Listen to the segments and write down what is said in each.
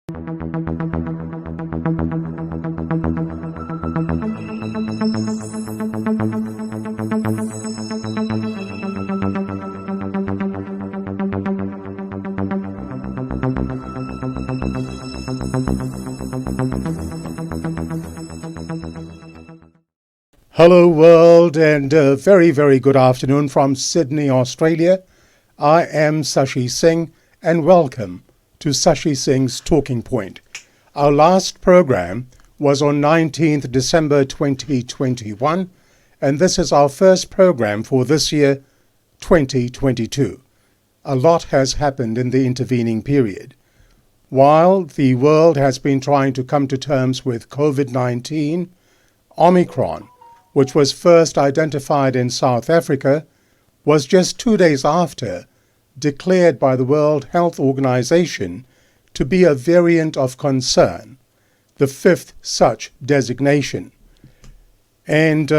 Hello world, and a very, very good afternoon from Sydney, Australia. I am Sashi Singh, and welcome to Sashi Singh's Talking Point. Our last program was on 19th December 2021, and this is our first program for this year, 2022. A lot has happened in the intervening period. While the world has been trying to come to terms with COVID-19, Omicron, which was first identified in South Africa, was just 2 days after declared by the World Health Organization to be a variant of concern, the fifth such designation. And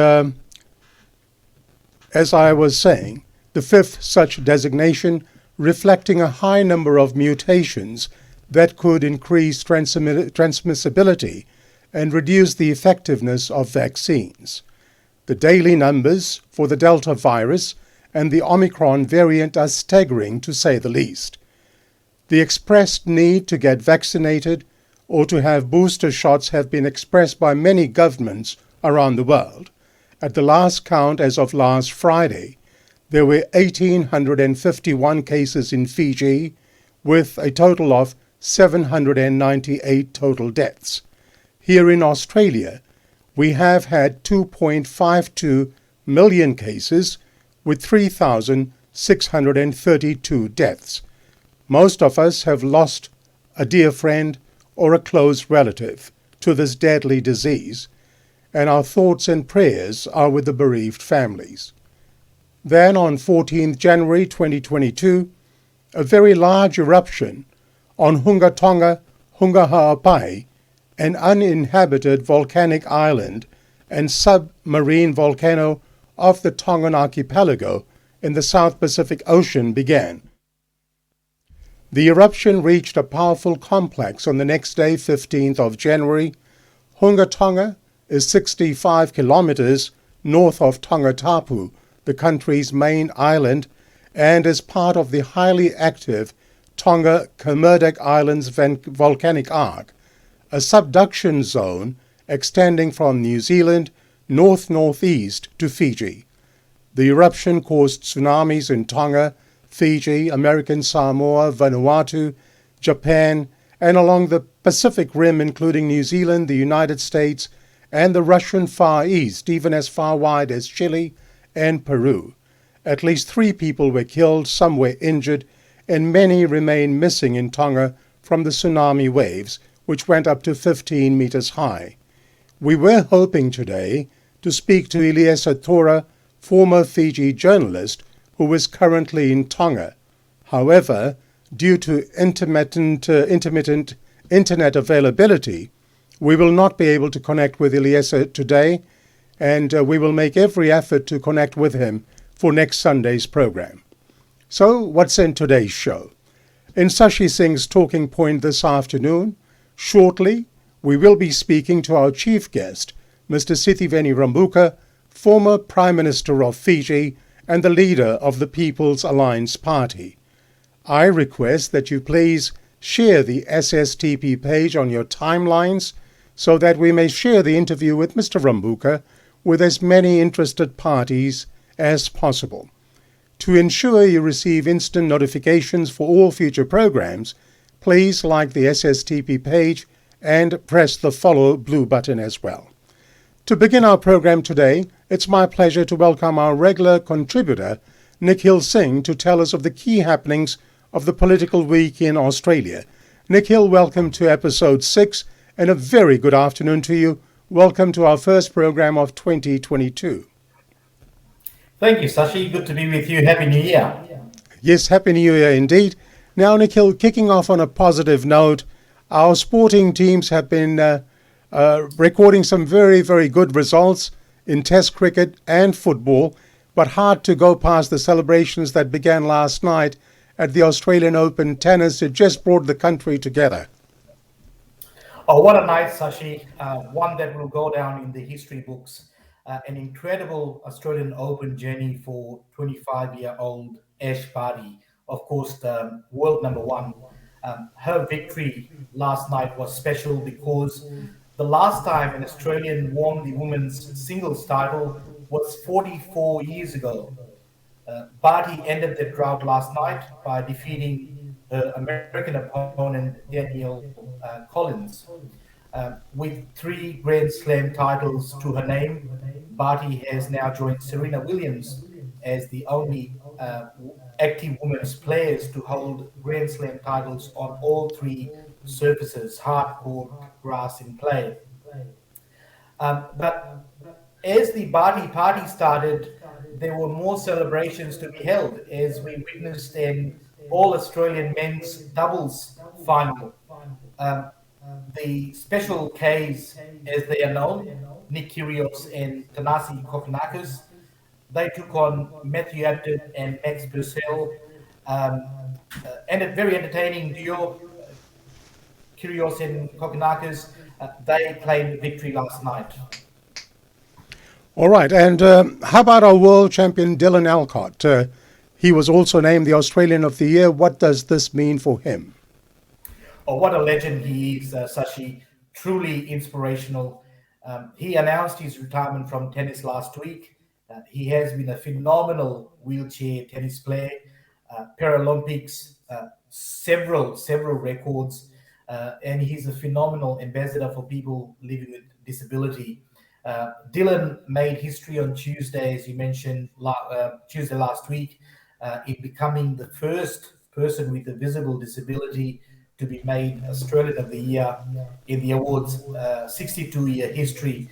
as I was saying, the fifth such designation reflecting a high number of mutations that could increase transmissibility and reduce the effectiveness of vaccines. The daily numbers for the Delta virus and the Omicron variant are staggering, to say the least. The expressed need to get vaccinated or to have booster shots have been expressed by many governments around the world. At the last count, as of last Friday, there were 1,851 cases in Fiji, with a total of 798 total deaths. Here in Australia, we have had 2.52 million cases with 3,632 deaths. Most of us have lost a dear friend or a close relative to this deadly disease, and our thoughts and prayers are with the bereaved families. Then on 14th January 2022, a very large eruption on Hunga Tonga, Hunga Ha'apai, an uninhabited volcanic island and submarine volcano of the Tongan archipelago in the South Pacific Ocean began. The eruption reached a powerful complex on the next day, 15th of January. Hunga Tonga is 65 kilometers north of Tongatapu, the country's main island, and is part of the highly active Tonga Kermadec Islands volcanic arc, a subduction zone extending from New Zealand north-northeast to Fiji. The eruption caused tsunamis in Tonga, Fiji, American Samoa, Vanuatu, Japan, and along the Pacific Rim, including New Zealand, the United States, and the Russian Far East, even as far wide as Chile and Peru. At least 3 people were killed, some were injured, and many remain missing in Tonga from the tsunami waves, which went up to 15 meters high. We were hoping today to speak to Eliesa Tora, former Fiji journalist who is currently in Tonga. However, due to intermittent internet availability, we will not be able to connect with Eliesa today, and we will make every effort to connect with him for next Sunday's program. So, what's in today's show? In Sashi Singh's Talking Point this afternoon, shortly, we will be speaking to our chief guest, Mr. Sitiveni Rabuka, former Prime Minister of Fiji and the leader of the People's Alliance Party. I request that you please share the SSTP page on your timelines so that we may share the interview with Mr. Rabuka with as many interested parties as possible. To ensure you receive instant notifications for all future programs, please like the SSTP page and press the follow blue button as well. To begin our program today, it's my pleasure to welcome our regular contributor, Nikhil Singh, to tell us of the key happenings of the political week in Australia. Nikhil, welcome to episode 6, and a very good afternoon to you. Welcome to our first program of 2022. Thank you, Sashi. Good to be with you. Happy New Year. Yes, Happy New Year indeed. Now, Nikhil, kicking off on a positive note, our sporting teams have been recording some very, very good results in Test cricket and football, but hard to go past the celebrations that began last night at the Australian Open tennis. It just brought the country together. Oh, what a night, Sashi. One that will go down in the history books. An incredible Australian Open journey for 25-year-old Ash Barty, of course, the world number one. Her victory last night was special because the last time an Australian won the women's singles title was 44 years ago. Barty ended the drought last night by defeating her American opponent Danielle Collins. With three Grand Slam titles to her name, Barty has now joined Serena Williams as the only active women's players to hold Grand Slam titles on all three surfaces: hard court, grass, and clay. But as the Barty party started, there were more celebrations to be held as we witnessed an All Australian men's doubles final. Um, the special Ks, as they are known, Nick Kyrgios and Thanasi Kokkinakis, they took on Matthew Abden and Max Purcell, and a very entertaining duo, Kyrgios and Kokkinakis. They claimed victory last night. All right, and how about our world champion Dylan Alcott? He was also named the Australian of the Year. What does this mean for him? Oh, what a legend he is, Sashi. Truly inspirational. He announced his retirement from tennis last week. He has been a phenomenal wheelchair tennis player, Paralympics, several records, and he's a phenomenal ambassador for people living with disability. Dylan made history on Tuesday, as you mentioned, Tuesday last week, in becoming the first person with a visible disability to be made Australian of the Year in the awards' 62-year history.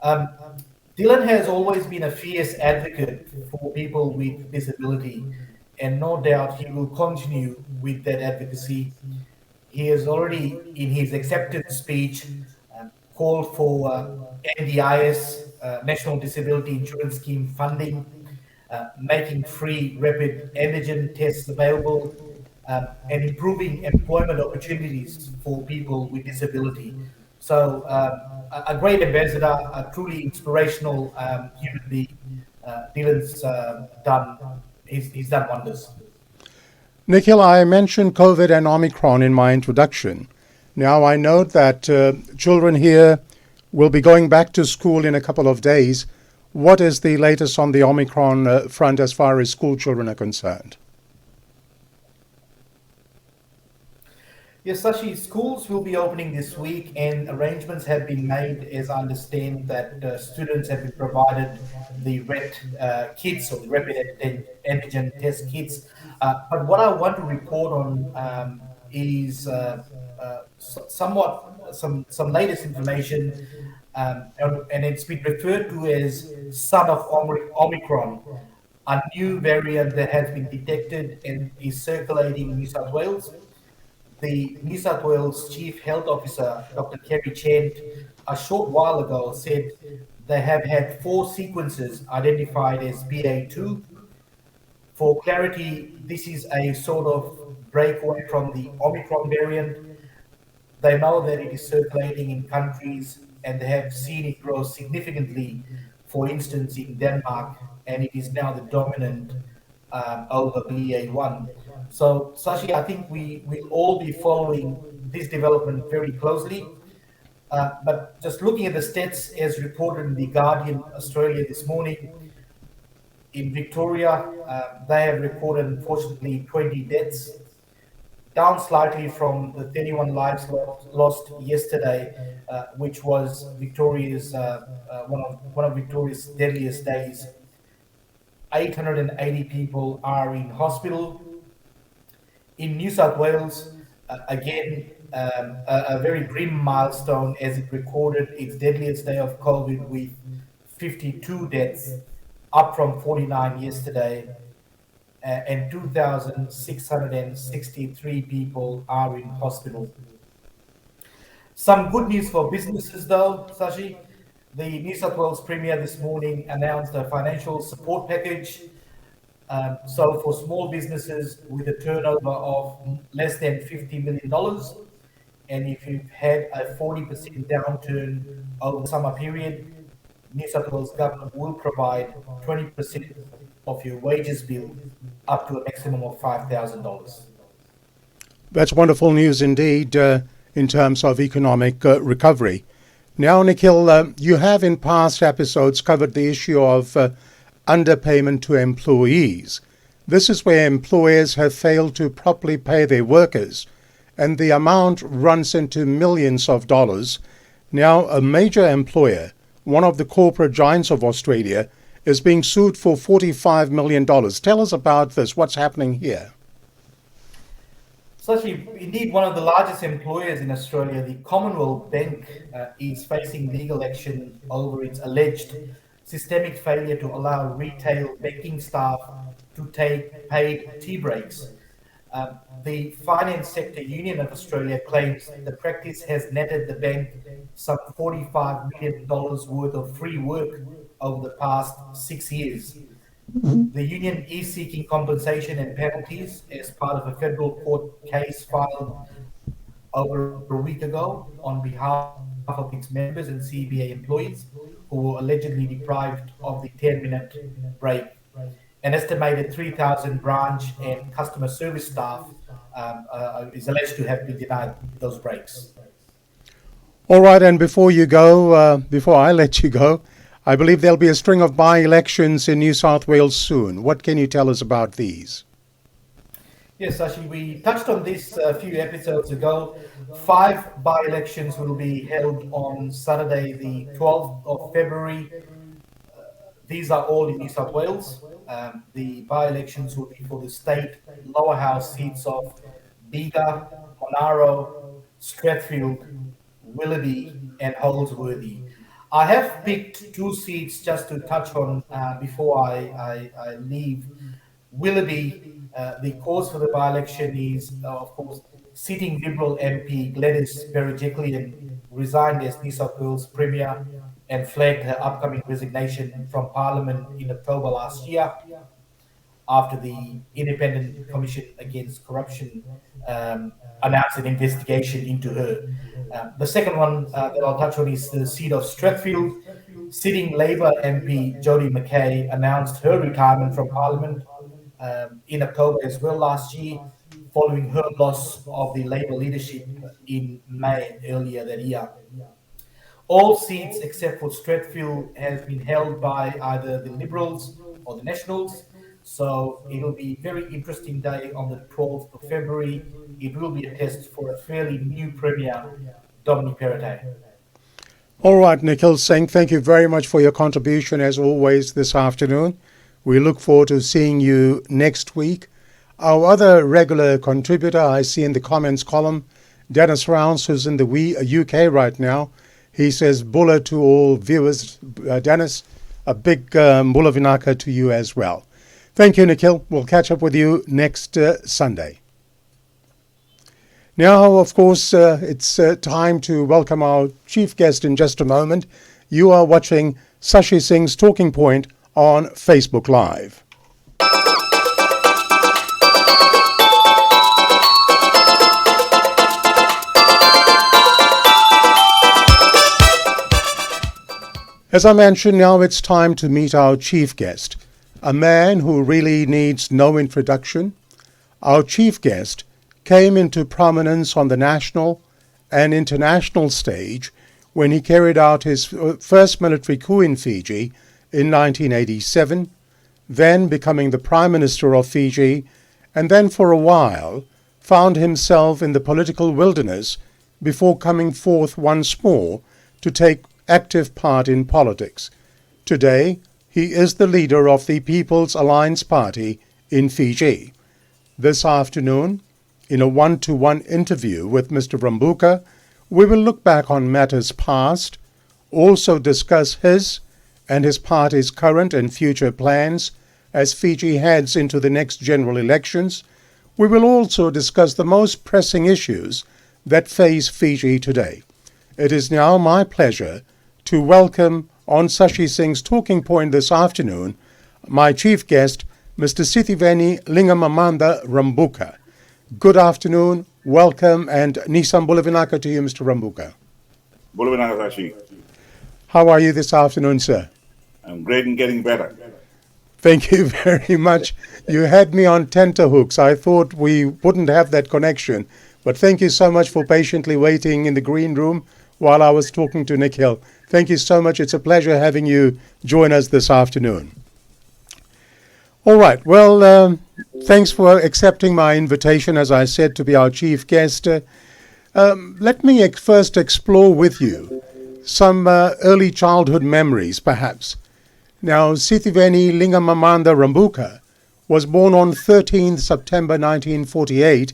Dylan has always been a fierce advocate for people with disability, and no doubt he will continue with that advocacy. He has already, in his acceptance speech, called for NDIS, National Disability Insurance Scheme funding, making free rapid antigen tests available, and improving employment opportunities for people with disability. So a great ambassador, a truly inspirational human being. Dylan's he's done wonders. Nikhil, I mentioned COVID and Omicron in my introduction. Now I note that children here will be going back to school in a couple of days. What is the latest on the Omicron front as far as school children are concerned? Yes, Sashi, schools will be opening this week, and arrangements have been made, as I understand, that students have been provided the RET kits, or the rapid antigen test kits. But what I want to report on is somewhat some latest information, and it's been referred to as son of Omicron, a new variant that has been detected and is circulating in New South Wales. The New South Wales Chief Health Officer, Dr. Kerry Chant, a short while ago said they have had 4 sequences identified as BA2. For clarity, this is a sort of breakaway from the Omicron variant. They know that it is circulating in countries and they have seen it grow significantly, for instance, in Denmark, and it is now the dominant over BA1. So, Sashi, I think we will all be following this development very closely. But just looking at the stats as reported in The Guardian Australia this morning, in Victoria, they have recorded, unfortunately, 20 deaths, down slightly from the 31 lives lost yesterday, which was Victoria's one of Victoria's deadliest days. 880 people are in hospital. In New South Wales, again, a very grim milestone as it recorded its deadliest day of COVID with 52 deaths, up from 49 yesterday, and 2,663 people are in hospital. Some good news for businesses though, Sashi. The New South Wales Premier this morning announced a financial support package. So for small businesses with a turnover of less than $50 million and if you've had a 40% downturn over the summer period, New South Wales government will provide 20% of your wages bill up to a maximum of $5,000. That's wonderful news indeed in terms of economic recovery. Now, Nikhil, you have in past episodes covered the issue of underpayment to employees. This is where employers have failed to properly pay their workers, and the amount runs into millions of dollars. Now, a major employer, one of the corporate giants of Australia, is being sued for $45 million. Tell us about this. What's happening here? So actually, indeed, one of the largest employers in Australia, the Commonwealth Bank, is facing legal action over its alleged systemic failure to allow retail banking staff to take paid tea breaks. The Finance Sector Union of Australia claims the practice has netted the bank some $45 million worth of free work over the past 6 years. The union is seeking compensation and penalties as part of a federal court case filed over a week ago on behalf of its members and CBA employees who were allegedly deprived of the 10-minute break. An estimated 3,000 branch and customer service staff is alleged to have been denied those breaks. All right, and before you go, before I let you go, I believe there'll be a string of by-elections in New South Wales soon. What can you tell us about these? Yes, Sashi, we touched on this a few episodes ago. 5 by-elections will be held on Saturday, the 12th of February. These are all in New South Wales. The by-elections will be for the state lower house seats of Bega, Monaro, Strathfield, Willoughby and Holsworthy. I have picked 2 seats just to touch on before I leave. Willoughby, the cause for the by-election is, of course, sitting Liberal MP Gladys Berejiklian resigned as New South Wales Premier and flagged her upcoming resignation from Parliament in October last year after the Independent Commission Against Corruption announced an investigation into her. The second one that I'll touch on is the seat of Strathfield. Sitting Labor MP Jodie McKay announced her retirement from Parliament in October as well last year, following her loss of the Labor leadership in May earlier that year. All seats except for Strathfield have been held by either the Liberals or the Nationals. So it'll be a very interesting day on the 12th of February. It will be a test for a fairly new Premier, Dominic Perrottet. All right, Nikhil Singh, thank you very much for your contribution as always this afternoon. We look forward to seeing you next week. Our other regular contributor I see in the comments column, Dennis Rounds, who's in the UK right now. He says, Bulla to all viewers. Dennis, a big Bulla Vinaka to you as well. Thank you, Nikhil. We'll catch up with you next Sunday. Now, of course, it's time to welcome our chief guest in just a moment. You are watching Sashi Singh's Talking Point on Facebook Live. As I mentioned, now it's time to meet our chief guest, a man who really needs no introduction. Our chief guest came into prominence on the national and international stage when he carried out his first military coup in Fiji in 1987, then becoming the Prime Minister of Fiji, and then for a while found himself in the political wilderness before coming forth once more to take active part in politics. Today, he is the leader of the People's Alliance Party in Fiji. This afternoon, in a one-to-one interview with Mr. Rabuka, we will look back on matters past, also discuss his and his party's current and future plans as Fiji heads into the next general elections. We will also discuss the most pressing issues that face Fiji today. It is now my pleasure to welcome on Sashi Singh's Talking Point this afternoon my chief guest, Mr. Sitiveni Rabuka. Good afternoon. welcome, and Nisam Bulavinaka to you, Mr. Rabuka. Bulavinaka Sashi. How are you this afternoon, sir? I'm great and getting better. Thank you very much. You had me on tenterhooks. I thought we wouldn't have that connection. But thank you so much for patiently waiting in the green room while I was talking to Nikhil. Thank you so much. It's a pleasure having you join us this afternoon. All right. Well, thanks for accepting my invitation, as I said, to be our chief guest. Let me first explore with you some early childhood memories, perhaps. Now, Sitiveni Rabuka was born on 13th September 1948,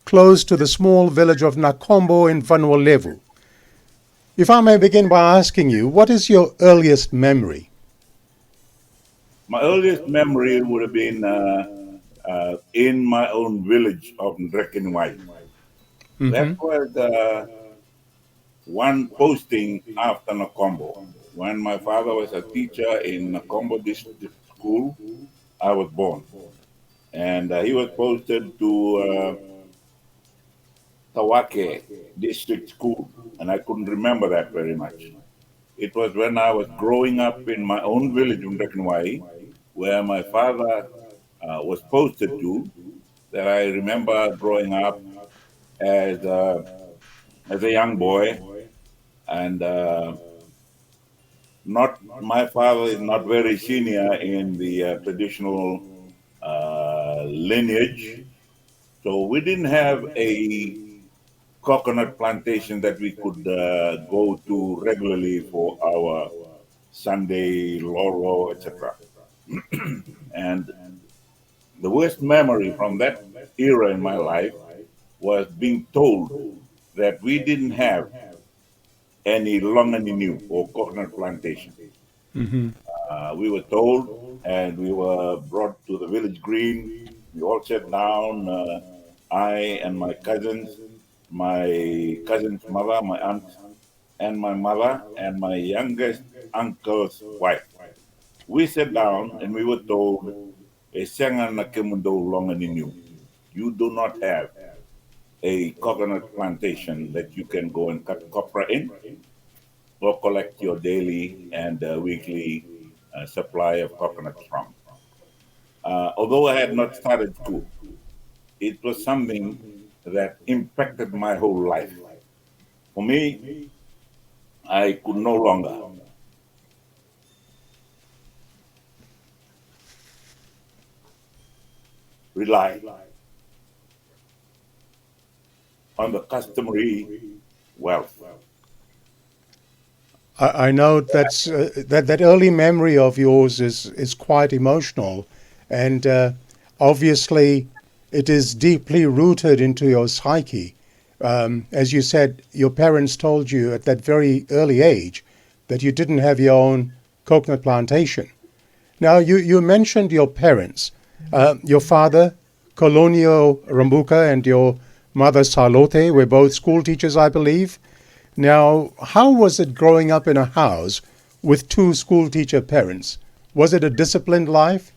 close to the small village of Nakombo in Vanua Levu. If I may begin by asking you, what is your earliest memory? My earliest memory would have been in my own village of Ndrekenwai. Mm-hmm. That was one posting after Nakombo. When my father was a teacher in Nakombo District School, I was born. And he was posted to Tawake District School, and I couldn't remember that very much. It was when I was growing up in my own village in Ndrekenwai, where my father was posted to, that I remember growing up as a young boy, and not my father is not very senior in the traditional lineage, so we didn't have a coconut plantation that we could go to regularly for our Sunday loro, etc. And the worst memory from that era in my life was being told that we didn't have any longaninu or coconut plantation. Mm-hmm. We were told, and we were brought to the village green. We all sat down, I and my cousin's mother, my aunt, and my mother, and my youngest uncle's wife. We sat down and we were told, you do not have a coconut plantation that you can go and cut copra in or collect your daily and weekly supply of coconuts from. Although I had not started school, it was something that impacted my whole life. For me, I could no longer rely on the customary wealth. I know that early memory of yours is quite emotional, and obviously it is deeply rooted into your psyche. As you said, your parents told you at that very early age that you didn't have your own coconut plantation. Now, you mentioned your parents, your father, Colonio Rabuka, and your mother, Salote, were both school teachers, I believe. Now, how was it growing up in a house with two school teacher parents? Was it a disciplined life?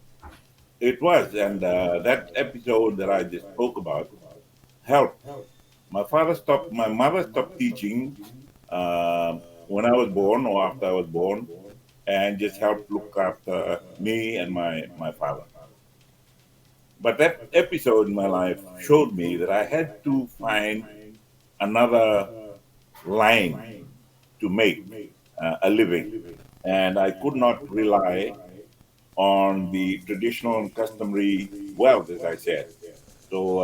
It was, and that episode that I just spoke about helped. My mother stopped teaching when I was born or after I was born, and just helped look after me and my father. But that episode in my life showed me that I had to find another line to make a living. And I could not rely on the traditional and customary wealth, as I said. So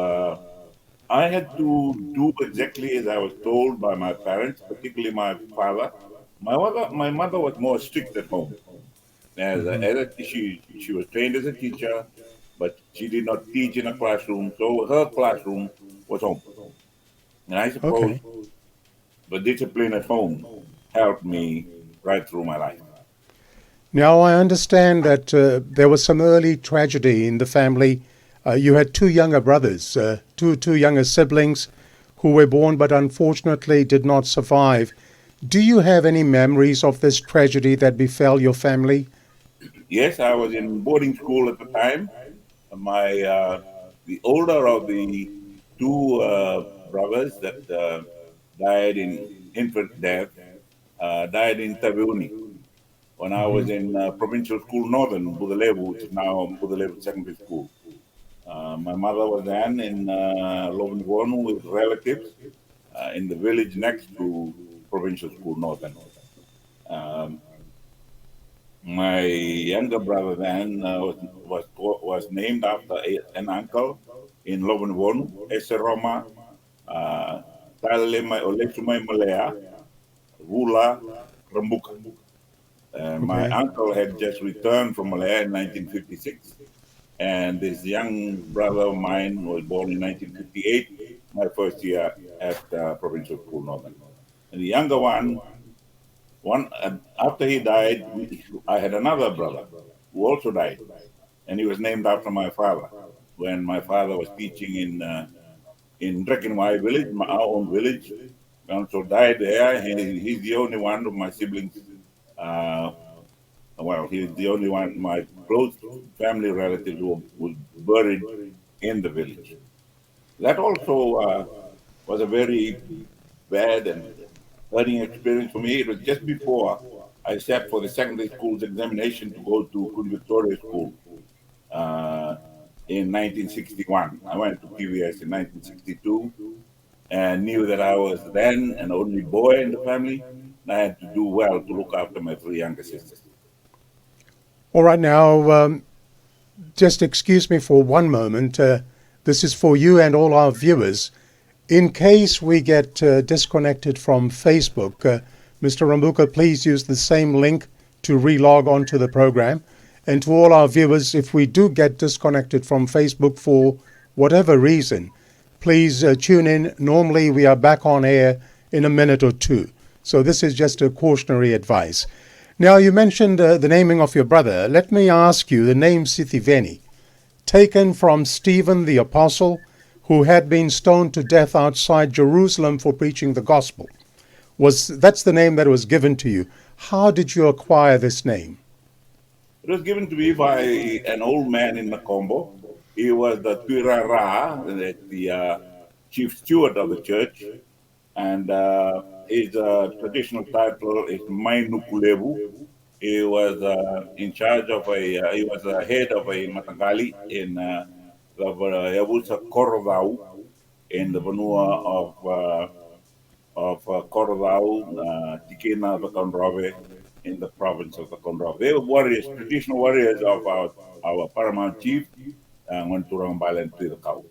I had to do exactly as I was told by my parents, particularly my father. My mother was more strict at home. She was trained as a teacher, but she did not teach in a classroom. So her classroom was home. And I suppose Okay. the discipline at home helped me right through my life. Now, I understand that there was some early tragedy in the family. You had two younger brothers, two younger siblings who were born but unfortunately did not survive. Do you have any memories of this tragedy that befell your family? Yes, I was in boarding school at the time. My The older of the two brothers that died in infant death, died in Taveuni when I was in provincial school Northern, Budalevu, which is now Budalevu Secondary School. My mother was then in Lovenvonu with relatives in the village next to provincial school Northern. My younger brother then was named after an uncle in Lovenvonu, Eseroma, Talema Olesumai Malaya, Vula Rabuka. My uncle had just returned from Malaya in 1956, and this young brother of mine was born in 1958, my first year at Provincial School Northern. And the younger one after he died, I had another brother who also died, and he was named after my father. When my father was teaching in Rekinwai village, our own village, he also died there. And he's the only one of my siblings. He's the only one, my close family relative who was buried in the village. That also was a very bad and learning experience for me. It was just before I sat for the secondary school's examination to go to Queen Victoria School in 1961. I went to PVS in 1962 and knew that I was then an only boy in the family, and I had to do well to look after my three younger sisters. All right, now, just excuse me for one moment. This is for you and all our viewers. In case we get disconnected from Facebook, Mr. Rabuka, please use the same link to relog onto the program. And to all our viewers, if we do get disconnected from Facebook for whatever reason, please tune in. Normally, we are back on air in a minute or two. So this is just a cautionary advice. Now, you mentioned the naming of your brother. Let me ask you, the name Sitiveni, taken from Stephen the Apostle, who had been stoned to death outside Jerusalem for preaching the gospel. That's the name that was given to you. How did you acquire this name? It was given to me by an old man in Makombo. He was the Tuirara, the chief steward of the church, and his traditional title is Mainukulevu. He was in charge of he was the head of a Matagali in the Yavusa Korovau in the Vanua of Korovau, Tikina Vakonrove, in the province of Vakonrove. They were warriors, traditional warriors of our paramount chief, Wanturang Balan Tuirkau.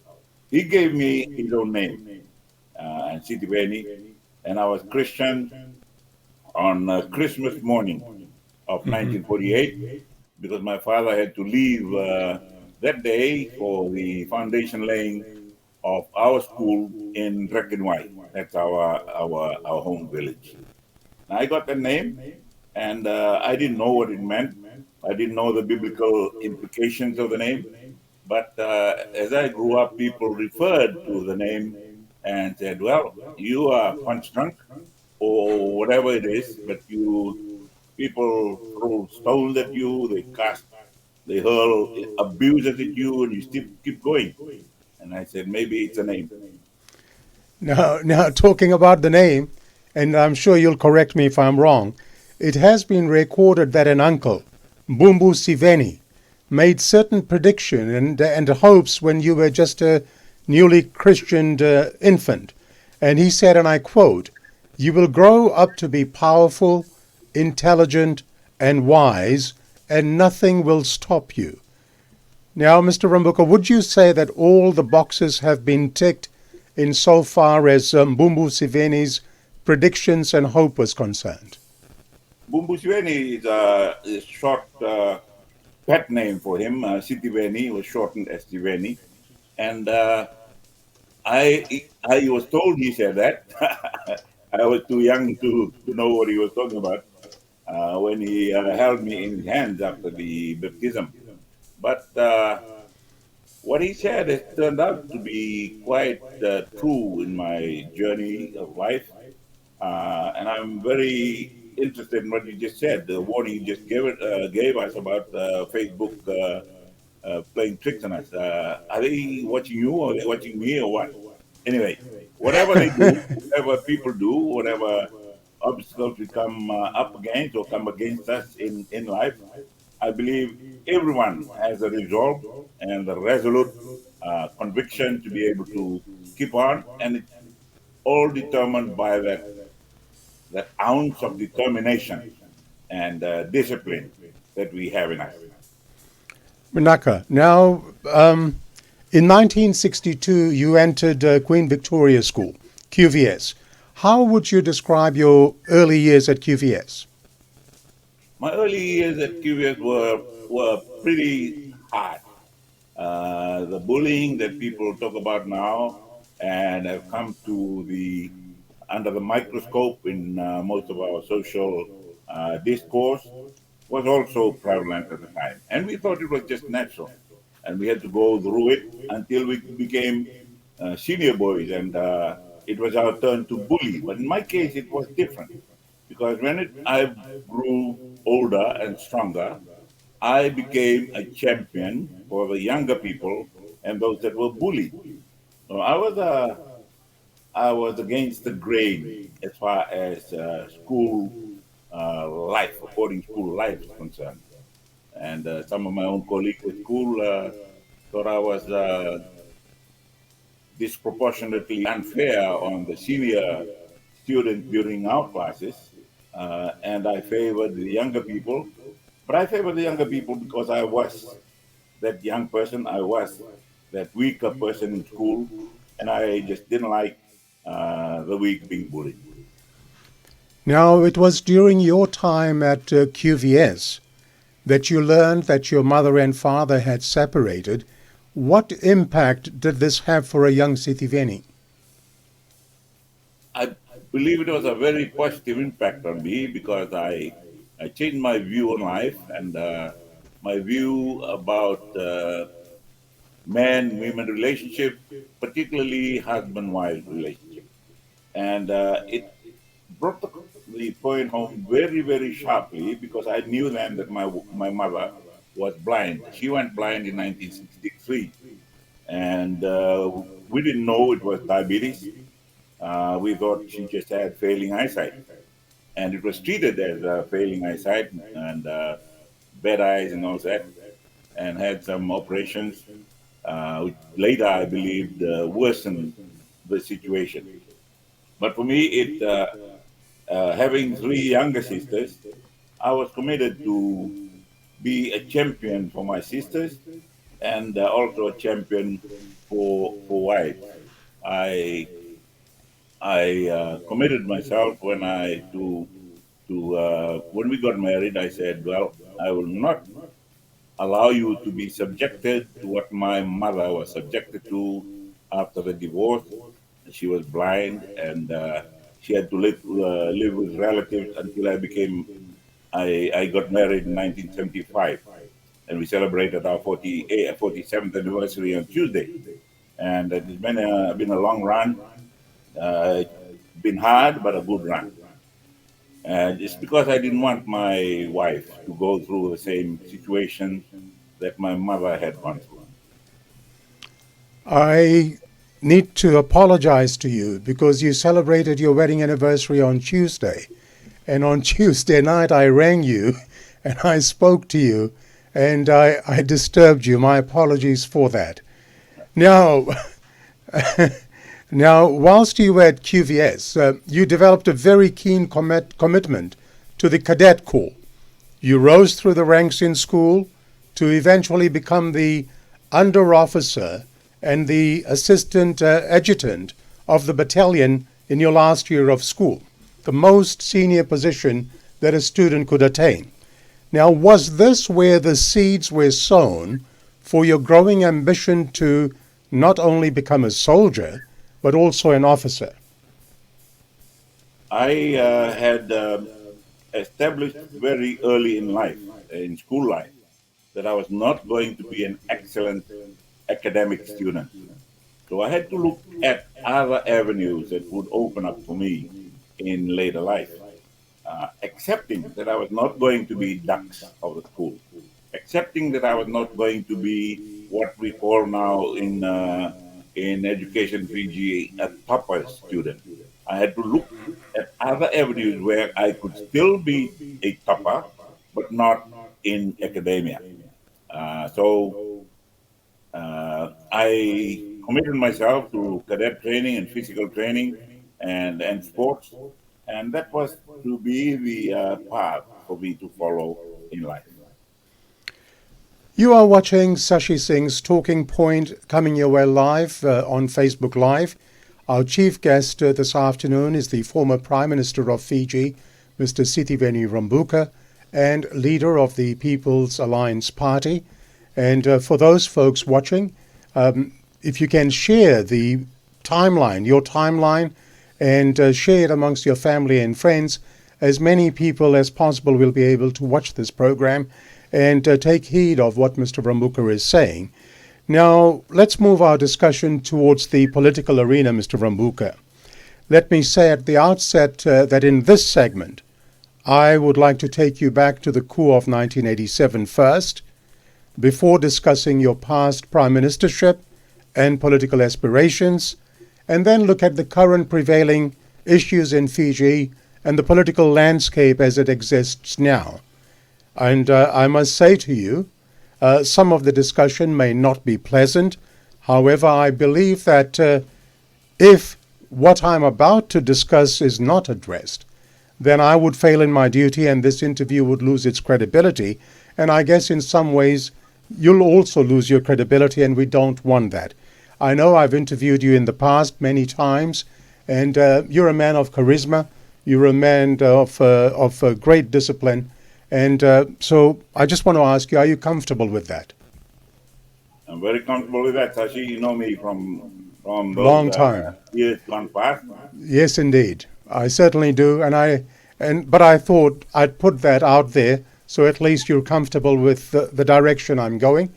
He gave me his own name, and Sitiveni, and I was Christian on Christmas morning of 1948, because my father had to leave that day for the foundation laying of our school in Rekinwai. That's our home village. And I got the name, and I didn't know what it meant. I didn't know the biblical implications of the name. But as I grew up, people referred to the name and said, well, you are punch drunk or whatever it is, but people throw stones at you, they hurl abuse at you, and you still keep going. And I said, maybe it's a name. Now, talking about the name, and I'm sure you'll correct me if I'm wrong, it has been recorded that an uncle, Mbumbu Siveni, made certain prediction and hopes when you were just a newly Christianed infant. And he said, and I quote, "You will grow up to be powerful, intelligent, and wise, and nothing will stop you." Now, Mr. Rabuka, would you say that all the boxes have been ticked insofar as Mbumbu Siveni's predictions and hope was concerned? Mbumbu Siveni is a short pet name for him. Sitiveni was shortened as Siveni. And I was told he said that. I was too young to know what he was talking about when he held me in his hands after the baptism. But what he said has turned out to be quite true in my journey of life. And I'm very interested in what you just said, the warning you just gave us about Facebook playing tricks on us. Are they watching you or are they watching me or what? Anyway, Whatever they do, whatever people do, whatever obstacles we come up against or come against us in life, I believe everyone has a resolve and a resolute conviction to be able to keep on, and it's all determined by that ounce of determination and discipline that we have in us. Manaka, now, in 1962, you entered Queen Victoria School, QVS. How would you describe your early years at QVS? My early years at QVS were pretty hard. The bullying that people talk about now and have come to the under the microscope in most of our social discourse was also prevalent at the time. And we thought it was just natural. And we had to go through it until we became senior boys and it was our turn to bully. But in my case, it was different because I grew older and stronger, I became a champion for the younger people and those that were bullied. So I was against the grain as far as school life, boarding school life is concerned. And some of my own colleagues at school thought I was disproportionately unfair on the senior students during our classes. And I favored the younger people. But I favored the younger people because I was that young person, I was that weaker person in school, and I just didn't like the weak being bullied. Now, it was during your time at QVS that you learned that your mother and father had separated. What impact did this have for a young Sitiveni? I believe it was a very positive impact on me because I changed my view on life and my view about man-women relationship, particularly husband-wife relationship. And it brought the point home very, very sharply because I knew then that my mother was blind. She went blind in 1963, and we didn't know it was diabetes. We thought she just had failing eyesight, and it was treated as failing eyesight and bad eyes and all that, and had some operations, which later I believed worsened the situation. But for me, having three younger sisters, I was committed to be a champion for my sisters and also a champion for wives. I I committed myself when we got married. I said, well, I will not allow you to be subjected to what my mother was subjected to after the divorce. She was blind and she had to live with relatives until I got married in 1975. And we celebrated our 47th anniversary on Tuesday. And it's been a long run. It's been hard, but a good run. And it's because I didn't want my wife to go through the same situation that my mother had gone through. I need to apologize to you because you celebrated your wedding anniversary on Tuesday. And on Tuesday night, I rang you and I spoke to you and I disturbed you. My apologies for that. Now, now, whilst you were at QVS, you developed a very keen commitment to the cadet corps. You rose through the ranks in school to eventually become the under officer and the assistant adjutant of the battalion in your last year of school, the most senior position that a student could attain. Now, was this where the seeds were sown for your growing ambition to not only become a soldier, but also an officer? I had established very early in life, in school life, that I was not going to be an excellent academic student. So I had to look at other avenues that would open up for me in later life, accepting that I was not going to be dux of the school, accepting that I was not going to be what we call now in education Fiji a topper student. I had to look at other avenues where I could still be a topper, but not in academia. So I committed myself to cadet training and physical training and sports, and that was to be the path for me to follow in life. You are watching Sashi Singh's Talking Point coming your way live on Facebook Live. Our chief guest this afternoon is the former Prime Minister of Fiji, Mr. Sitiveni Rabuka, and leader of the People's Alliance Party. And for those folks watching, if you can share the timeline, your timeline, and share it amongst your family and friends, as many people as possible will be able to watch this program and take heed of what Mr. Rabuka is saying. Now, let's move our discussion towards the political arena, Mr. Rabuka. Let me say at the outset that in this segment, I would like to take you back to the coup of 1987 first, before discussing your past prime ministership and political aspirations, and then look at the current prevailing issues in Fiji and the political landscape as it exists now. And I must say to you, some of the discussion may not be pleasant. However, I believe that if what I'm about to discuss is not addressed, then I would fail in my duty and this interview would lose its credibility. And I guess in some ways, you'll also lose your credibility, and we don't want that. I know I've interviewed you in the past many times, and you're a man of charisma. You're a man of great discipline. And so I just want to ask you, are you comfortable with that? I'm very comfortable with that, Sashi. You know me from those long time years gone past. Yes, indeed, I certainly do. But I thought I'd put that out there so at least you're comfortable with the direction I'm going.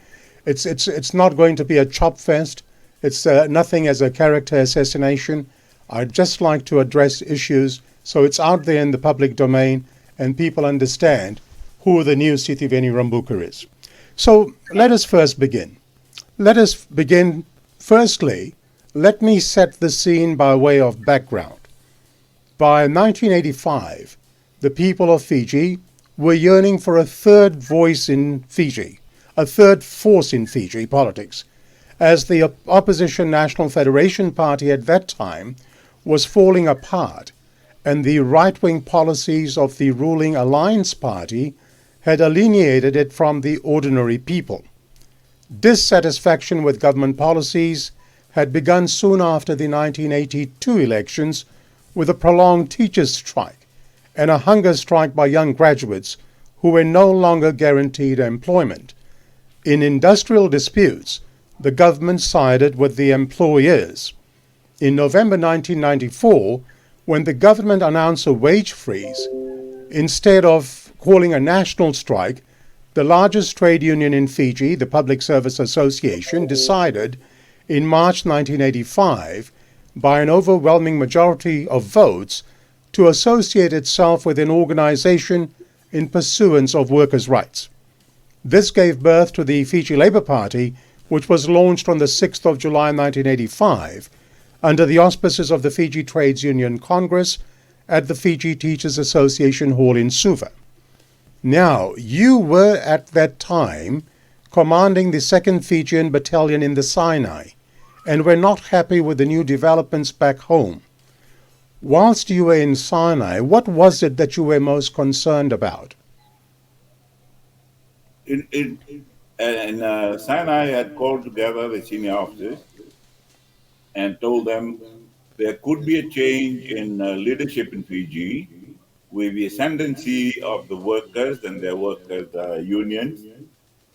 It's not going to be a chop fest. It's nothing as a character assassination. I'd just like to address issues so it's out there in the public domain and people understand who the new Sitiveni Rabuka is. So let us first begin. Firstly, let me set the scene by way of background. By 1985, the people of Fiji were yearning for a third voice in Fiji, a third force in Fiji politics, as the opposition National Federation Party at that time was falling apart and the right-wing policies of the ruling Alliance Party had alienated it from the ordinary people. Dissatisfaction with government policies had begun soon after the 1982 elections with a prolonged teachers' strike and a hunger strike by young graduates who were no longer guaranteed employment. In industrial disputes, the government sided with the employers. In November 1994, when the government announced a wage freeze, instead of calling a national strike, the largest trade union in Fiji, the Public Service Association, decided in March 1985, by an overwhelming majority of votes, to associate itself with an organization in pursuance of workers' rights. This gave birth to the Fiji Labour Party, which was launched on the 6th of July 1985, under the auspices of the Fiji Trades Union Congress at the Fiji Teachers Association Hall in Suva. Now, you were at that time commanding the 2nd Fijian Battalion in the Sinai, and were not happy with the new developments back home. Whilst you were in Sinai, what was it that you were most concerned about? In Sinai, I had called together the senior officers and told them there could be a change in leadership in Fiji with the ascendancy of the workers and their workers' unions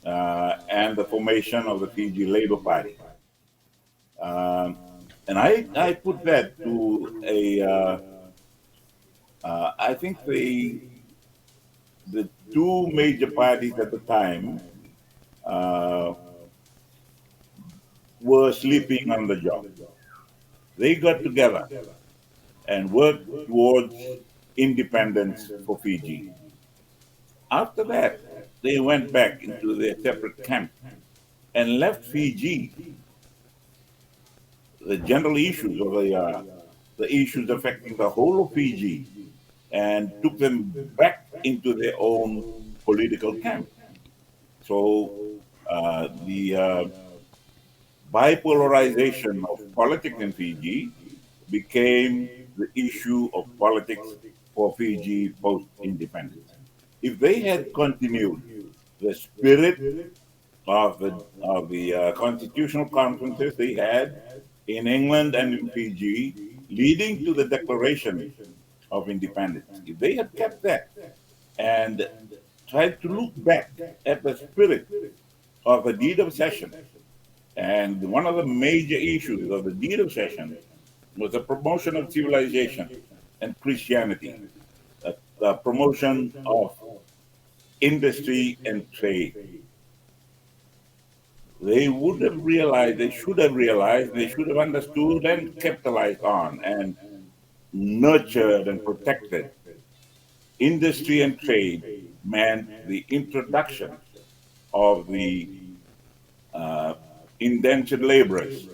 and the formation of the Fiji Labour Party. And I put that to I think the two major parties at the time were sleeping on the job. They got together and worked towards independence for Fiji. After that, they went back into their separate camp and left Fiji the general issues or the issues affecting the whole of Fiji and took them back into their own political camp. So the bipolarization of politics in Fiji became the issue of politics for Fiji post independence. If they had continued the spirit of the constitutional conferences they had in England and in Fiji, leading to the Declaration of Independence, if they had kept that and tried to look back at the spirit of the deed of cession, and one of the major issues of the deed of cession was the promotion of civilization and Christianity, the promotion of industry and trade. They would have realized, they should have realized, they should have understood and capitalized on and nurtured and protected industry and trade meant the introduction of the indentured laborers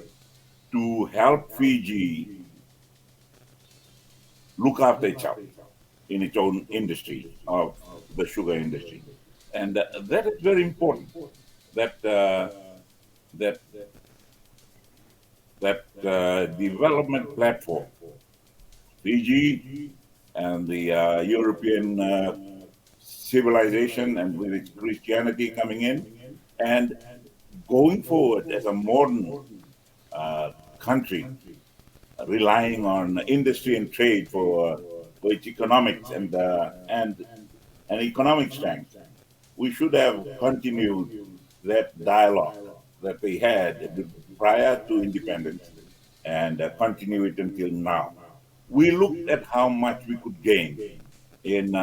to help Fiji look after itself in its own industry of the sugar industry. And that is very important, that that development platform, Fiji and the European civilization and with its Christianity coming in, and going forward as a modern country, relying on industry and trade for its economics and economic strength. We should have continued that dialogue that they had prior to independence and continue it until now. We looked at how much we could gain in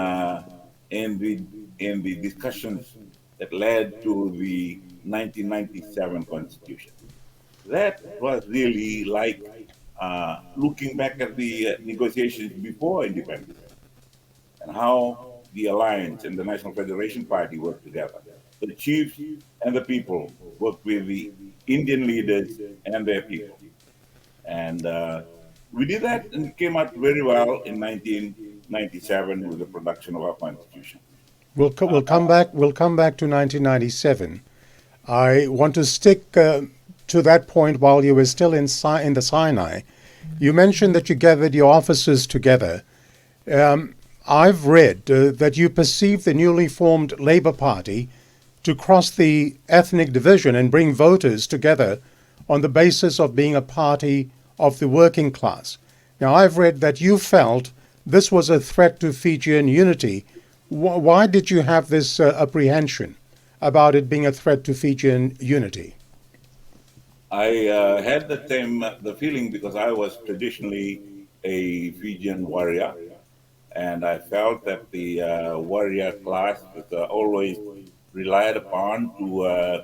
in the in the discussions that led to the 1997 Constitution. That was really like looking back at the negotiations before independence and how the Alliance and the National Federation Party worked together. The chiefs and the people worked with the Indian leaders and their people. And we did that and it came out very well in 1997 with the production of our Constitution. We'll come back. We'll come back to 1997. I want to stick to that point while you were still in the Sinai. You mentioned that you gathered your officers together. I've read that you perceive the newly formed Labour Party to cross the ethnic division and bring voters together on the basis of being a party of the working class. Now, I've read that you felt this was a threat to Fijian unity. Why did you have this apprehension about it being a threat to Fijian unity? I had the feeling because I was traditionally a Fijian warrior, and I felt that the warrior class was always relied upon to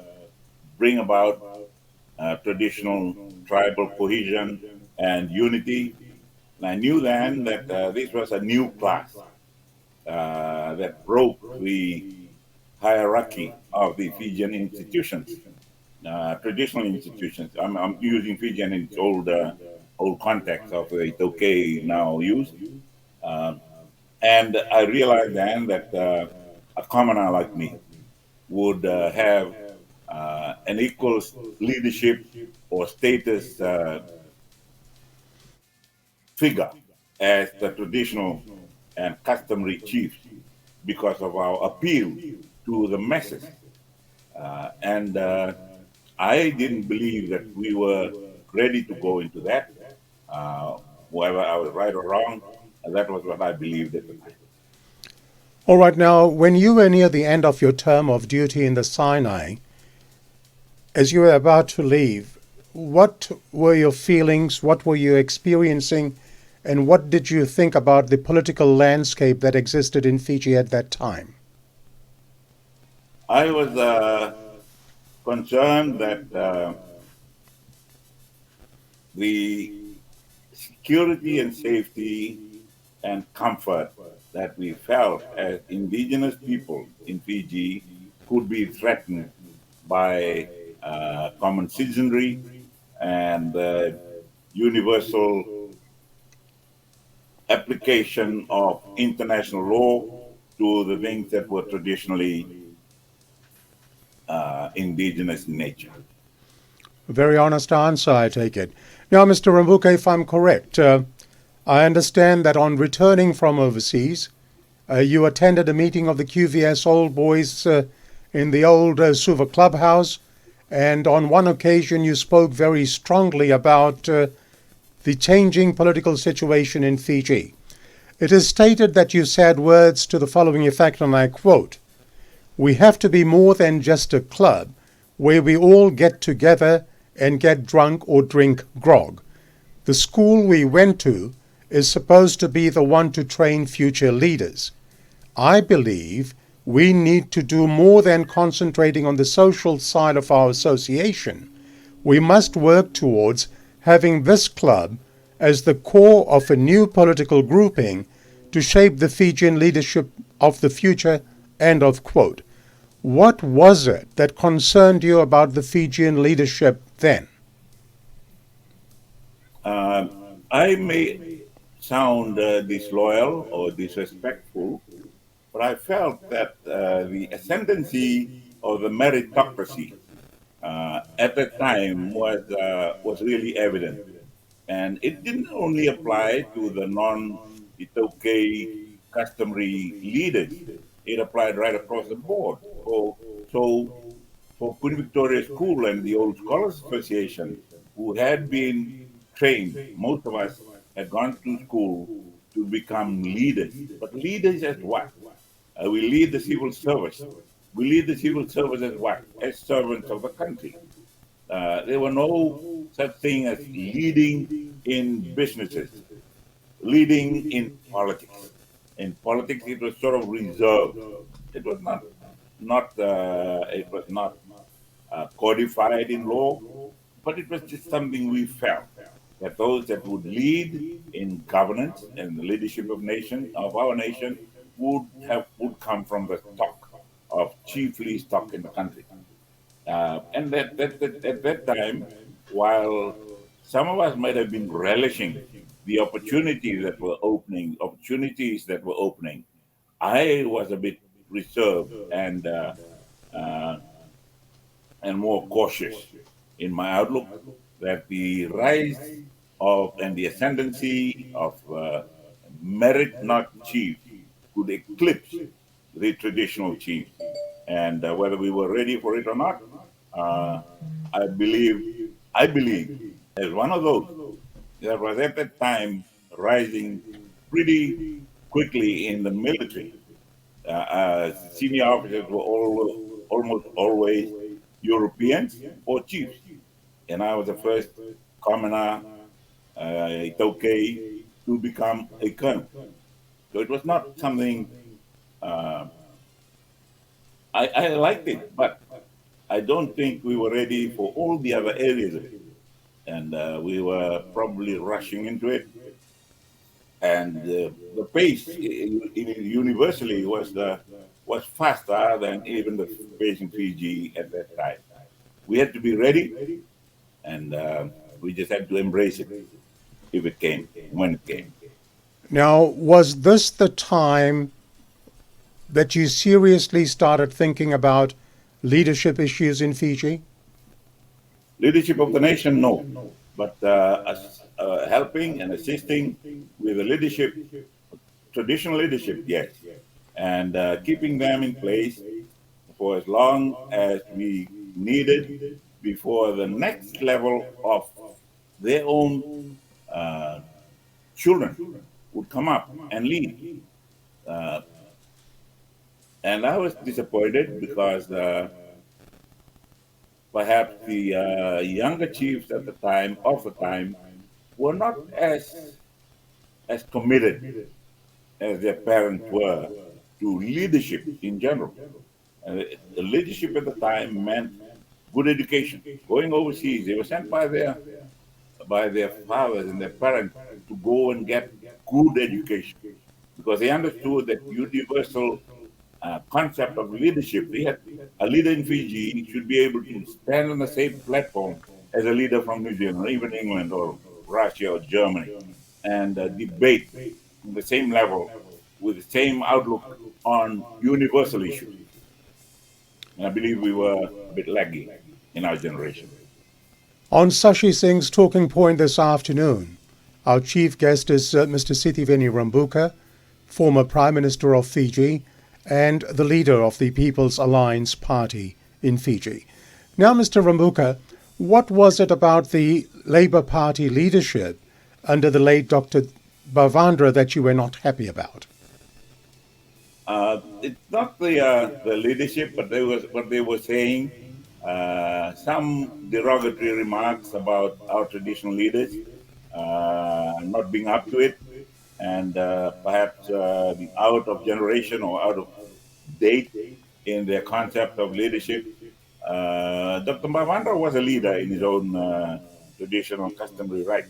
bring about traditional tribal cohesion and unity. And I knew then that this was a new class that broke the hierarchy of the Fijian institutions, traditional institutions. I'm using Fijian in its old context of it's okay now used. And I realized then that a commoner like me would have an equal leadership or status figure as the traditional and customary chiefs because of our appeal to the masses. And I didn't believe that we were ready to go into that. Whether I was right or wrong, that was what I believed at the time. All right, now, when you were near the end of your term of duty in the Sinai, as you were about to leave, what were your feelings, what were you experiencing, and what did you think about the political landscape that existed in Fiji at that time? I was concerned that the security and safety and comfort that we felt as indigenous people in Fiji could be threatened by common citizenry and universal application of international law to the things that were traditionally indigenous in nature. A very honest answer, I take it. Now, Mr. Rabuka, if I'm correct, I understand that on returning from overseas, you attended a meeting of the QVS Old Boys in the old Suva clubhouse, and on one occasion you spoke very strongly about the changing political situation in Fiji. It is stated that you said words to the following effect, and I quote, "We have to be more than just a club where we all get together and get drunk or drink grog. The school we went to is supposed to be the one to train future leaders. I believe we need to do more than concentrating on the social side of our association. We must work towards having this club as the core of a new political grouping to shape the Fijian leadership of the future," end of quote. What was it that concerned you about the Fijian leadership then? I may sound disloyal or disrespectful, but I felt that the ascendancy of the meritocracy at that time was really evident, and it didn't only apply to the non-Itoke customary leaders; it applied right across the board. For Queen Victoria School and the Old Scholars Association, who had been trained, most of us had gone to school to become leaders. But leaders as what? We lead the civil service. We lead the civil service as what? As servants of the country. There were no such thing as leading in businesses, leading in politics. In politics, it was sort of reserved. It was not codified in law, but it was just something we felt that those that would lead in governance and the leadership of our nation would come from the stock of chiefly stock in the country. And at that time, while some of us might have been relishing the opportunities that were opening, I was a bit reserved and more cautious in my outlook that the rise of and the ascendancy of merit not chiefs could eclipse the traditional chiefs. And whether we were ready for it or not, I believe, as one of those that was at that time rising pretty quickly in the military. Senior officers were almost always Europeans or chiefs, and I was the first commoner, Itoke, to become a colonel. So it was not something I liked it, but I don't think we were ready for all the other areas of it, and we were probably rushing into it. And the pace universally was faster than even the pace in Fiji at that time. We had to be ready, and we just had to embrace it if it came, when it came. Now, was this the time that you seriously started thinking about leadership issues in Fiji? Leadership of the nation, no. But helping and assisting with the leadership, traditional leadership, yes. And keeping them in place for as long as we needed before the next level of their own children would come up and lead. And I was disappointed because perhaps the younger chiefs at the time, were not as committed as their parents were to leadership in general. The leadership at the time meant good education. Going overseas, they were sent by their fathers and their parents to go and get good education because they understood that universal concept of leadership. A leader in Fiji should be able to stand on the same platform as a leader from New Zealand or even England or Russia or Germany, and debate on the same level with the same outlook on universal issues. And I believe we were a bit laggy in our generation. On Sashi Singh's talking point this afternoon, our chief guest is Mr. Sitiveni Rabuka, former Prime Minister of Fiji and the leader of the People's Alliance Party in Fiji. Now, Mr. Rabuka, what was it about the Labour Party leadership under the late Dr. Bavandra that you were not happy about? It's not the leadership, but what they were saying. Some derogatory remarks about our traditional leaders not being up to it, and perhaps being out of generation or out of date in their concept of leadership. Dr. Bavandra was a leader in his own traditional customary right,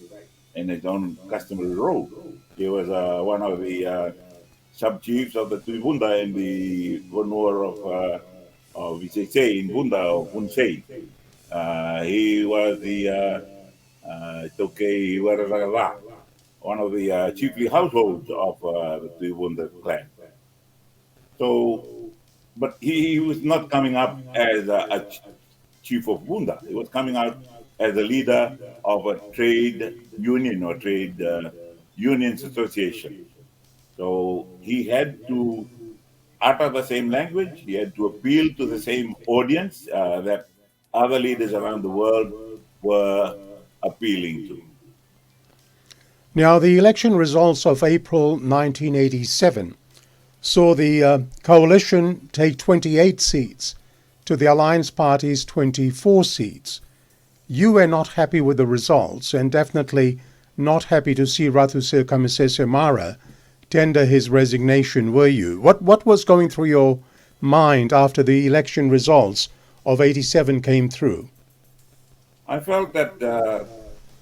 in his own customary role. He was one of the sub-chiefs of the Tribunda in the Gonor of Visese in Bunda or Punsei. He was the one of the chiefly households of the Tribunda clan. So, but he was not coming up as a chief of Bunda. He was coming out as a leader of a trade union or trade unions association. So he had to utter the same language. He had to appeal to the same audience that other leaders around the world were appealing to. Now, the election results of April 1987 saw the coalition take 28 seats to the Alliance Party's 24 seats. You were not happy with the results and definitely not happy to see Ratu Sirikamisese Mara tender his resignation, were you? What was going through your mind after the election results of 87 came through? I felt that the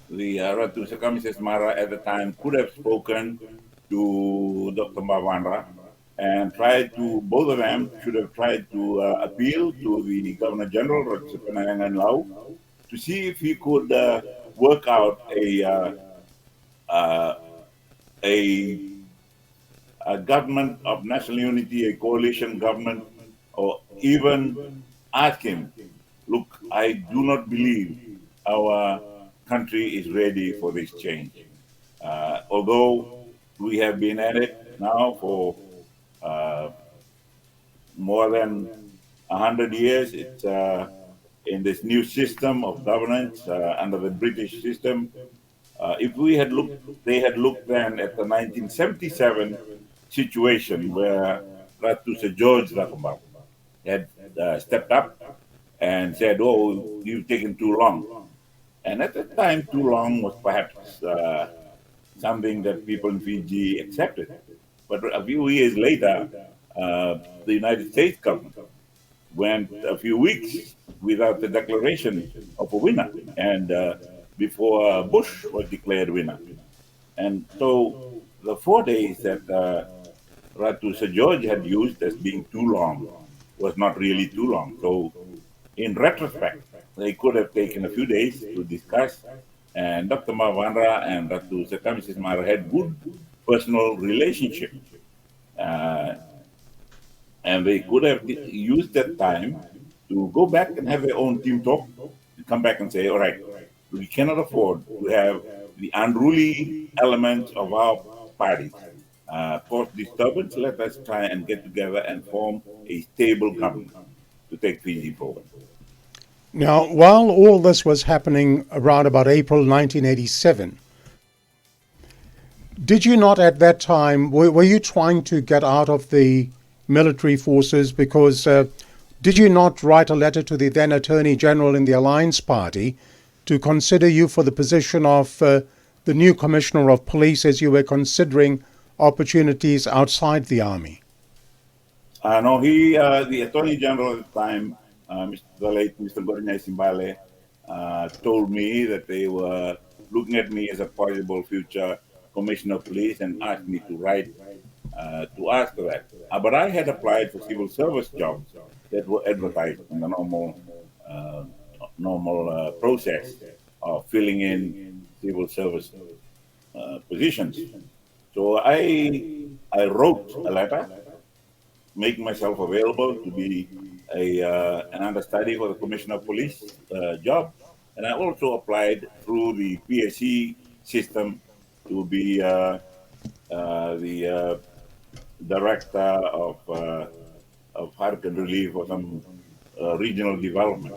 Ratu Sirikamisese Mara at the time could have spoken to Dr. Bavandra and both of them should have tried to appeal to the Governor General, Ratu Lau, to see if he could work out a government of national unity, a coalition government, or even ask him, look, I do not believe our country is ready for this change. Although we have been at it now for more than 100 years, it's in this new system of governance under the British system. If they had looked then at the 1977 situation where Ratu Sir George Rakumbang had stepped up and said, oh, you've taken too long. And at that time, too long was perhaps something that people in Fiji accepted. But a few years later, the United States government went a few weeks without the declaration of a winner, and before Bush was declared winner. And so the 4 days that Ratu Sir George had used as being too long was not really too long. So in retrospect, they could have taken a few days to discuss, and Dr. Bavandra and Ratu Sirikamisese Mara had good personal relationship. And they could have used that time to go back and have their own team talk, to come back and say, all right, we cannot afford to have the unruly elements of our party cause disturbance. Let us try and get together and form a stable government to take Fiji forward. Now, while all this was happening around about April 1987, did you not at that time, were you trying to get out of the military forces? Because did you not write a letter to the then Attorney General in the Alliance Party to consider you for the position of the new Commissioner of Police as you were considering opportunities outside the Army? No, the Attorney General at the time, the late Mr. Gorinai Simbale, told me that they were looking at me as a possible future Commissioner of Police and asked me to write to ask for that. But I had applied for civil service jobs that were advertised in the normal process of filling in civil service positions. So I wrote a letter, making myself available to be an understudy for the Commissioner of Police job, and I also applied through the PSC system to be the director of hurricane relief or some regional development.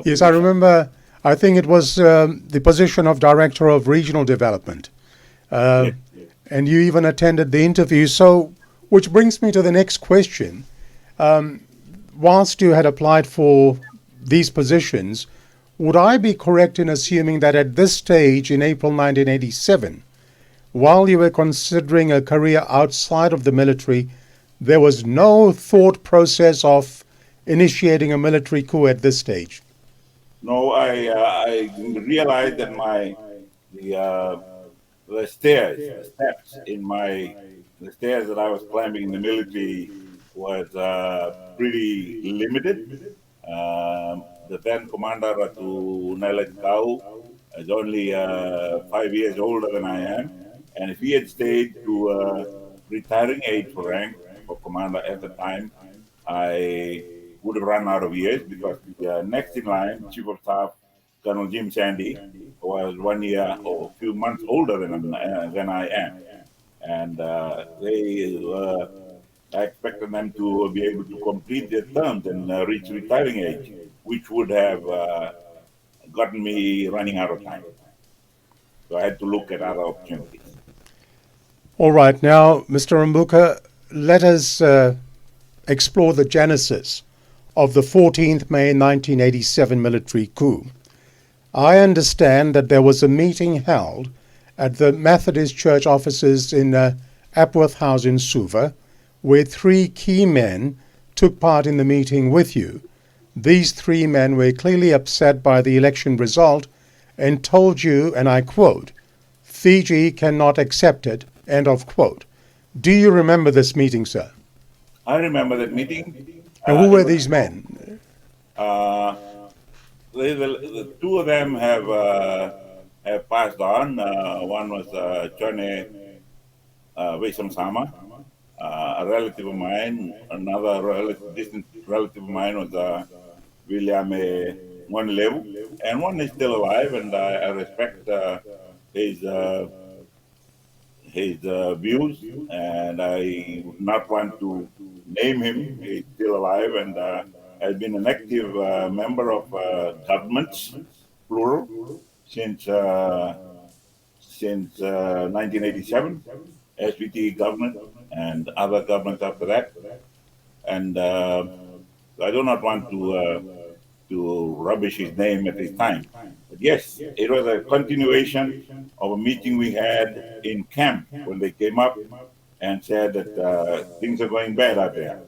Yes, I remember. I think it was the position of Director of Regional Development. Yes. And you even attended the interview. So, which brings me to the next question. Whilst you had applied for these positions, would I be correct in assuming that at this stage in April 1987, while you were considering a career outside of the military, there was no thought process of initiating a military coup at this stage? No, I realized that the steps in the stairs that I was climbing in the military was pretty limited. The then commander Ratu Nailet Kau is only 5 years older than I am, and if he had stayed to retiring age for rank for commander at the time, I would have run out of years because the next in line, Chief of Staff Colonel Jim Sandy, was 1 year or a few months older than I am, and I expected them to be able to complete their terms and reach retiring age, which would have gotten me running out of time. So I had to look at other opportunities. All right, now, Mr. Rabuka, let us explore the genesis of the 14th May 1987 military coup. I understand that there was a meeting held at the Methodist Church offices in Apworth House in Suva, where 3 key men took part in the meeting with you. These 3 men were clearly upset by the election result and told you, and I quote, "Fiji cannot accept it," end of quote. Do you remember this meeting, sir? I remember that meeting. And who were these men? The 2 of them have passed on. One was Chone Vesam Sama, a relative of mine. Another distant relative of mine was William Mwanilevu, and one is still alive, and I respect his views, and I would not want to name him. He's still alive and has been an active member of governments, plural, since 1987, SPT government and other governments after that. And I do not want to rubbish his name at this time. But yes, it was a continuation of a meeting we had in camp when they came up and said that things are going bad out there.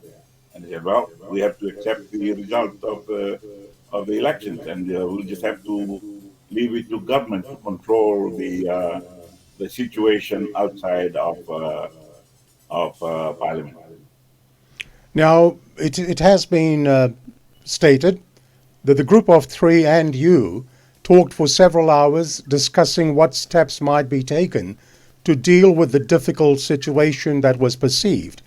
And they said, well, we have to accept the result of the elections, and we'll just have to leave it to government to control the situation outside of Parliament. Now, it has been stated that the group of 3 and you talked for several hours discussing what steps might be taken to deal with the difficult situation that was perceived.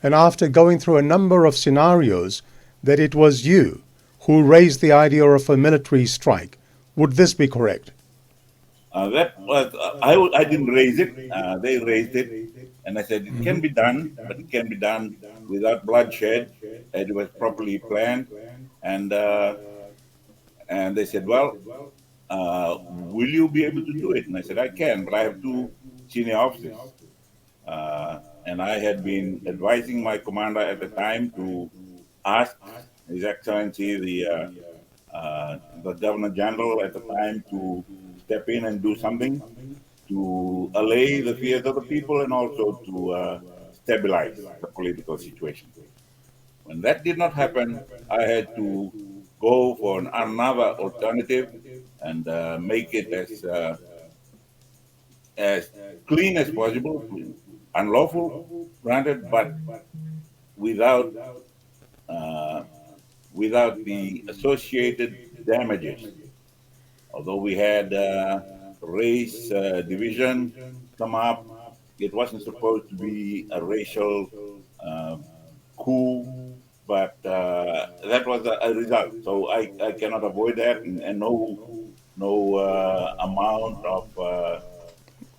And after going through a number of scenarios, that it was you who raised the idea of a military strike. Would this be correct? That was I didn't raise it. They raised it, and I said it can be done, but it can be done without bloodshed. It was properly planned, and they said, well, will you be able to do it? And I said, I can, but I have 2 senior officers. And I had been advising my commander at the time to ask His Excellency, the Governor General at the time, to step in and do something to allay the fears of the people and also to stabilize the political situation. When that did not happen, I had to go for another alternative and make it as clean as possible, unlawful, granted, but without without the associated damages. Although we had race division come up. It wasn't supposed to be a racial uh, coup, but that was a result. So I cannot avoid that, and no amount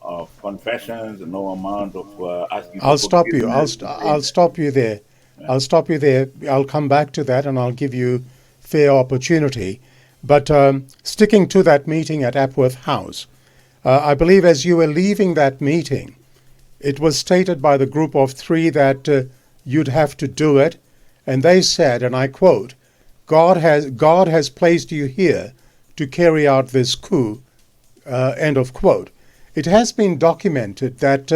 of confessions, no amount of asking for I'll stop you. forgiveness. I'll stop you there. I'll stop you there. I'll come back to that, and I'll give you fair opportunity. But sticking to that meeting at Apworth House, I believe as you were leaving that meeting, it was stated by the group of three that you'd have to do it, and they said, and I quote, God has placed you here to carry out this coup, end of quote. It has been documented that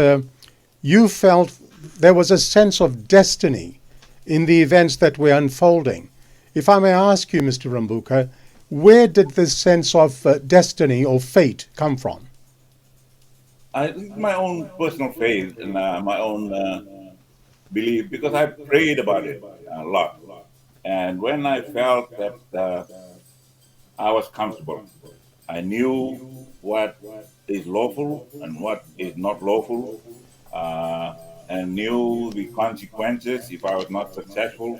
you felt there was a sense of destiny in the events that were unfolding. If I may ask you, Mr. Rabuka, where did this sense of destiny or fate come from? It's my own personal faith and my own belief, because I prayed about it a lot. And when I felt that I was comfortable, I knew what is lawful and what is not lawful, and knew the consequences if I was not successful.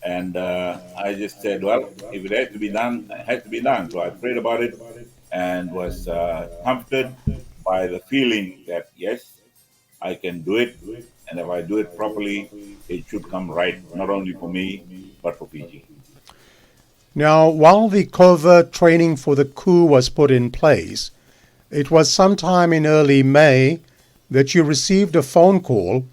And I just said, well, if it has to be done, it has to be done. So I prayed about it and was comforted by the feeling that, yes, I can do it. And if I do it properly, it should come right, not only for me, but for Fiji. Now, while the covert training for the coup was put in place, it was sometime in early May that you received a phone call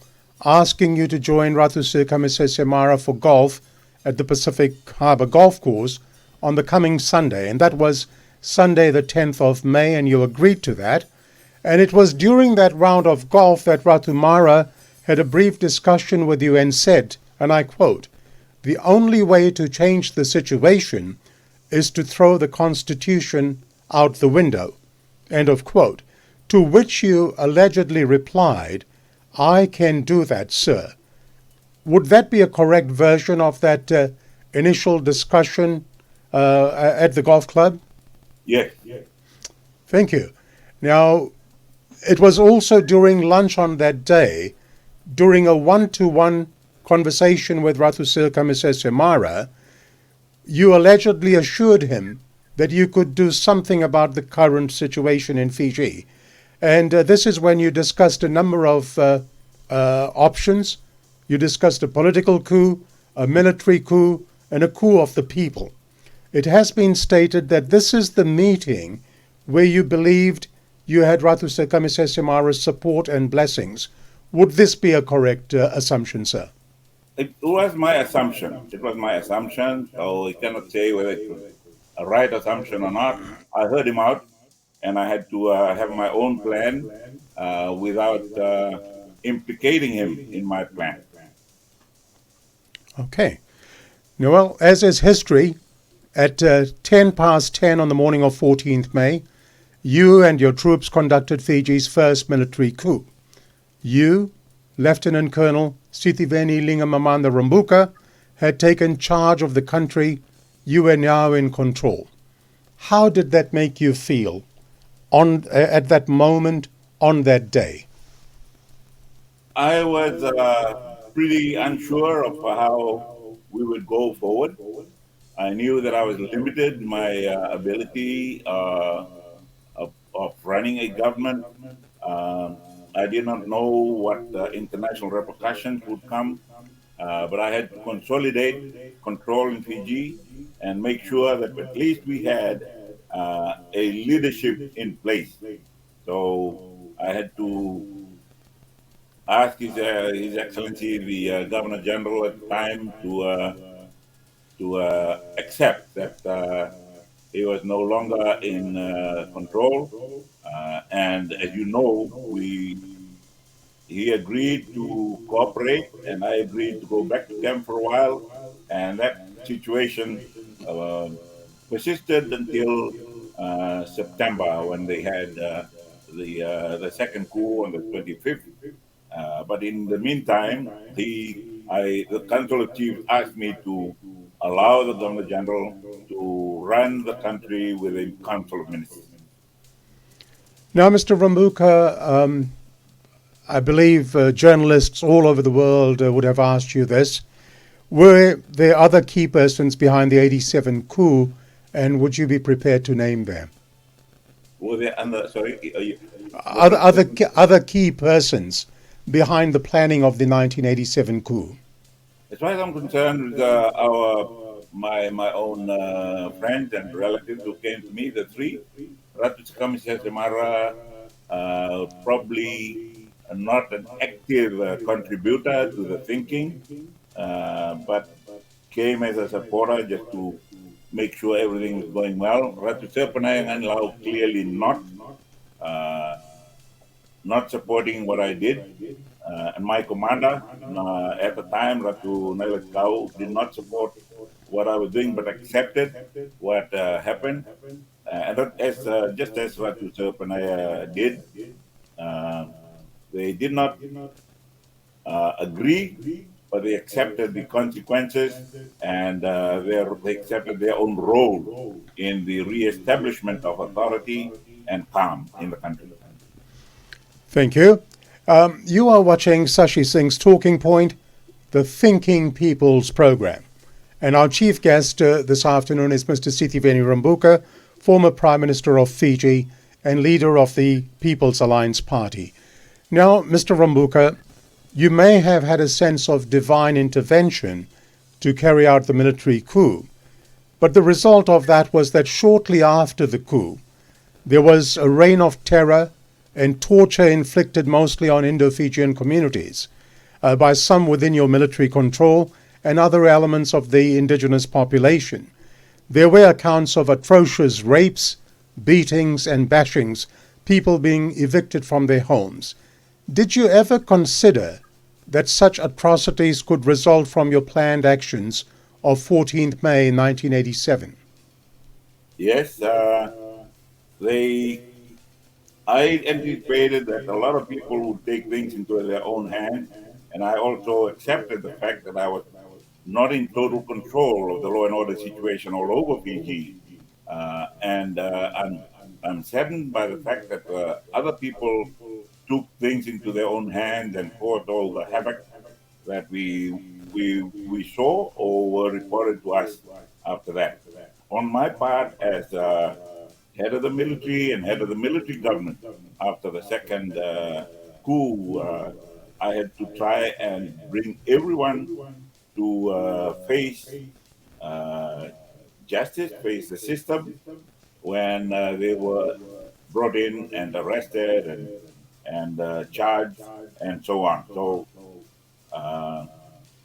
asking you to join Ratu Sirikamesesemara for golf at the Pacific Harbour Golf Course on the coming Sunday. And that was Sunday the 10th of May, and you agreed to that. And it was during that round of golf that Ratu Mara had a brief discussion with you and said, and I quote, "The only way to change the situation is to throw the Constitution out the window," end of quote, to which you allegedly replied, "I can do that, sir." Would that be a correct version of that initial discussion at the golf club? Yes. Thank you. Now, it was also during lunch on that day, during a one-to-one conversation with Ratu Sirikamesesemara, you allegedly assured him that you could do something about the current situation in Fiji. And this is when you discussed a number of options. You discussed a political coup, a military coup, and a coup of the people. It has been stated that this is the meeting where you believed you had Ratu Sirikamesesemara's support and blessings. Would this be a correct assumption, sir? It was my assumption. It was my assumption. So I cannot say whether it was a right assumption or not. I heard him out, and I had to have my own plan without implicating him in my plan. Okay. Now, well, as is history, at 10 past 10 on the morning of 14th May, you and your troops conducted Fiji's first military coup. You, Lieutenant Colonel Sitiveni Rabuka, had taken charge of the country. You were now in control. How did that make you feel at that moment, on that day? I was pretty unsure of how we would go forward. I knew that I was limited in my ability of running a government. I did not know what international repercussions would come, but I had to consolidate control in Fiji and make sure that at least we had a leadership in place. So I had to ask His Excellency, the Governor General at the time, to accept that he was no longer in control. And as you know, he agreed to cooperate, and I agreed to go back to camp for a while. And that situation persisted until September, when they had the second coup on the 25th. But in the meantime, the Council of Chiefs asked me to allow the Governor General to run the country with a Council of Ministers. Now, Mr. Rabuka, I believe journalists all over the world would have asked you this. Were there other key persons behind the 87 coup, and would you be prepared to name them? Were there Other key persons behind the planning of the 1987 coup? As far as I'm concerned, with my own friends and relatives who came to me, the three, Ratu Sekamisya Semara, probably not an active contributor to the thinking, but came as a supporter just to make sure everything was going well. Ratu Serpanayangan Lau clearly not supporting what I did. And my commander at the time, Ratu Nailat Kau, did not support what I was doing, but accepted what happened. And that just as Ratu Serpanaya did, they did not agree, but they accepted the consequences, and they accepted their own role in the re-establishment of authority and calm in the country. Thank you. You are watching Sashi Singh's Talking Point, the Thinking People's Program. And our chief guest this afternoon is Mr. Sitiveni Rabuka, former Prime Minister of Fiji and leader of the People's Alliance Party. Now, Mr. Rabuka, you may have had a sense of divine intervention to carry out the military coup, but the result of that was that shortly after the coup, there was a reign of terror and torture inflicted mostly on Indo-Fijian communities by some within your military control and other elements of the indigenous population. There were accounts of atrocious rapes, beatings and bashings, people being evicted from their homes. Did you ever consider that such atrocities could result from your planned actions of 14th May 1987? Yes, I anticipated that a lot of people would take things into their own hands, and I also accepted the fact that I was not in total control of the law and order situation all over Fiji. I'm saddened by the fact that other people took things into their own hands and caused all the havoc that we saw or were reported to us after that. On my part, as head of the military and head of the military government after the second coup, I had to try and bring everyone to face justice, face the system when they were brought in and arrested and charged and so on. So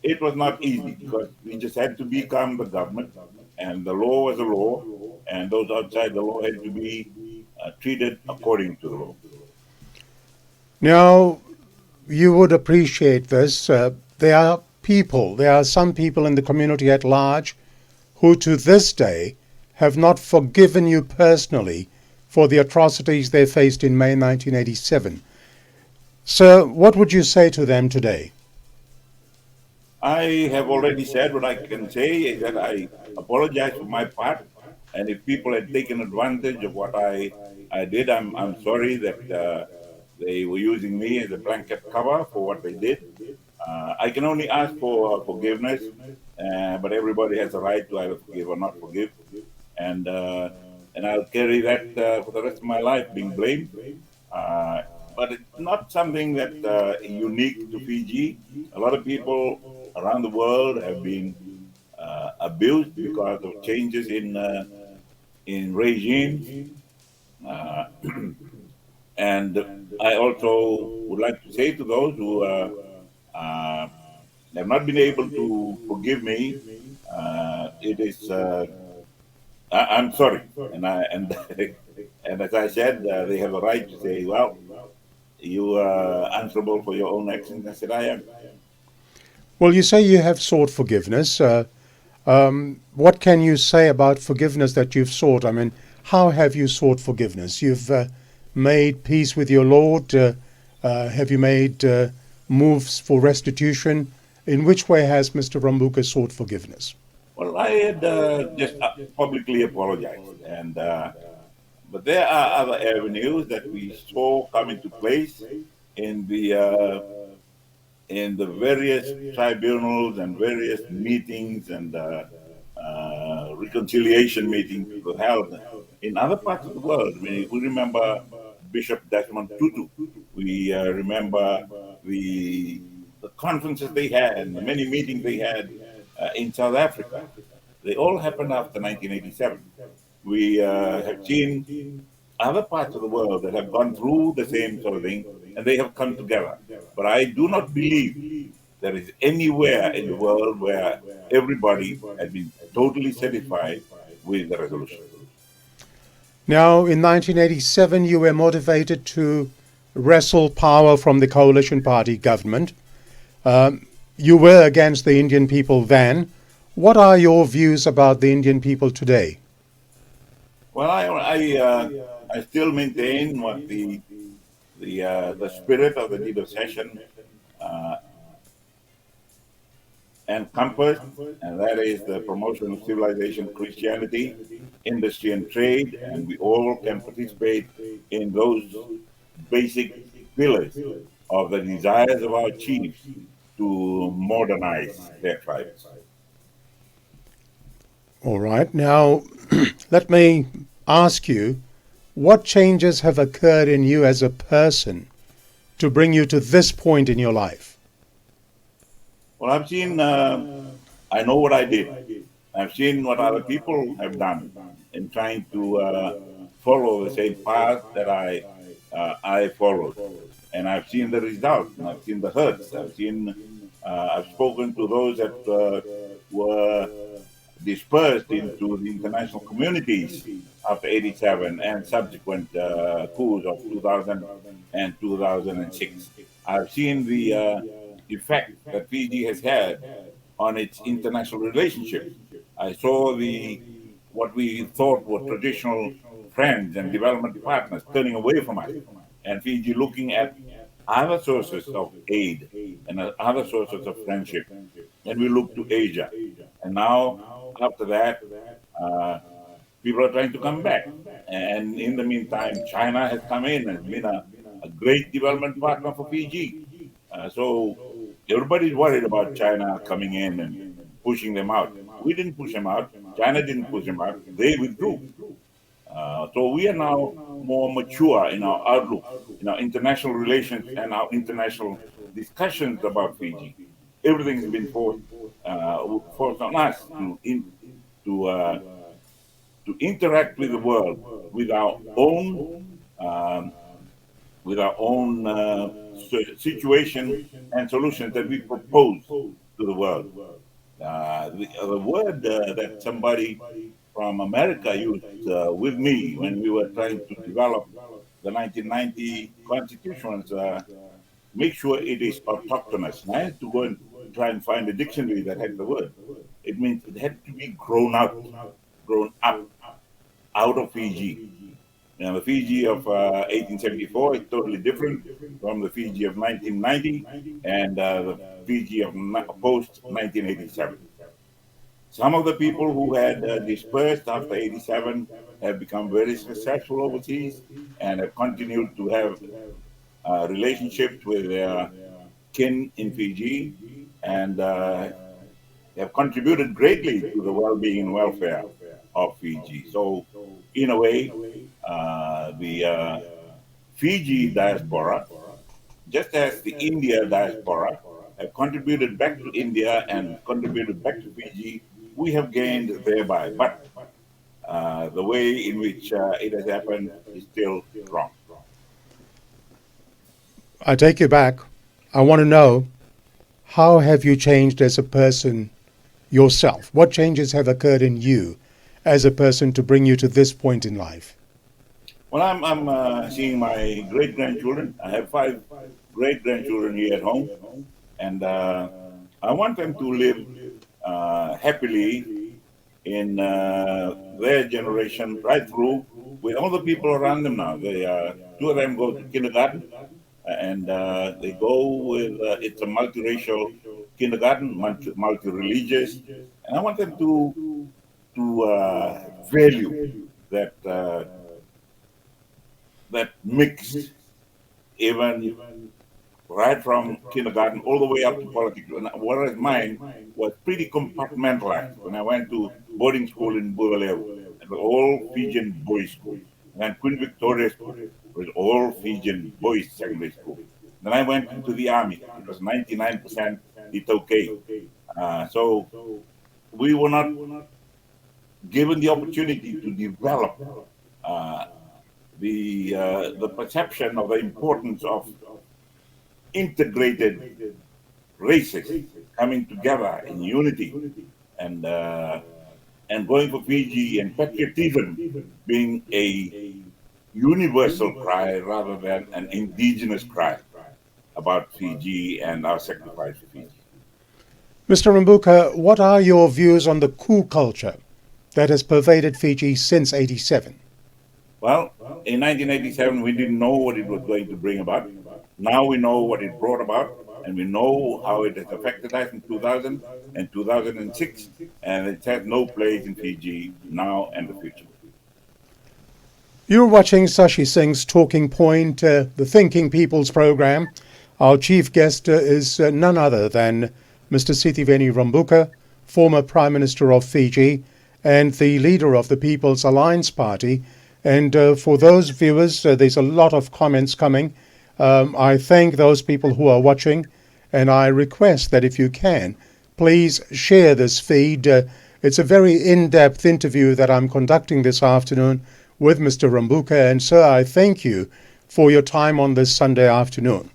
it was not easy because we just had to become the government, and the law was a law, and those outside the law had to be treated according to the law. Now, you would appreciate this. There are some people in the community at large who to this day have not forgiven you personally for the atrocities they faced in May 1987. Sir, what would you say to them today? I have already said what I can say is that I apologize for my part, and if people had taken advantage of what I did, I'm sorry that they were using me as a blanket cover for what they did. I can only ask for forgiveness, but everybody has a right to either forgive or not forgive, and I'll carry that for the rest of my life, being blamed. But it's not something that unique to Fiji. A lot of people around the world have been abused because of changes in regimes. And I also would like to say to those who have not been able to forgive me, it is I'm sorry, and and as I said, they have a right to say, well, you are answerable for your own actions. I said, I am. Well, you say you have sought forgiveness. What can you say about forgiveness that you've sought? I mean, how have you sought forgiveness? You've made peace with your Lord. Have you made moves for restitution? In which way has Mr. Rabuka sought forgiveness? Well, I had just publicly apologized, and But there are other avenues that we saw come into place in the various tribunals and various meetings and reconciliation meetings that were held in other parts of the world. We remember Bishop Desmond Tutu. We remember the conferences they had and the many meetings they had in South Africa. They all happened after 1987. We have seen other parts of the world that have gone through the same sort of thing, and they have come together. But I do not believe there is anywhere in the world where everybody has been totally satisfied with the resolution. Now, in 1987, you were motivated to wrestle power from the coalition party government. You were against the Indian people then. What are your views about the Indian people today? Well, I still maintain what the spirit of the deed of session encompassed, and that is the promotion of civilization, Christianity, industry, and trade, and we all can participate in those basic pillars of the desires of our chiefs to modernize their tribes. All right. Now, let me ask you, what changes have occurred in you as a person to bring you to this point in your life? Well, I've seen, I know what I did. I've seen what other people have done in trying to follow the same path that I followed. And I've seen the results, and I've seen the hurts. I've spoken to those that were dispersed into the international communities after 87 and subsequent coups of 2000 and 2006. I've seen the effect that Fiji has had on its international relationships. I saw what we thought were traditional friends and development partners turning away from us, and Fiji looking at other sources of aid and other sources of friendship. And we look to Asia. And now, after that, people are trying to come back. And in the meantime, China has come in and been a great development partner for Fiji. So everybody's worried about China coming in and pushing them out. We didn't push them out. China didn't push them out. They withdrew. So we are now more mature in our outlook, in our international relations and our international discussions about Fiji. Everything has been forced on us to interact with the world with our own situation and solutions that we propose to the world. The word that somebody from America used with me when we were trying to develop the 1990 Constitution was make sure it is autochthonous. And I had to go and try and find a dictionary that had the word. It means it had to be grown up out of Fiji. Now, the Fiji of 1874 is totally different from the Fiji of 1990 and the Fiji of post-1987. Some of the people who had dispersed after 87 have become very successful overseas and have continued to have relationships with their kin in Fiji and have contributed greatly to the well-being and welfare of Fiji. So, in a way, the Fiji diaspora, just as the India diaspora, have contributed back to India and contributed back to Fiji, we have gained thereby. But the way in which it has happened is still wrong. I take you back. I want to know, how have you changed as a person yourself? What changes have occurred in you as a person to bring you to this point in life? Well, I'm seeing my great-grandchildren. I have 5 great-grandchildren here at home, and I want them to live happily in their generation right through with all the people around them now. They 2 of them go to kindergarten, and they go with, it's a multiracial kindergarten, multi-religious, and I want them to value that that mixed, even right from kindergarten all the way up to politics. Whereas mine was pretty compartmentalized. When I went to boarding school in Buleleu, it was all Fijian boys' school. And Queen Victoria School was all Fijian boys' secondary school. Then I went into the army. It was 99% Itoke. So we were not given the opportunity to develop uh, the perception of the importance of integrated races coming together in unity and going for Fiji and patriotism being a universal cry rather than an indigenous cry about Fiji and our sacrifice for Fiji. Mr. Rabuka, what are your views on the coup culture that has pervaded Fiji since '87? Well, in 1987, we didn't know what it was going to bring about. Now we know what it brought about, and we know how it has affected us in 2000 and 2006, and it has no place in Fiji now and the future. You're watching Sashi Singh's Talking Point, the Thinking People's program. Our chief guest is none other than Mr. Sitiveni Rabuka, former Prime Minister of Fiji and the leader of the People's Alliance Party. And for those viewers, there's a lot of comments coming. I thank those people who are watching, and I request that if you can, please share this feed. It's a very in-depth interview that I'm conducting this afternoon with Mr. Rabuka, and sir, I thank you for your time on this Sunday afternoon.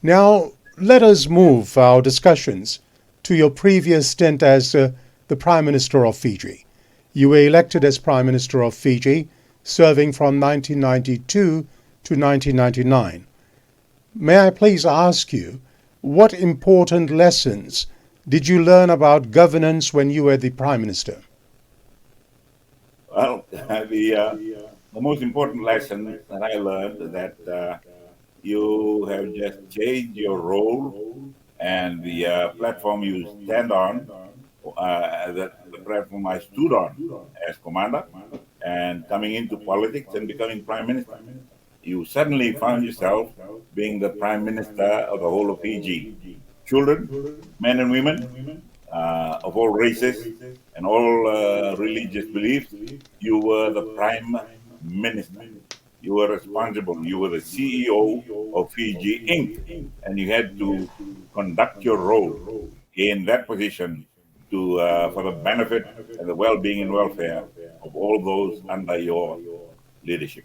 Now, let us move our discussions to your previous stint as the Prime Minister of Fiji. You were elected as Prime Minister of Fiji, serving from 1992 to 1999. May I please ask you, what important lessons did you learn about governance when you were the Prime Minister? Well, the most important lesson that I learned is that you have just changed your role and the platform you stand on, the platform I stood on as commander, and coming into politics and becoming Prime Minister. You suddenly found yourself being the Prime Minister of the whole of Fiji. Children, men and women, of all races and all religious beliefs, you were the Prime Minister. You were responsible. You were the CEO of Fiji Inc. And you had to conduct your role in that position to for the benefit and the well-being and welfare of all those under your leadership.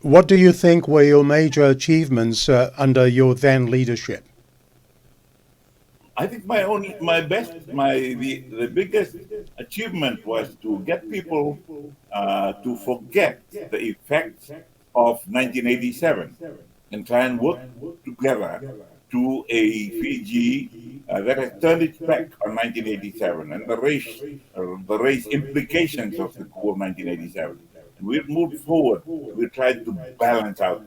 What do you think were your major achievements under your then leadership? I think the biggest achievement was to get people to forget the effects of 1987 and try and work together to a Fiji that has turned its back on 1987 and the race implications of the coup of 1987. And we've moved forward. We tried to balance out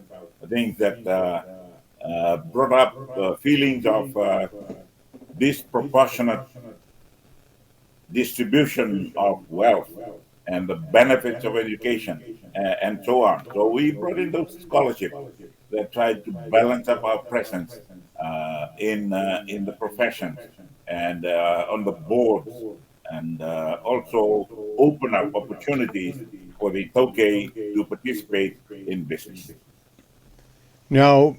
things that brought up feelings of disproportionate distribution of wealth and the benefits of education and so on. So we brought in those scholarships that tried to balance up our presence in the professions and on the boards, and also open up opportunities for the Tokay to participate in business. Now,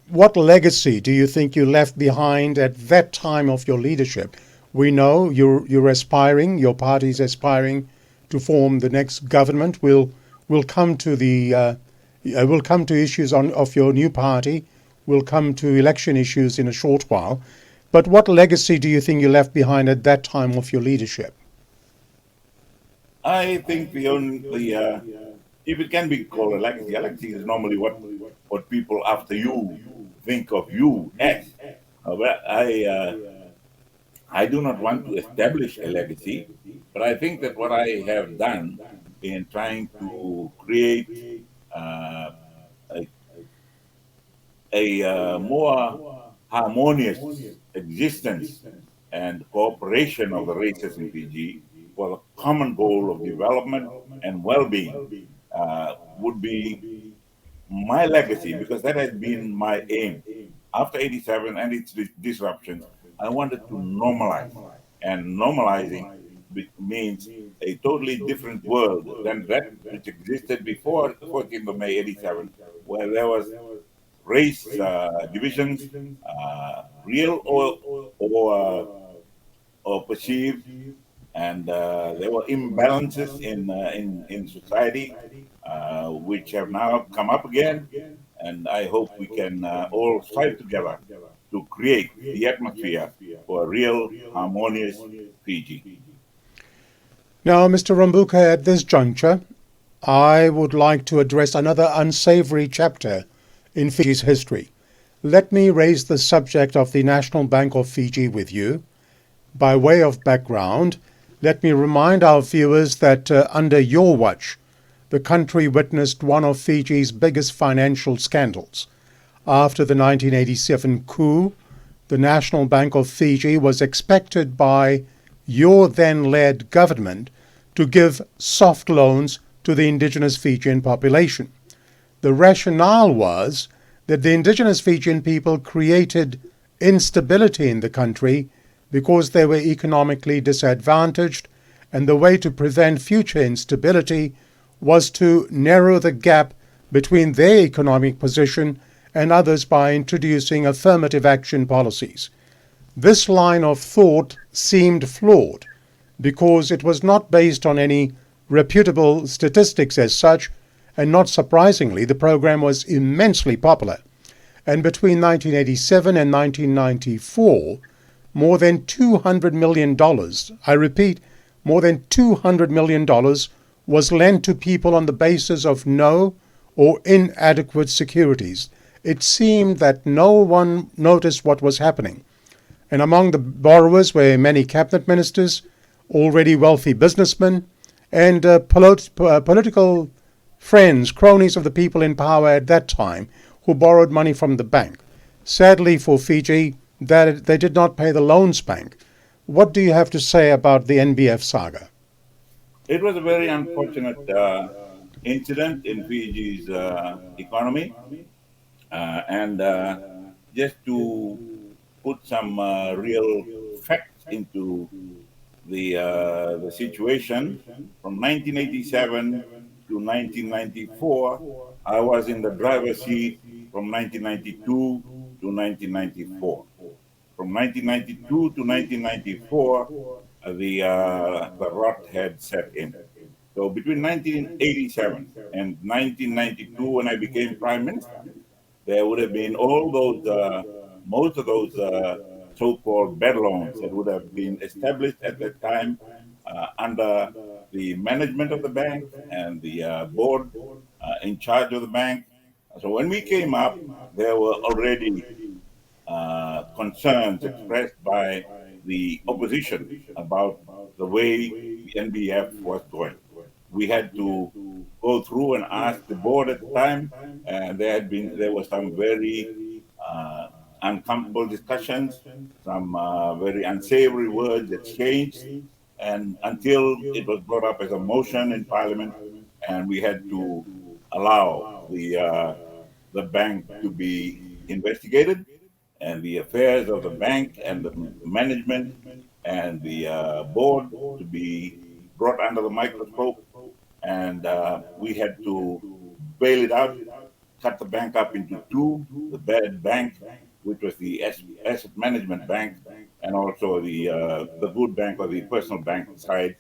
what legacy do you think you left behind at that time of your leadership? We know you're aspiring, your party's aspiring to form the next government. We'll come to issues of your new party. We'll come to election issues in a short while. But what legacy do you think you left behind at that time of your leadership? I think if it can be called a legacy is normally what people after you think of you as. Well, I do not want to establish a legacy, but I think that what I have done in trying to create a more harmonious existence and cooperation of the races in Fiji for the common goal of development and well-being would be my legacy, because that has been my aim. After 87 and its disruptions, I wanted to normalize. And normalizing means a totally different world than that which existed before 14th of May 87, where there was race divisions, real or perceived, and there were imbalances in society, which have now come up again. And I hope we can all strive together to create the atmosphere for a real harmonious Fiji. Now, Mr. Rabuka, at this juncture, I would like to address another unsavory chapter in Fiji's history. Let me raise the subject of the National Bank of Fiji with you. By way of background, let me remind our viewers that under your watch, the country witnessed one of Fiji's biggest financial scandals. After the 1987 coup, the National Bank of Fiji was expected by your then-led government to give soft loans to the indigenous Fijian population. The rationale was that the indigenous Fijian people created instability in the country because they were economically disadvantaged, and the way to prevent future instability was to narrow the gap between their economic position and others by introducing affirmative action policies. This line of thought seemed flawed because it was not based on any reputable statistics as such, and not surprisingly, the program was immensely popular. And between 1987 and 1994, more than $200 million, I repeat, more than $200 million was lent to people on the basis of no or inadequate securities. It seemed that no one noticed what was happening. And among the borrowers were many cabinet ministers, already wealthy businessmen, and political friends, cronies of the people in power at that time, who borrowed money from the bank. Sadly for Fiji, that they did not pay the loans bank. What do you have to say about the NBF saga? It was a very unfortunate incident in Fiji's economy. And just to put some real facts into the situation, from 1987 to 1994, I was in the driver's seat from 1992 to 1994. From 1992 to 1994, the rot had set in. So between 1987 and 1992, when I became prime minister, there would have been all those, most of those so-called bad loans that would have been established at that time under the management of the bank and the board in charge of the bank. So when we came up, there were already concerns expressed by the opposition about the way the NBF was going. We had to go through and ask the board at the time, and there were some very uncomfortable discussions, some very unsavory words exchanged, and until it was brought up as a motion in Parliament, and we had to allow the bank to be investigated, and the affairs of the bank and the management and the board to be brought under the microscope, and we had to bail it out, cut the bank up into two: the bad bank, which was the asset management bank, and also the good bank or the personal bank side,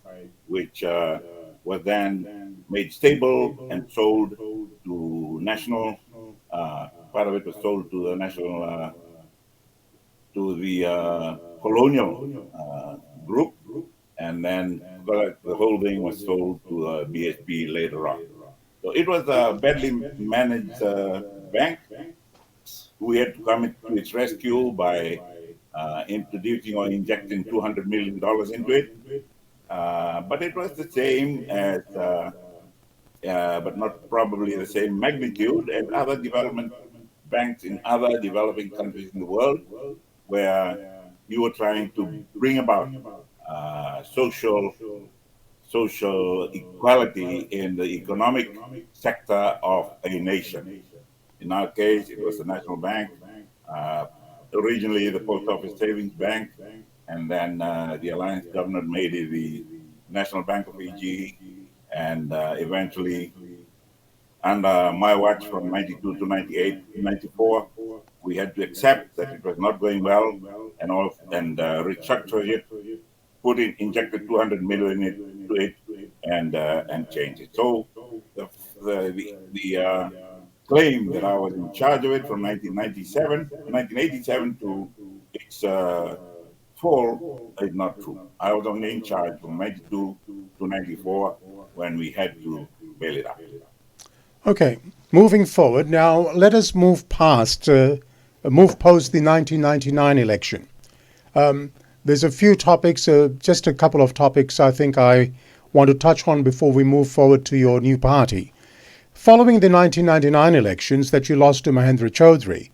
which was then made stable and sold to national. Part of it was sold to the national, to the colonial group, and then the holding was sold to BSP later on. So it was a badly managed bank. We had to come to its rescue by introducing or injecting $200 million into it. But it was the same as, but not probably the same magnitude as other development banks in other developing countries in the world, where you were trying to bring about social equality in the economic sector of a nation. In our case, it was the National Bank, originally the Post Office Savings Bank, and then the Alliance government made it the National Bank of Fiji, and eventually, under my watch from 92 to 98, 94, we had to accept that it was not going well and restructure it, injected 200 million into it, and change it. So the claim that I was in charge of it from 1987 to its fall is not true. I was only in charge from 92 to 94 when we had to bail it out. Okay, moving forward, now let us move post the 1999 election. There's a few topics, just a couple of topics I think I want to touch on before we move forward to your new party. Following the 1999 elections that you lost to Mahendra Chaudhry,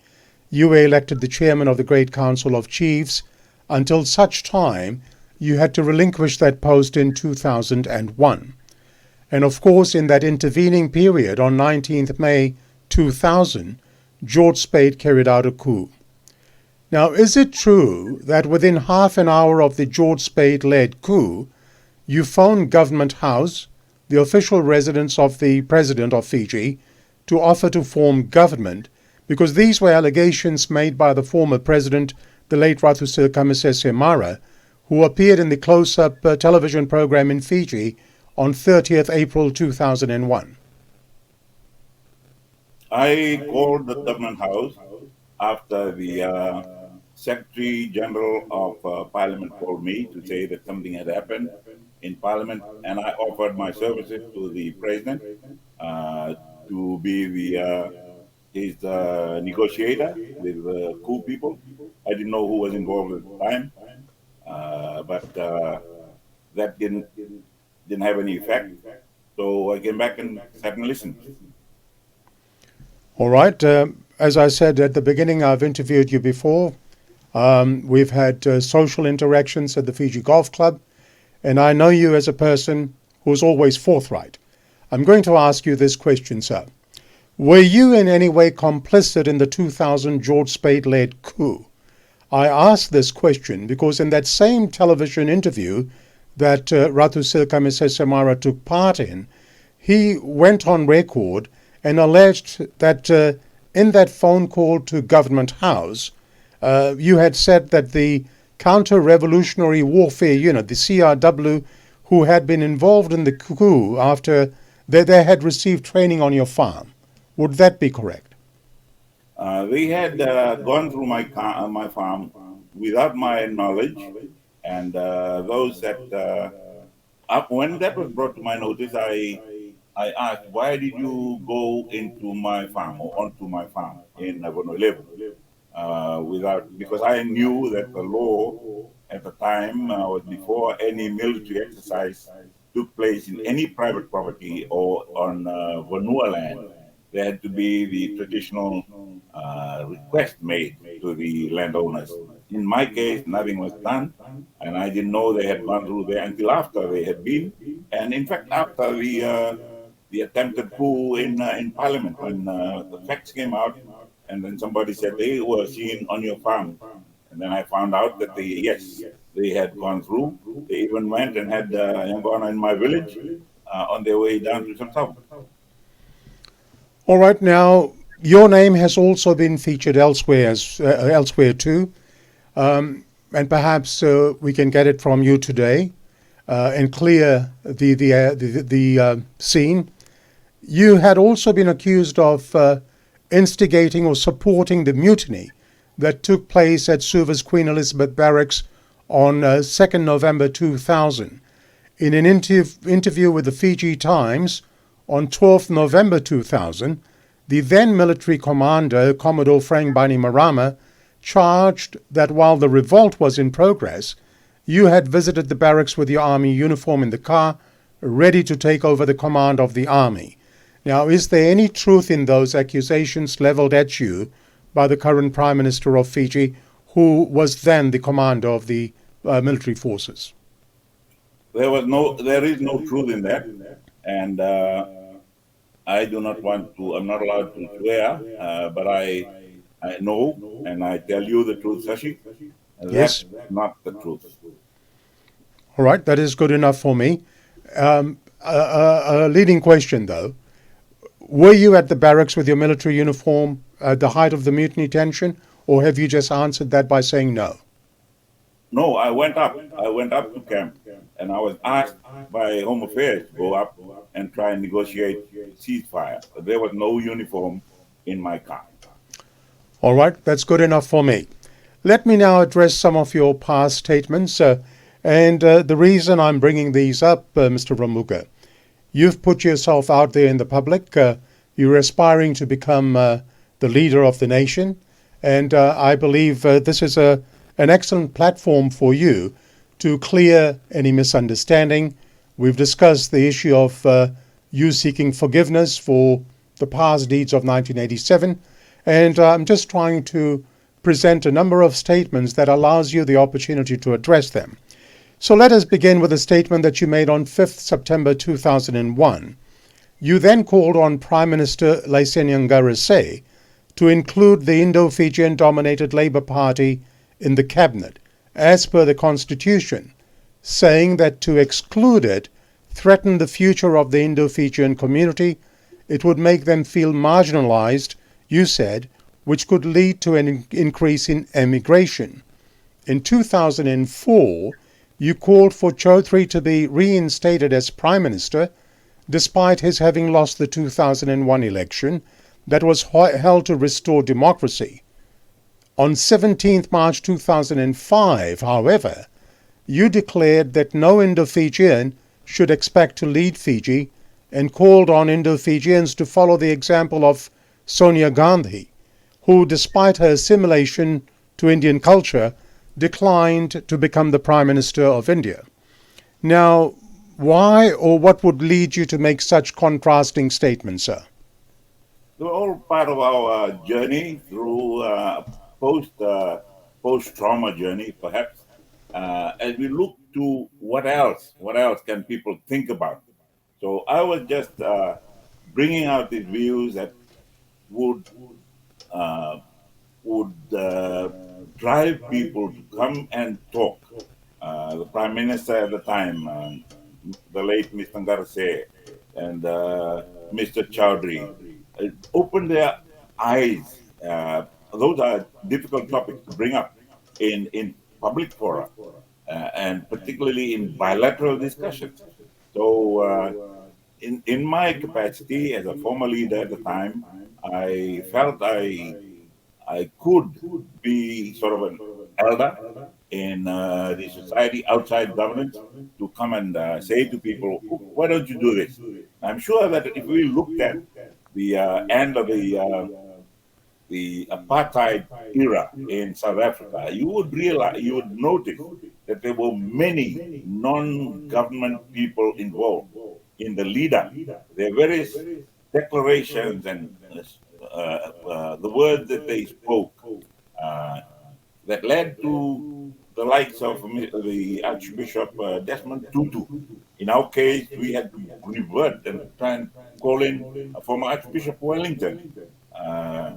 you were elected the chairman of the Great Council of Chiefs until such time you had to relinquish that post in 2001. And of course, in that intervening period, on 19th May 2000, George Speight carried out a coup. Now, is it true that within half an hour of the George Speight-led coup, you phoned Government House, the official residence of the President of Fiji, to offer to form government, because these were allegations made by the former President, the late Ratu Sirikameses, who appeared in the close-up television program in Fiji on 30th April 2001? I called the Government House after the Secretary General of Parliament called me to say that something had happened in Parliament, and I offered my services to the President to be his negotiator with the Coup people. I didn't know who was involved at the time, but that didn't have any effect. So I came back and sat and listened. All right. As I said at the beginning, I've interviewed you before. We've had social interactions at the Fiji Golf Club, and I know you as a person who's always forthright. I'm going to ask you this question, sir. Were you in any way complicit in the 2000 George Speight-led coup? I ask this question because in that same television interview that Ratu Sirikameses took part in, he went on record and alleged that in that phone call to Government House, you had said that the Counter-Revolutionary Warfare Unit, the CRW, who had been involved in the coup after they had received training on your farm. Would that be correct? They had gone through my farm without my knowledge, and those that when that was brought to my notice, I asked, why did you go into my farm or onto my farm in Vonolebo? Because I knew that the law at the time was before any military exercise took place in any private property or on Vanua land. There had to be the traditional request made to the landowners. In my case, nothing was done, and I didn't know they had gone through there until after they had been. And in fact, after the attempted coup in Parliament, when the facts came out, and then somebody said they were seen on your farm. And then I found out that they had gone through. They even went and had gone in my village on their way down to South. All right, now your name has also been featured elsewhere too, and perhaps we can get it from you today and clear the scene. You had also been accused of instigating or supporting the mutiny that took place at Suva's Queen Elizabeth Barracks on 2nd November 2000. In an interview with the Fiji Times on 12th November 2000, the then military commander, Commodore Frank Bainimarama, charged that while the revolt was in progress, you had visited the barracks with your army uniform in the car, ready to take over the command of the army. Now, is there any truth in those accusations leveled at you by the current Prime Minister of Fiji, who was then the commander of the military forces? There is no truth in that, and I do not want to, I'm not allowed to swear, but I know and I tell you the truth, Sashi. Yes. That's not the truth. All right, that is good enough for me. A leading question, though. Were you at the barracks with your military uniform at the height of the mutiny tension, or have you just answered that by saying no? No, I went up. I went up to camp and I was asked by Home Affairs to go up and try and negotiate ceasefire. There was no uniform in my car. All right, that's good enough for me. Let me now address some of your past statements. The reason I'm bringing these up, Mr. Rabuka, you've put yourself out there in the public. You're aspiring to become the leader of the nation. And I believe this is an excellent platform for you to clear any misunderstanding. We've discussed the issue of you seeking forgiveness for the past deeds of 1987. And I'm just trying to present a number of statements that allows you the opportunity to address them. So let us begin with a statement that you made on 5th September 2001. You then called on Prime Minister Laisenian to include the Indo-Fijian dominated Labour Party in the cabinet, as per the Constitution, saying that to exclude it threatened the future of the Indo-Fijian community. It would make them feel marginalized, you said, which could lead to an increase in emigration. In 2004, you called for Chaudhry to be reinstated as Prime Minister, despite his having lost the 2001 election that was held to restore democracy. On 17th March 2005, however, you declared that no Indo-Fijian should expect to lead Fiji and called on Indo-Fijians to follow the example of Sonia Gandhi, who, despite her assimilation to Indian culture, declined to become the Prime Minister of India. Now, why or what would lead you to make such contrasting statements, sir? They were all part of our journey through post-trauma journey, perhaps, as we look to what else can people think about. So I was just bringing out these views that would drive people to come and talk. The Prime Minister at the time, the late Mr. Ngarse, and Mr. Chaudhry, opened their eyes. Those are difficult topics to bring up in public fora, and particularly in bilateral discussions. So, in my capacity as a former leader at the time, I felt I could be sort of an elder in the society outside government to come and say to people, why don't you do this? I'm sure that if we looked at the end of the apartheid era in South Africa, you would notice that there were many non-government people involved in the lead up. There are various declarations and the words that they spoke that led to the likes of the Archbishop Desmond Tutu. In our case, we had to revert and try and call in former Archbishop Wellington,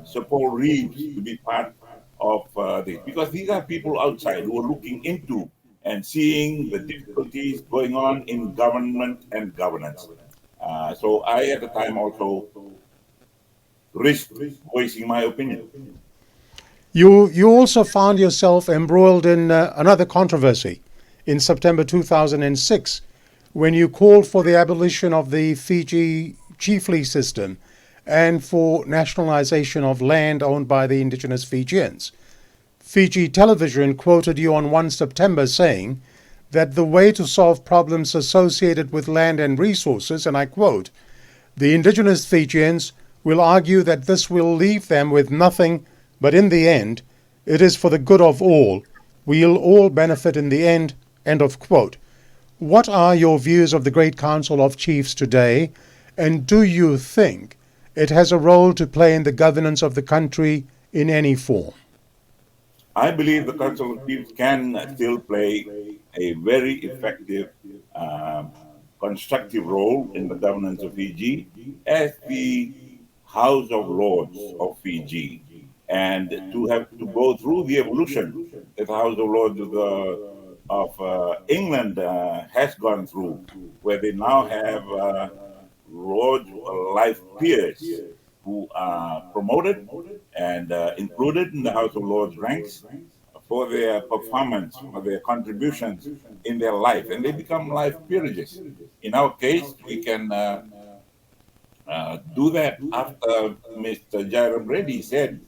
Sir Paul Reeves, to be part of this, because these are people outside who are looking into and seeing the difficulties going on in government and governance. So I, at the time, also risked voicing my opinion. You also found yourself embroiled in another controversy in September 2006 when you called for the abolition of the Fiji chiefly system and for nationalization of land owned by the indigenous Fijians. Fiji Television quoted you on 1 September saying that the way to solve problems associated with land and resources, and I quote, the indigenous Fijians will argue that this will leave them with nothing, but in the end, it is for the good of all. We'll all benefit in the end, end of quote. What are your views of the Great Council of Chiefs today, and do you think it has a role to play in the governance of the country in any form? I believe the Council of Chiefs can still play a very effective constructive role in the governance of Fiji as the House of Lords of Fiji, and to have to go through the evolution that the House of Lords of England has gone through, where they now have Lord life peers who are promoted and included in the House of Lords ranks for their performance, for their contributions in their life, and they become life peerages. In our case, we can do that after Mr. Jairam Reddy said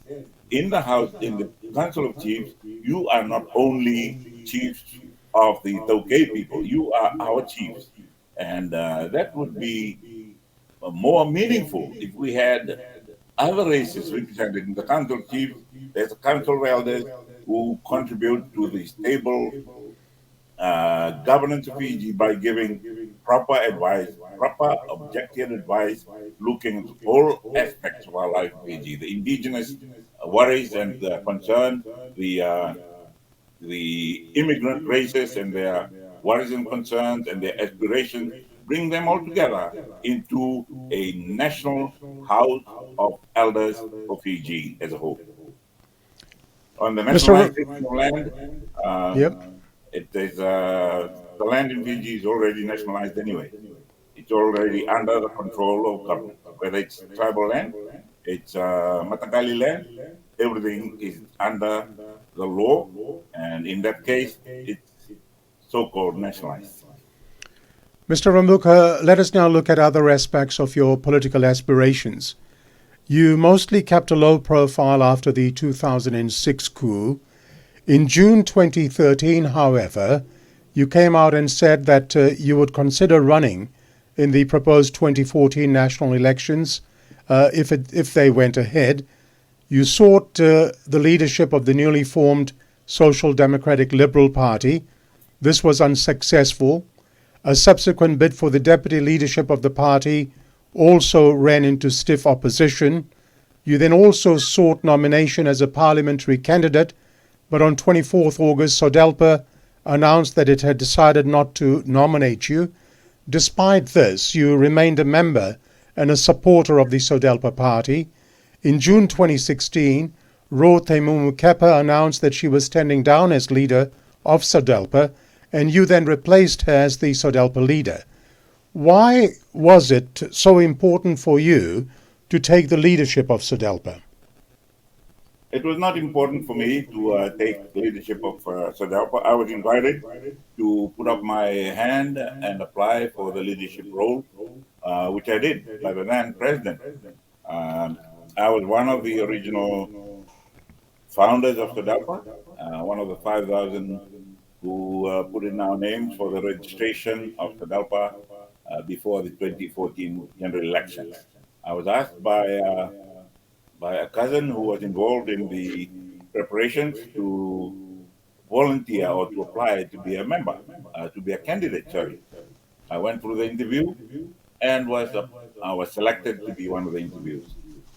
in the House, in the Council of Chiefs, you are not only chiefs of the Tokay people, you are our chiefs. And that would be more meaningful if we had other races represented in the Council of Chiefs. There's a Council of Elders who contribute to the stable governance of Fiji by giving proper advice, proper objective advice, looking at all aspects of our life in Fiji, the indigenous worries and concerns, the immigrant races and their worries and concerns and their aspirations, bring them all together into a national house of elders for Fiji as a whole. On the Mr. nationalization of land, Yep. it is the land in Fiji is already nationalized anyway. It's already under the control of government, whether it's tribal land, it's Matakali land, everything is under the law, and in that case, it's so-called nationalized. Mr. Rabuka, let us now look at other aspects of your political aspirations. You mostly kept a low profile after the 2006 coup. In June 2013, however, you came out and said that you would consider running in the proposed 2014 national elections if they went ahead. You sought the leadership of the newly formed Social Democratic Liberal Party. This was unsuccessful. A subsequent bid for the deputy leadership of the party also ran into stiff opposition. You then also sought nomination as a parliamentary candidate, but on 24th August, SODELPA announced that it had decided not to nominate you. Despite this, you remained a member and a supporter of the SODELPA party. In June 2016, Rotemumu Kepa announced that she was standing down as leader of SODELPA, and you then replaced her as the SODELPA leader. Why was it so important for you to take the leadership of SODELPA? It was not important for me to take leadership of SODELPA. I was invited to put up my hand and apply for the leadership role, which I did by the then president. I was one of the original founders of SODELPA, one of the 5,000 who put in our names for the registration of SODELPA before the 2014 general elections. I was asked by a cousin who was involved in the preparations to volunteer or to apply to be a member, to be a candidate, sorry. I went through the interview and I was selected to be one of the interviews.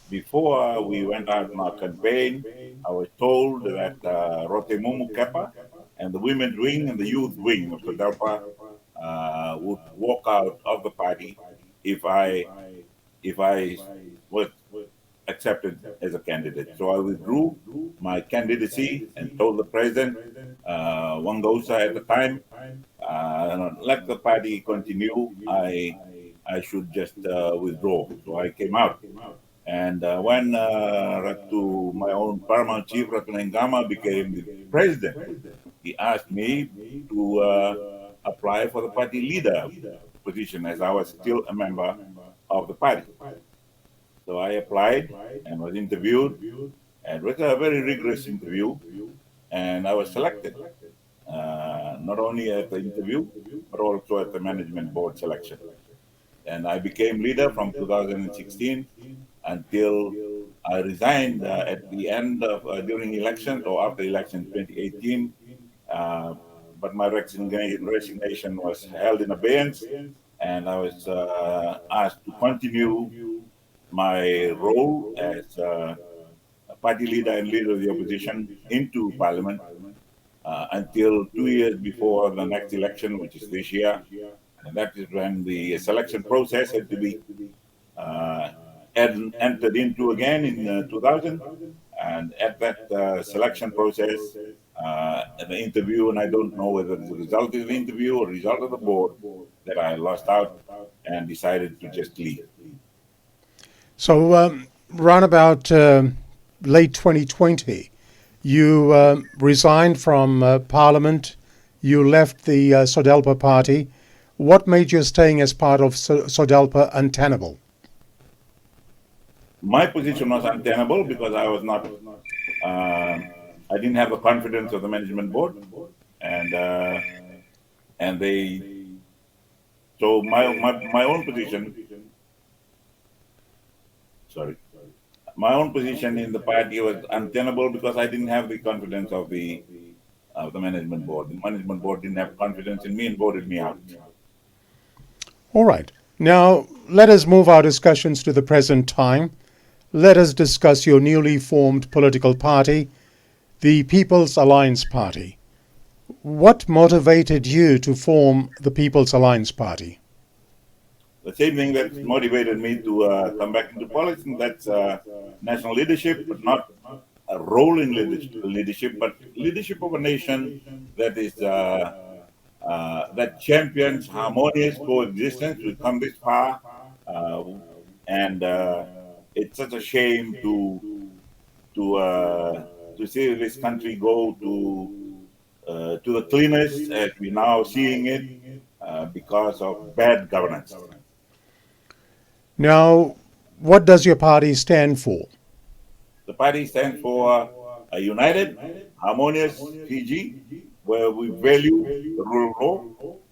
Before we went out on our campaign, I was told that Rotemumu Kepa and the women's wing and the youth wing of SODELPA would walk out of the party if I was accepted as a candidate. So I withdrew my candidacy and told the president, Wangosa at the time, let the party continue. I should just withdraw. So I came out. And when Ratu, my own paramount chief, Ratu Ngama, became the president, he asked me to apply for the party leader position, as I was still a member of the party. So I applied and was interviewed, and it was a very rigorous interview, and I was selected, not only at the interview, but also at the management board selection. And I became leader from 2016 until I resigned at the end of, during elections or after election 2018. But my resignation was held in abeyance, and I was asked to continue my role as a party leader and leader of the opposition into parliament until 2 years before the next election, which is this year. And that is when the selection process had to be entered into again in 2000. And at that selection process, the interview, and I don't know whether it's a result of the interview or result of the board, that I lost out and decided to just leave. So, round about late 2020, you resigned from Parliament. You left the SODELPA party. What made your staying as part of SODELPA untenable? My position was untenable because I was not, I didn't have the confidence of the management board, and they, so my own position, sorry, my own position in the party was untenable because I didn't have the confidence of the management board. The management board didn't have confidence in me and voted me out. All right. Now, let us move our discussions to the present time. Let us discuss your newly formed political party, the People's Alliance Party. What motivated you to form the People's Alliance Party? The same thing that motivated me to come back into politics, and that's national leadership, but not a role in leadership, but leadership of a nation that is that champions harmonious coexistence. We've come this far, and it's such a shame to see this country go to the cleanest as we're now seeing it because of bad governance. Now, what does your party stand for? The party stands for a united, harmonious Fiji, where we value the rule of law,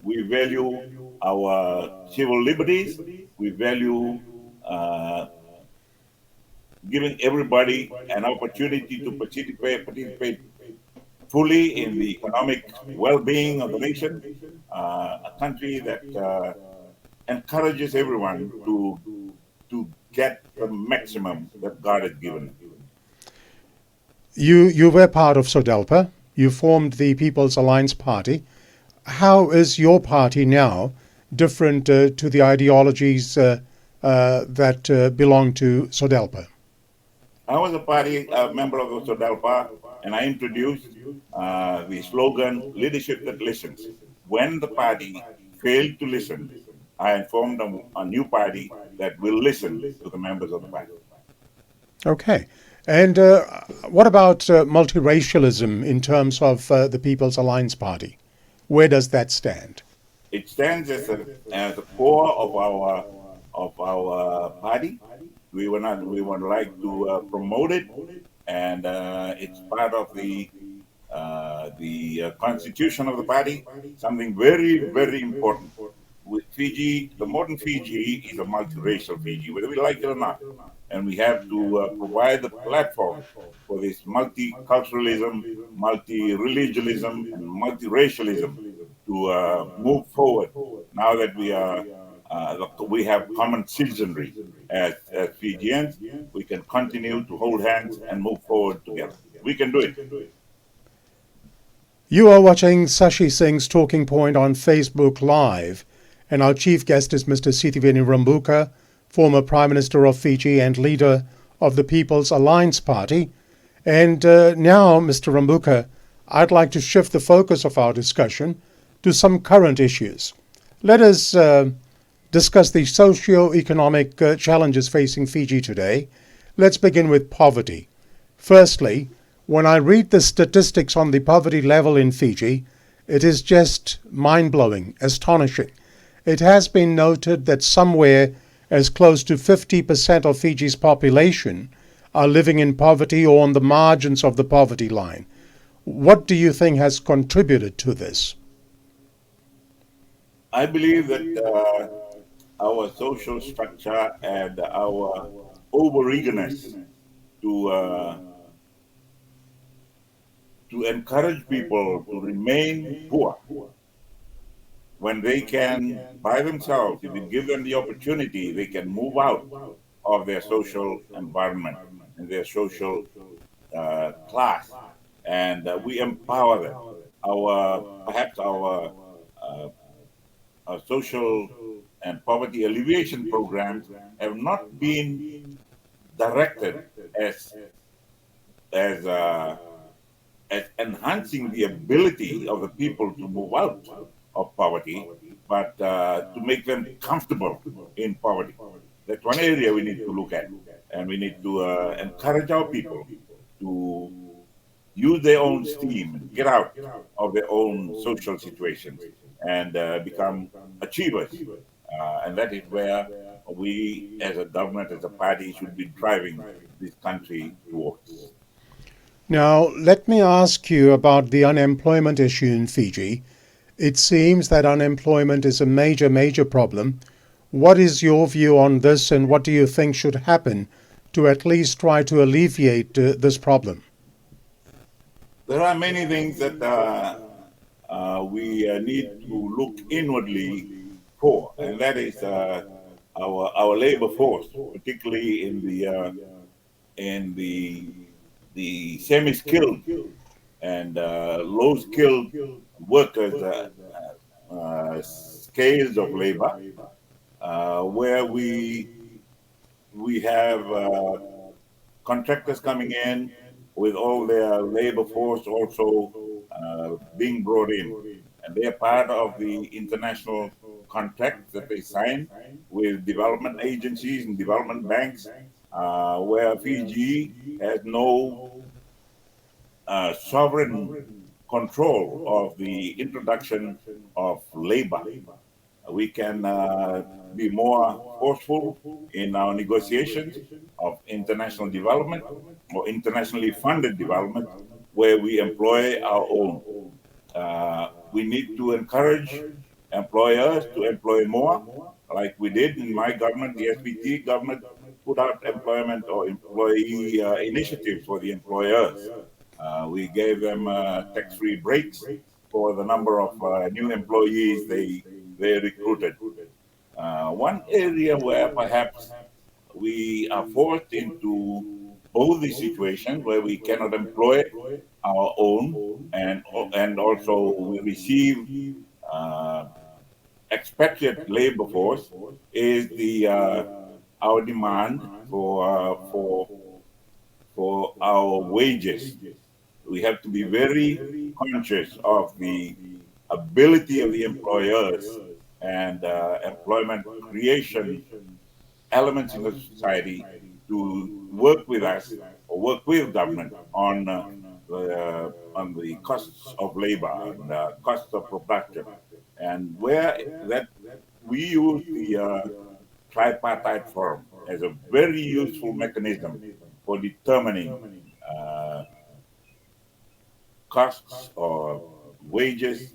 we value our civil liberties, we value giving everybody an opportunity to participate fully in the economic well-being of the nation, a country that encourages everyone to get the maximum that God has given. You were part of SODELPA. You formed the People's Alliance Party. How is your party now different to the ideologies that belong to SODELPA? I was a member of the SODELPA, and I introduced the slogan, leadership that listens. When the party failed to listen, I formed a new party that will listen to the members of the party. Okay. And what about multiracialism in terms of the People's Alliance Party? Where does that stand? It stands as a core of our party. We would like to promote it, and it's part of the constitution of the party. Something very, very important. With Fiji, the modern Fiji is a multiracial Fiji, whether we like it or not. And we have to provide the platform for this multiculturalism, multi-religialism, and multiracialism to move forward. Now that we have common citizenry as Fijians, we can continue to hold hands and move forward together. We can do it. You are watching Sashi Singh's Talking Point on Facebook Live, and our chief guest is Mr. Sitiveni Rabuka, former Prime Minister of Fiji and leader of the People's Alliance Party. And now, Mr. Rabuka, I'd like to shift the focus of our discussion to some current issues. Let us discuss the socio-economic challenges facing Fiji today. Let's begin with poverty. Firstly, when I read the statistics on the poverty level in Fiji, it is just mind-blowing, astonishing. It has been noted that somewhere as close to 50% of Fiji's population are living in poverty or on the margins of the poverty line. What do you think has contributed to this? I believe that our social structure and our over-eagerness to encourage people to remain poor when they can, by themselves, if we give them the opportunity, they can move out of their social environment and their social class, and we empower them. Perhaps our social and poverty alleviation programs have not been directed as as uh, as enhancing the ability of the people to move out of poverty, but to make them comfortable in poverty. That's one area we need to look at, and we need to encourage our people to use their own steam and get out of their own social situations and become achievers. And that is where we, as a government, as a party, should be driving this country towards. Now, let me ask you about the unemployment issue in Fiji. It seems that unemployment is a major problem. What is your view on this, and what do you think should happen to at least try to alleviate this problem? There are many things that we need to look inwardly for, and that is our labor force, particularly in the semi-skilled and low-skilled workers scales of labor, where we have contractors coming in with all their labor force also being brought in. And they are part of the international contracts that they sign with development agencies and development banks, where Fiji has no sovereign control of the introduction of labor. We can be more forceful in our negotiations of international development or internationally funded development where we employ our own. We need to encourage employers to employ more, like we did in my government. The SPT government put out employment or employee initiatives for the employers. We gave them tax-free breaks for the number of new employees they recruited. One area where perhaps we are forced into both these situations where we cannot employ our own and also we receive uh, expatriate labor force is the our demand for our wages. We have to be very conscious of the ability of the employers and employment creation elements in the society to work with us or work with government on the costs of labor and costs of production, and where that we use the tripartite forum as a very useful mechanism for determining uh, costs or wages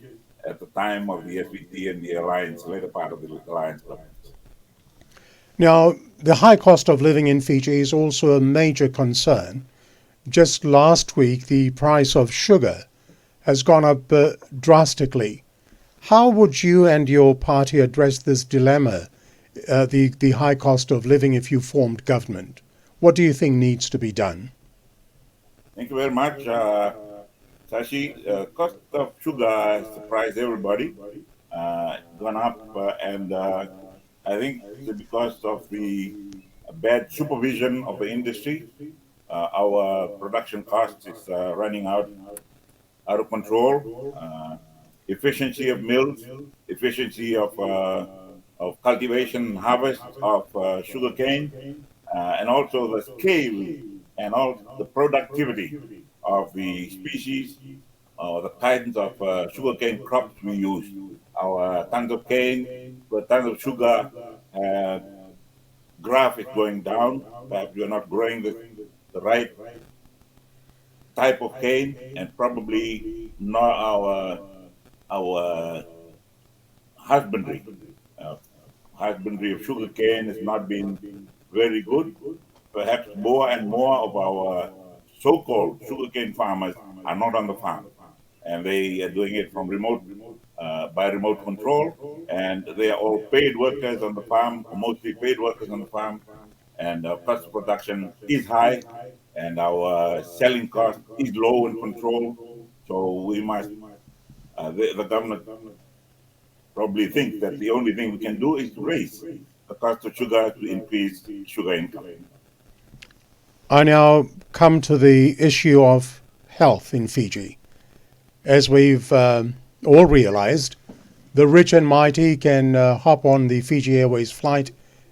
at the time of the SVT and the alliance, later part of the alliance government. Now, the high cost of living in Fiji is also a major concern. Just last week, the price of sugar has gone up drastically. How would you and your party address this dilemma, the high cost of living, if you formed government? What do you think needs to be done? Thank you very much. Sashi, cost of sugar has surprised everybody, gone up, and I think because of the bad supervision of the industry, our production cost is running out of control. Efficiency of mills, efficiency of cultivation and harvest of sugarcane, and also the scale and all the productivity of the species or the kinds of sugarcane crops we use. Our tons of cane, the tons of sugar graph is going down. Perhaps we're not growing the right type of cane, and probably not our husbandry. Uh, Husbandry of sugar cane has not been very good. Perhaps more and more of our so-called sugarcane farmers are not on the farm, and they are doing it from by remote control, and they are all paid workers on the farm, or mostly paid workers on the farm, and cost of production is high, and our selling cost is low in control. So we must, the government probably think that the only thing we can do is to raise the cost of sugar to increase sugar income. I now come to the issue of health in Fiji. As we've all realized, the rich and mighty can hop on the Fiji Airways flight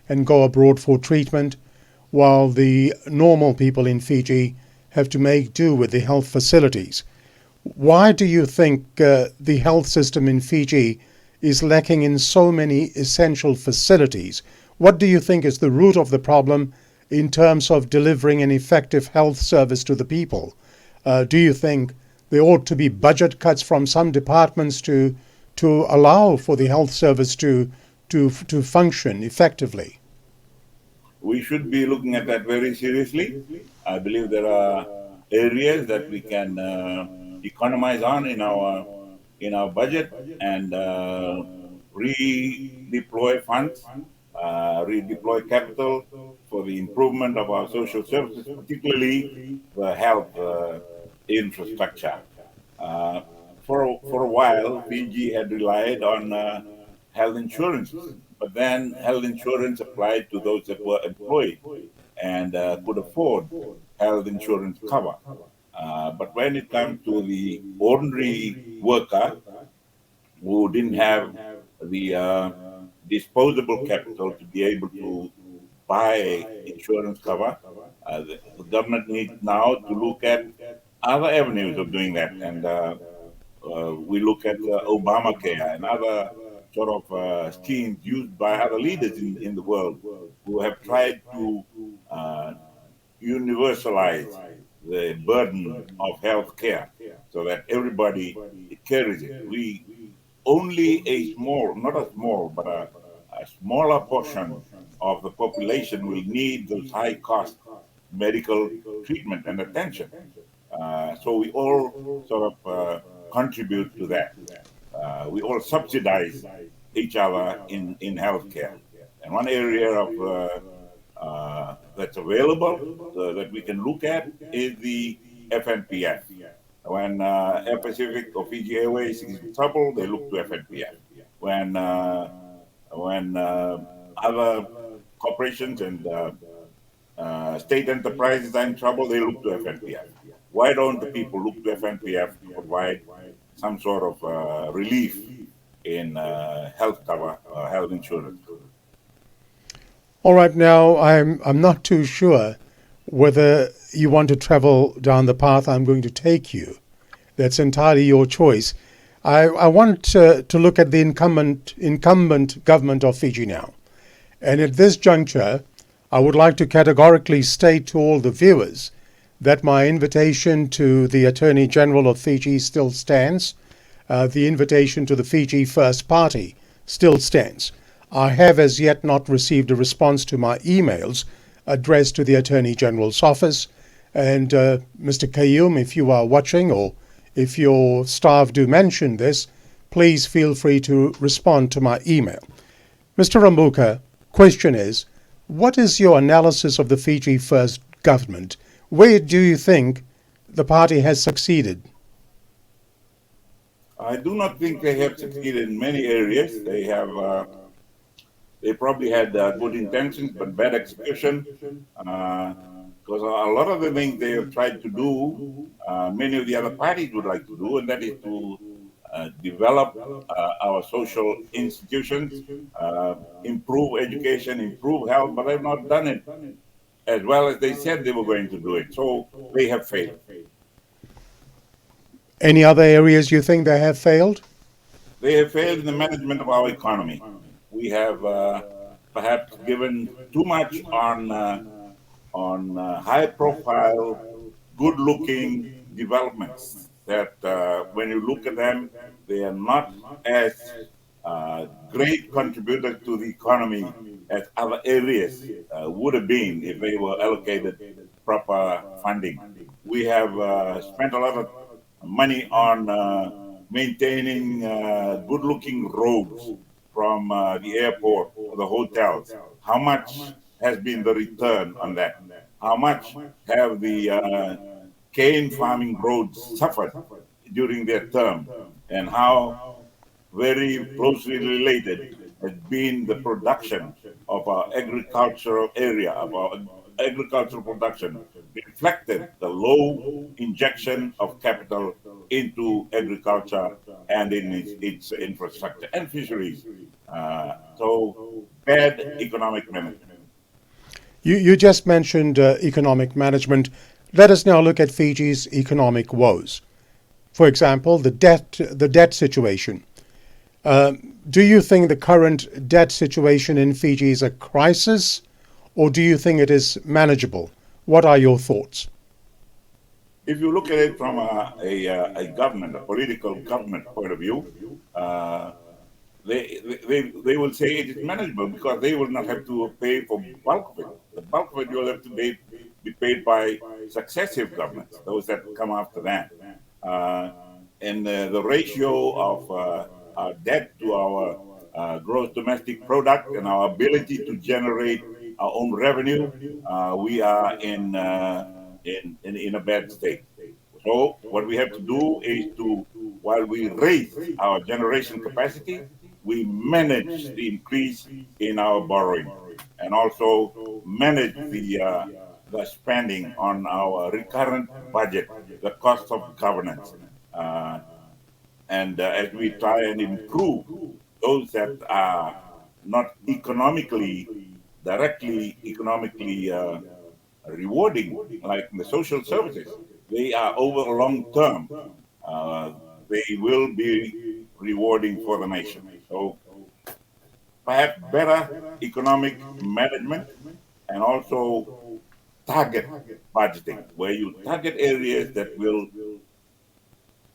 and go abroad for treatment, while the normal people in Fiji have to make do with the health facilities. Why do you think the health system in Fiji is lacking in so many essential facilities? What do you think is the root of the problem in terms of delivering an effective health service to the people? Do you think there ought to be budget cuts from some departments to allow for the health service to function effectively? We should be looking at that very seriously. I believe there are areas that we can economize on in our budget and redeploy funds, redeploy capital for the improvement of our social services, particularly the health infrastructure. For a while, Fiji had relied on health insurance, but then health insurance applied to those that were employed and could afford health insurance cover. But when it comes to the ordinary worker who didn't have the disposable capital to be able to buy insurance cover, the government needs now to look at other avenues of doing that. And we look at Obamacare and other sort of schemes used by other leaders in the world who have tried to universalize the burden of health care so that everybody carries it. We only a small, not a small, but a smaller portion of the population will need those high cost medical treatment and attention. So we all sort of contribute to that. We all subsidize each other in healthcare. And one area of that's available that we can look at is the FNPF. When Air Pacific or Fiji Airways is in trouble, they look to FNPF. When other corporations and state enterprises are in trouble, they look to FNPF. Why don't the people look to FNPF to provide some sort of relief in health cover, health insurance? All right, now I'm not too sure whether you want to travel down the path I'm going to take you. That's entirely your choice. I want to look at the incumbent government of Fiji now. And at this juncture, I would like to categorically state to all the viewers that my invitation to the Attorney General of Fiji still stands. The invitation to the Fiji First Party still stands. I have as yet not received a response to my emails addressed to the Attorney General's office. And Mr. Kayum, if you are watching or if your staff do mention this, please feel free to respond to my email. Mr. Rabuka, question is, what is your analysis of the Fiji First government? Where do you think the party has succeeded? I do not think they have succeeded in many areas. They probably had good intentions, but bad execution. Because a lot of the things they have tried to do, many of the other parties would like to do, and that is to develop our social institutions, improve education, improve health, but they've not done it as well as they said they were going to do it. So they have failed. Any other areas you think they have failed? They have failed in the management of our economy. We have perhaps given too much on high-profile, good-looking developments that when you look at them, they are not as great contributors to the economy as other areas would have been if they were allocated proper funding. We have spent a lot of money on maintaining good-looking roads from the airport or the hotels. How much has been the return on that? How much have the cane farming roads suffered during their term? And how very closely related has been the production of our agricultural area, of our agricultural production, reflected the low injection of capital into agriculture and in its infrastructure and fisheries. So bad economic management. You just mentioned economic management. Let us now look at Fiji's economic woes. For example, the debt situation. Do you think the current debt situation in Fiji is a crisis, or do you think it is manageable? What are your thoughts? If you look at it from a government, a political government point of view, they will say it is manageable because they will not have to pay for bulk of it. The bulk of it will have to be paid by successive governments, those that come after that. And the ratio of our debt to our gross domestic product and our ability to generate our own revenue, we are in a bad state. So what we have to do is to, while we raise our generation capacity, we manage the increase in our borrowing and also manage the spending on our recurrent budget, the cost of governance. And as we try and improve those that are not directly economically rewarding, like the social services, they are over a long term. They will be rewarding for the nation. So perhaps better economic management and also target budgeting, where you target areas that will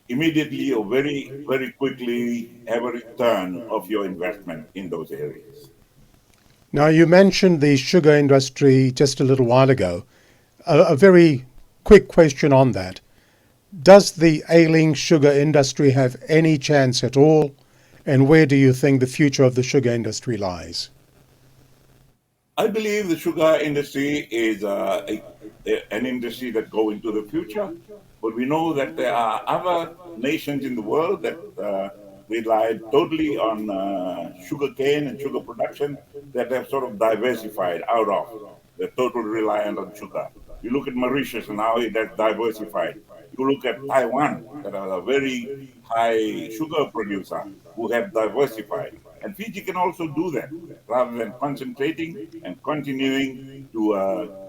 immediately or very, very quickly have a return of your investment in those areas. Now, you mentioned the sugar industry just a little while ago. A very quick question on that. Does the ailing sugar industry have any chance at all? And where do you think the future of the sugar industry lies? I believe the sugar industry is an industry that goes into the future, but we know that there are other nations in the world that rely totally on sugarcane and sugar production that have sort of diversified out of the total reliance on sugar. You look at Mauritius and how it has diversified. You look at Taiwan, that are a very high sugar producer, who have diversified. And Fiji can also do that, rather than concentrating and continuing to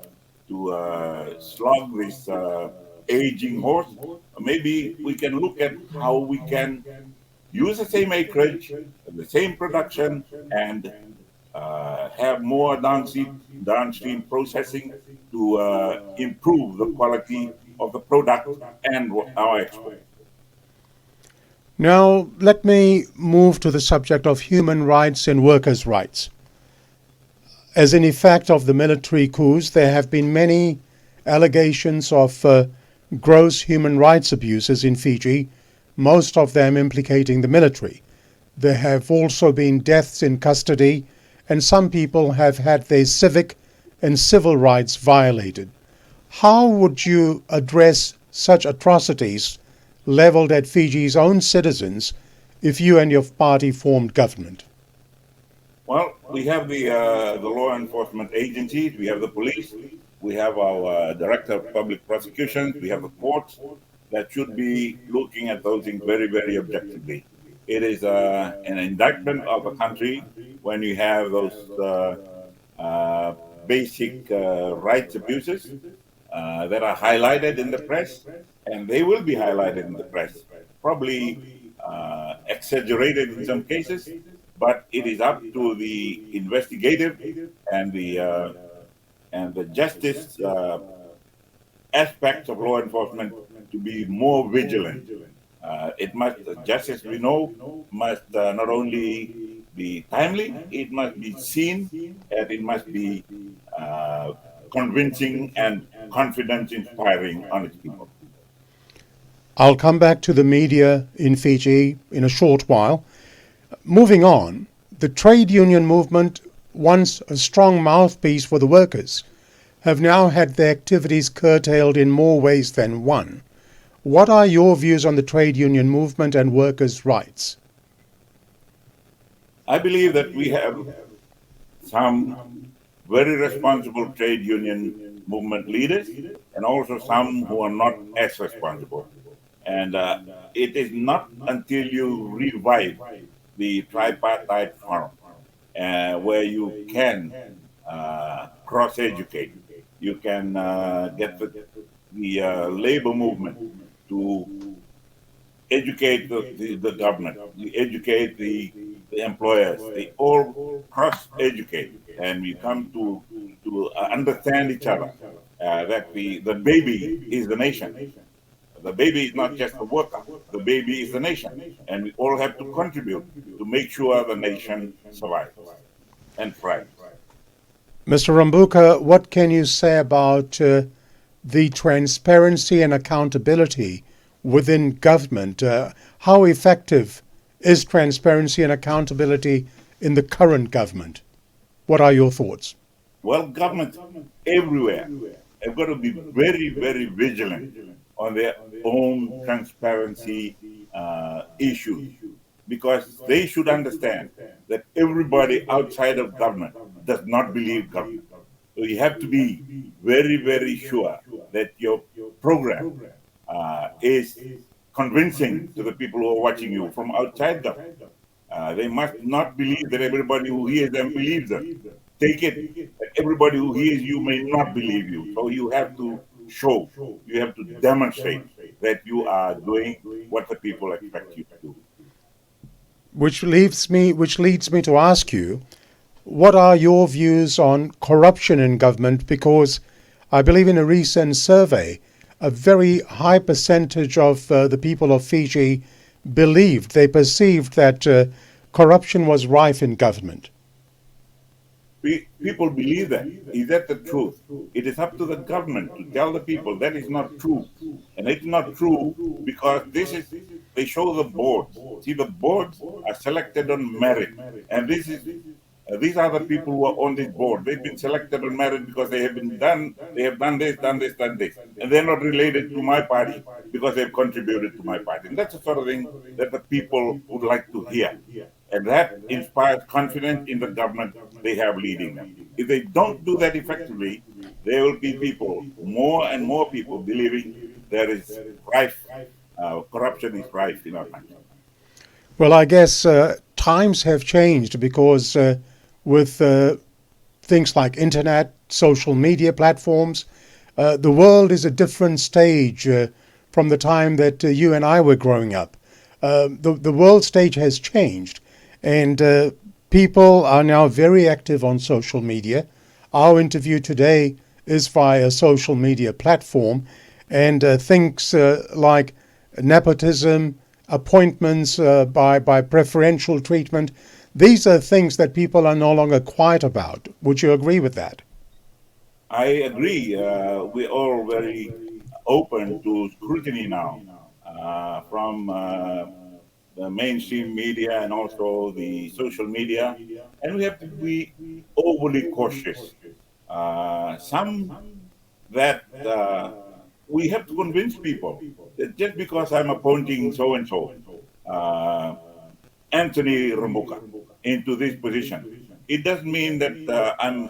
slog this aging horse. Maybe we can look at how we can use the same acreage, the same production, and have more downstream processing to improve the quality of the product and our export. Now, let me move to the subject of human rights and workers' rights. As an effect of the military coups, there have been many allegations of gross human rights abuses in Fiji, most of them implicating the military. There have also been deaths in custody, and some people have had their civic and civil rights violated. How would you address such atrocities leveled at Fiji's own citizens if you and your party formed government? Well, we have the law enforcement agencies, we have the police, we have our director of public prosecutions, we have the courts that should be looking at those things very, very objectively. It is an indictment of a country when you have those basic rights abuses that are highlighted in the press, and they will be highlighted in the press, probably exaggerated in some cases, but it is up to the investigative and the justice aspects of law enforcement to be more vigilant. Justice, we know, must not only be timely, it must be seen, and it must be convincing and confidence inspiring on its people. I'll come back to the media in Fiji in a short while. Moving on, the trade union movement, once a strong mouthpiece for the workers, have now had their activities curtailed in more ways than one. What are your views on the trade union movement and workers' rights? I believe that we have some very responsible trade union movement leaders and also some who are not as responsible. And it is not until you revive the tripartite forum where you can cross-educate, you can get the labor movement to educate the government, educate the employers. They all cross-educate, and we come to understand each other. That the baby is the nation. The baby is not just the worker. The baby is the nation, and we all have to contribute to make sure the nation survives and thrives. Mr. Rabuka, what can you say about the transparency and accountability within government? How effective is transparency and accountability in the current government? What are your thoughts? Well, governments everywhere have got to be very, very vigilant on their own transparency issues, because they should understand that everybody outside of government does not believe government. So you have to be very, very sure that your program is convincing to the people who are watching you from outside government. They must not believe that everybody who hears them believes them. Take it that everybody who hears you may not believe you. So you have to show, you have to demonstrate that you are doing what the people expect you to do. Which leads me to ask you, what are your views on corruption in government? Because I believe in a recent survey, a very high percentage of the people of Fiji perceived that corruption was rife in government. People believe that. Is that the truth? It is up to the government to tell the people that is not true. And it's not true because they show the boards. See, the boards are selected on merit. And these are the people who are on this board. They've been selected on merit because they have done this. And they're not related to my party because they've contributed to my party. And that's the sort of thing that the people would like to hear. And that inspires confidence in the government they have leading them. If they don't do that effectively, there will be people, more and more people, believing there is rife, corruption is rife in our country. Well, I guess times have changed because with things like internet, social media platforms, the world is a different stage from the time that you and I were growing up. The world stage has changed, and people are now very active on social media. Our interview today is via a social media platform, and things like nepotism, appointments by preferential treatment, these are things that people are no longer quiet about. Would you agree with that? I agree. We're all very open to scrutiny now from the mainstream media and also the social media, and we have to be overly cautious. Some that we have to convince people that just because I'm appointing so-and-so, Anthony Rabuka, into this position, it doesn't mean that I'm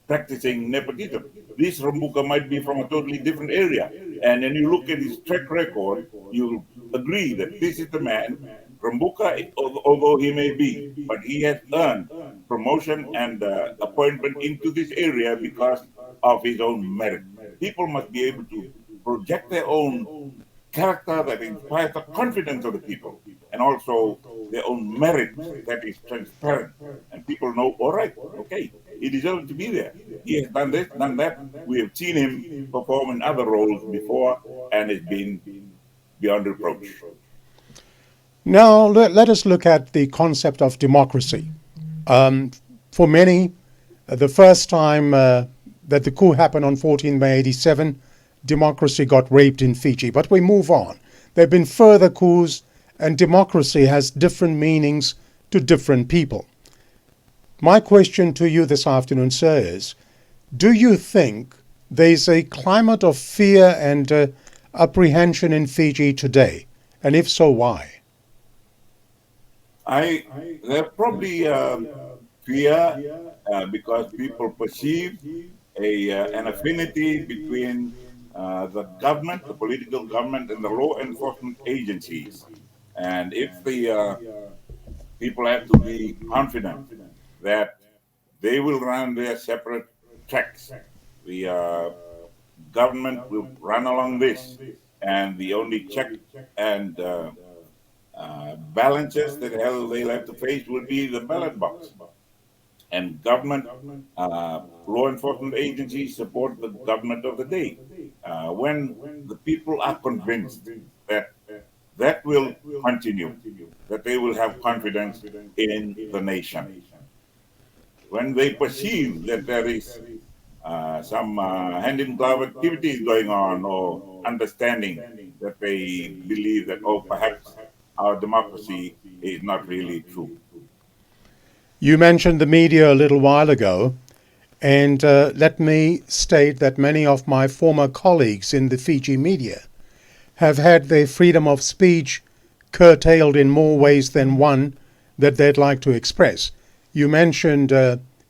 practicing nepotism. This Rabuka might be from a totally different area. And when you look at his track record, you'll agree that this is the man, Rabuka, although he may be, but he has earned promotion and appointment into this area because of his own merit. People must be able to project their own character that inspires the confidence of the people, and also their own merit that is transparent. And people know, all right, okay, he deserves to be there. He has done this, done that. We have seen him perform in other roles before, and it's been beyond reproach. Now, let us look at the concept of democracy. For many, the first time that the coup happened on 14 May 87, democracy got raped in Fiji. But we move on. There have been further coups, and democracy has different meanings to different people. My question to you this afternoon, sir, is, do you think there's a climate of fear and apprehension in Fiji today? And if so, why? There's probably fear because people perceive an affinity between the government, the political government, and the law enforcement agencies. And if the people have to be confident that they will run their separate tracks, the government will run along this, and the only check and balances that they'll have to face will be the ballot box. And government law enforcement agencies support the government of the day. When the people are convinced that that will continue, that they will have confidence in the nation. When they perceive that there is some hand in glove activities going on, or understanding that they believe that, oh, perhaps our democracy is not really true. You mentioned the media a little while ago, and let me state that many of my former colleagues in the Fiji media have had their freedom of speech curtailed in more ways than one that they'd like to express. You mentioned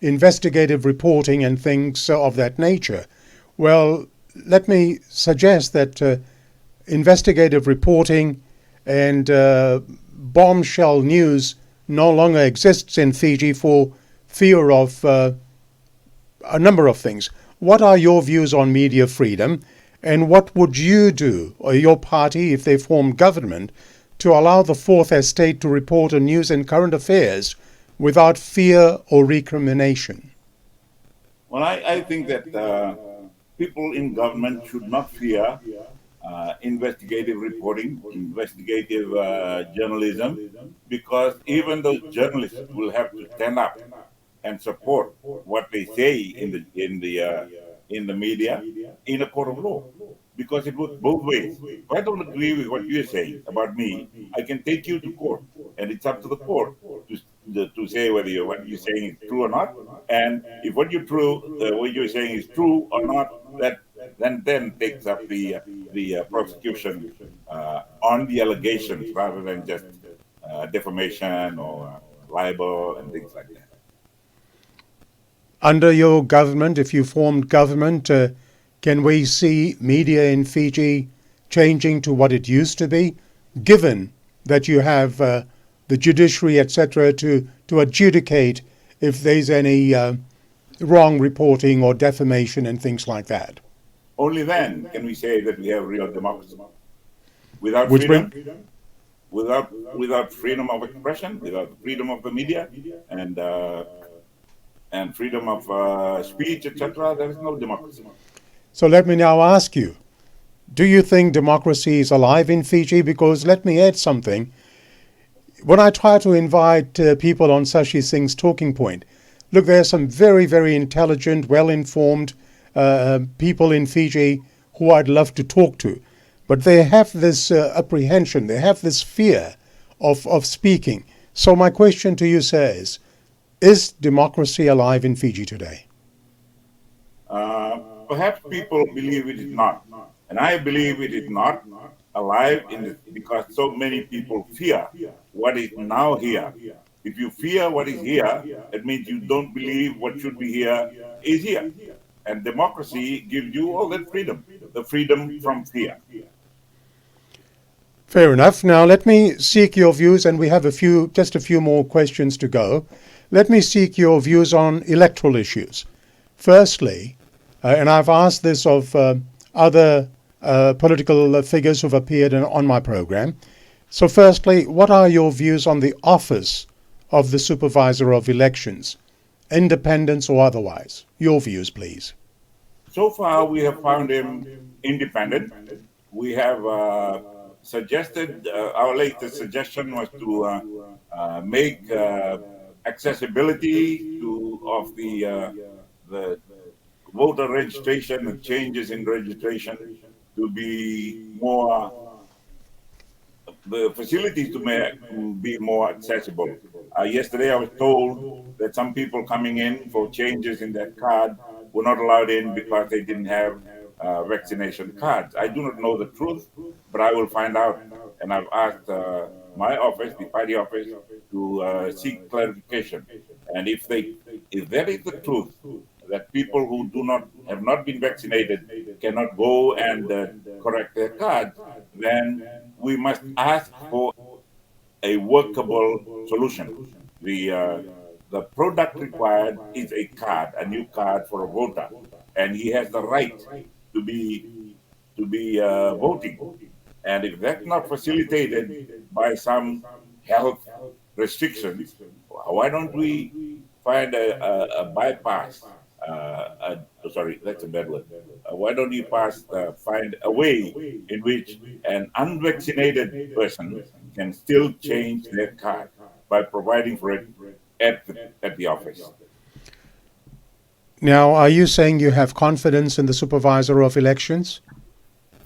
investigative reporting and things of that nature. Well, let me suggest that investigative reporting and bombshell news no longer exists in Fiji for fear of a number of things. What are your views on media freedom, and what would you do, or your party, if they form government, to allow the Fourth Estate to report on news and current affairs without fear or recrimination? Well, I think that people in government should not fear investigative reporting, investigative journalism, because even those journalists will have to stand up and support what they say in the media in a court of law, because it works both ways. If I don't agree with what you're saying about me, I can take you to court, and it's up to the court to say whether what you're saying is true or not. And if what you're saying is true or not, that then takes up the prosecution on the allegations rather than just defamation or libel and things like that. Under your government, if you formed government, can we see media in Fiji changing to what it used to be, given that you have the judiciary, etc., to adjudicate if there's any wrong reporting or defamation and things like that? Only then can we say that we have real democracy. Without Which freedom, without freedom of expression, without freedom of the media, and freedom of speech, etc., there is no democracy. So let me now ask you, do you think democracy is alive in Fiji? Because let me add something. When I try to invite people on Sashi Singh's talking point, look, there are some very, very intelligent, well-informed people in Fiji who I'd love to talk to. But they have this apprehension, they have this fear of speaking. So my question to you, sir, is democracy alive in Fiji today? Perhaps people believe it is not. And I believe it is not alive because so many people fear what is now here. If you fear what is here, it means you don't believe what should be here is here. And democracy gives you all that freedom, the freedom from fear. Fair enough. Now let me seek your views, and we have just a few more questions to go. Let me seek your views on electoral issues. Firstly, and I've asked this of other political figures who've appeared on my program. So firstly, what are your views on the office of the Supervisor of Elections, independence or otherwise? Your views, please. So far, we have found him independent. We have suggested, our latest suggestion was to make accessibility of the voter registration and changes in registration to be more, the facilities to be more accessible. Yesterday I was told that some people coming in for changes in that card were not allowed in because they didn't have vaccination cards. I do not know the truth, but I will find out. And I've asked my office, the party office, to seek clarification. And if that is the truth, that people who have not been vaccinated cannot go and correct their cards, then we must ask for a workable solution. The product required is a card, a new card for a voter, and he has the right to be voting. And if that's not facilitated by some health restrictions, why don't we find a bypass? Sorry, that's a bad word. Why don't you find a way in which an unvaccinated person can still change their card by providing for it at the office? Now, are you saying you have confidence in the Supervisor of Elections?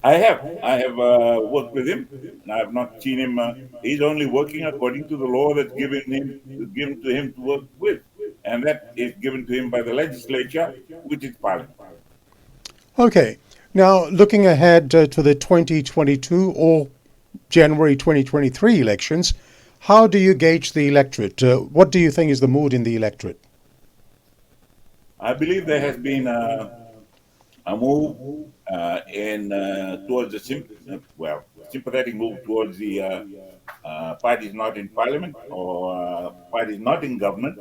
I have worked with him, and I have not seen him. He's only working according to the law that's given to him to work with, and that is given to him by the legislature, which is Parliament. Okay. Now, looking ahead to the 2022 or January 2023 elections, how do you gauge the electorate? What do you think is the mood in the electorate? I believe there has been a move towards the sympathetic move towards the parties not in Parliament or parties not in government,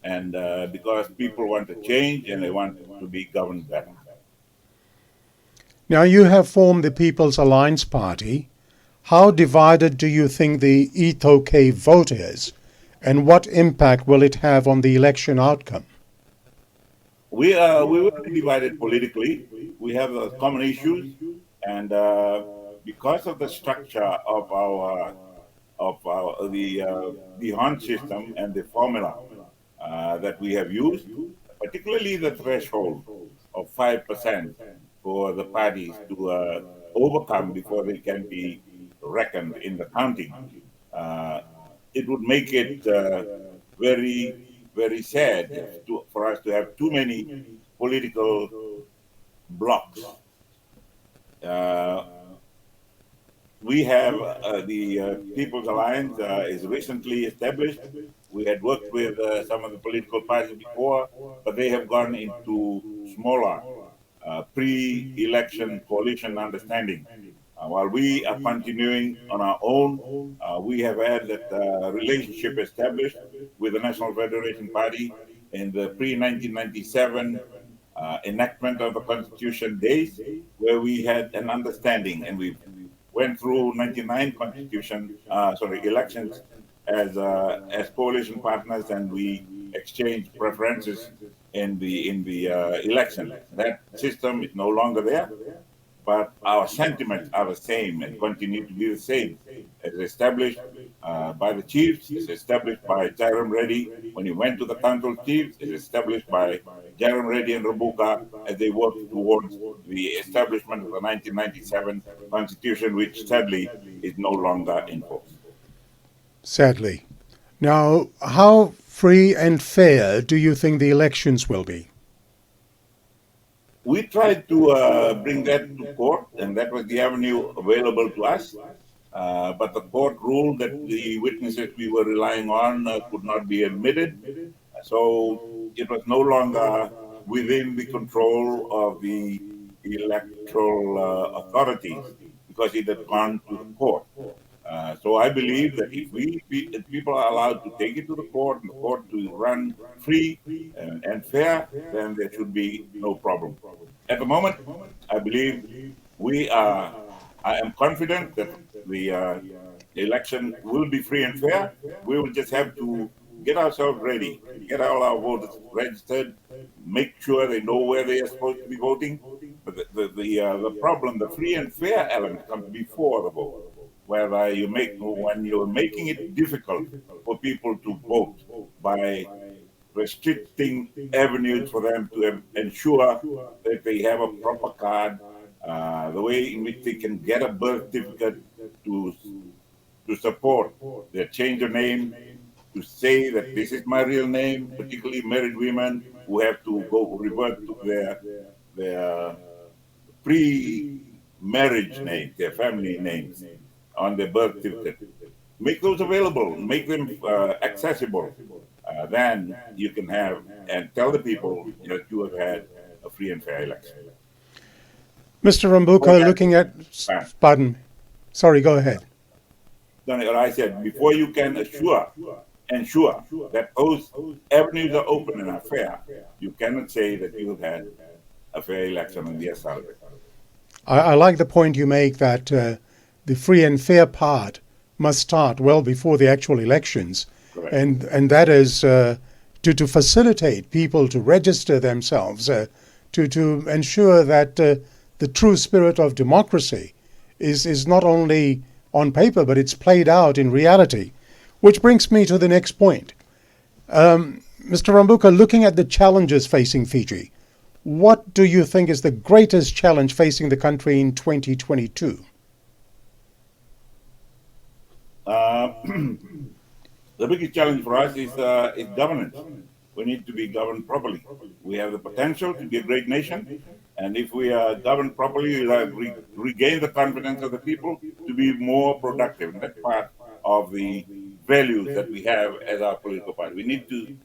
and because people want to change and they want to be governed better. Now, you have formed the People's Alliance Party. How divided do you think the Itoke vote is, and what impact will it have on the election outcome? We will be divided politically. We have common issues, and because of the structure of the Hunt system and the formula that we have used, particularly the threshold of 5% for the parties to overcome before they can be reckoned in the counting, it would make it very, very sad for us to have too many political blocks. We have the People's Alliance is recently established. We had worked with some of the political parties before, but they have gone into smaller pre-election coalition understanding. While we are continuing on our own, we have had that relationship established with the National Federation Party in the pre-1997 enactment of the Constitution days, where we had an understanding, and we went through 99 elections as coalition partners, and we exchanged preferences in the election. That system is no longer there, but our sentiments are the same and continue to be the same. It's established by the chiefs, it's established by Jairam Reddy when he went to the council chiefs, it's established by Jairam Reddy and Rabuka as they worked towards the establishment of the 1997 Constitution, which sadly is no longer in force. Sadly. Now, how free and fair do you think the elections will be? We tried to bring that to court, and that was the avenue available to us. But the court ruled that the witnesses we were relying on could not be admitted. So it was no longer within the control of the electoral authorities because it had gone to the court. So I believe that if people are allowed to take it to the court and the court to run free and fair, then there should be no problem. At the moment, I believe I am confident that the election will be free and fair. We will just have to get ourselves ready, get all our voters registered, make sure they know where they are supposed to be voting. But the problem, the free and fair element comes before the vote, whereby when you're making it difficult for people to vote by restricting avenues for them to ensure that they have a proper card, the way in which they can get a birth certificate to support their change of name, to say that this is my real name, particularly married women who have to go revert to their pre-marriage name, their family names on their birth certificate. make those available, make them accessible. Then you can have and tell the people that you have had a free and fair election. Mr. Rabuka, looking at, pardon, sorry, go ahead. I said, before you can ensure that those avenues are open and are fair, you cannot say that you have had a fair election on the SRB. I like the point you make that the free and fair part must start well before the actual elections. Correct. And that is to facilitate people to register themselves, to ensure that the true spirit of democracy is not only on paper, but it's played out in reality. Which brings me to the next point. Mr. Rabuka, looking at the challenges facing Fiji, what do you think is the greatest challenge facing the country in 2022? The biggest challenge for us is governance. We need to be governed properly. We have the potential to be a great nation, and if we are governed properly, we'll regain the confidence of the people to be more productive. And that's part of the values that we have as our political party. We need to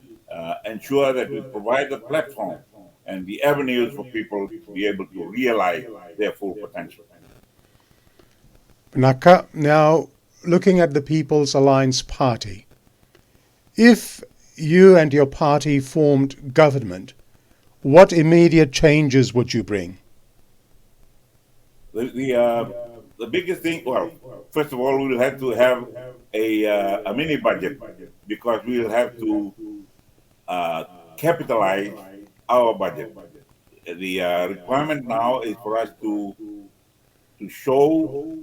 ensure that we provide the platform and the avenues for people to be able to realize their full potential. Now, looking at the People's Alliance Party, if you and your party formed government, what immediate changes would you bring? The biggest thing, well, first of all, we will have to have a mini budget because we will have to capitalize our budget. The requirement now is for us to show,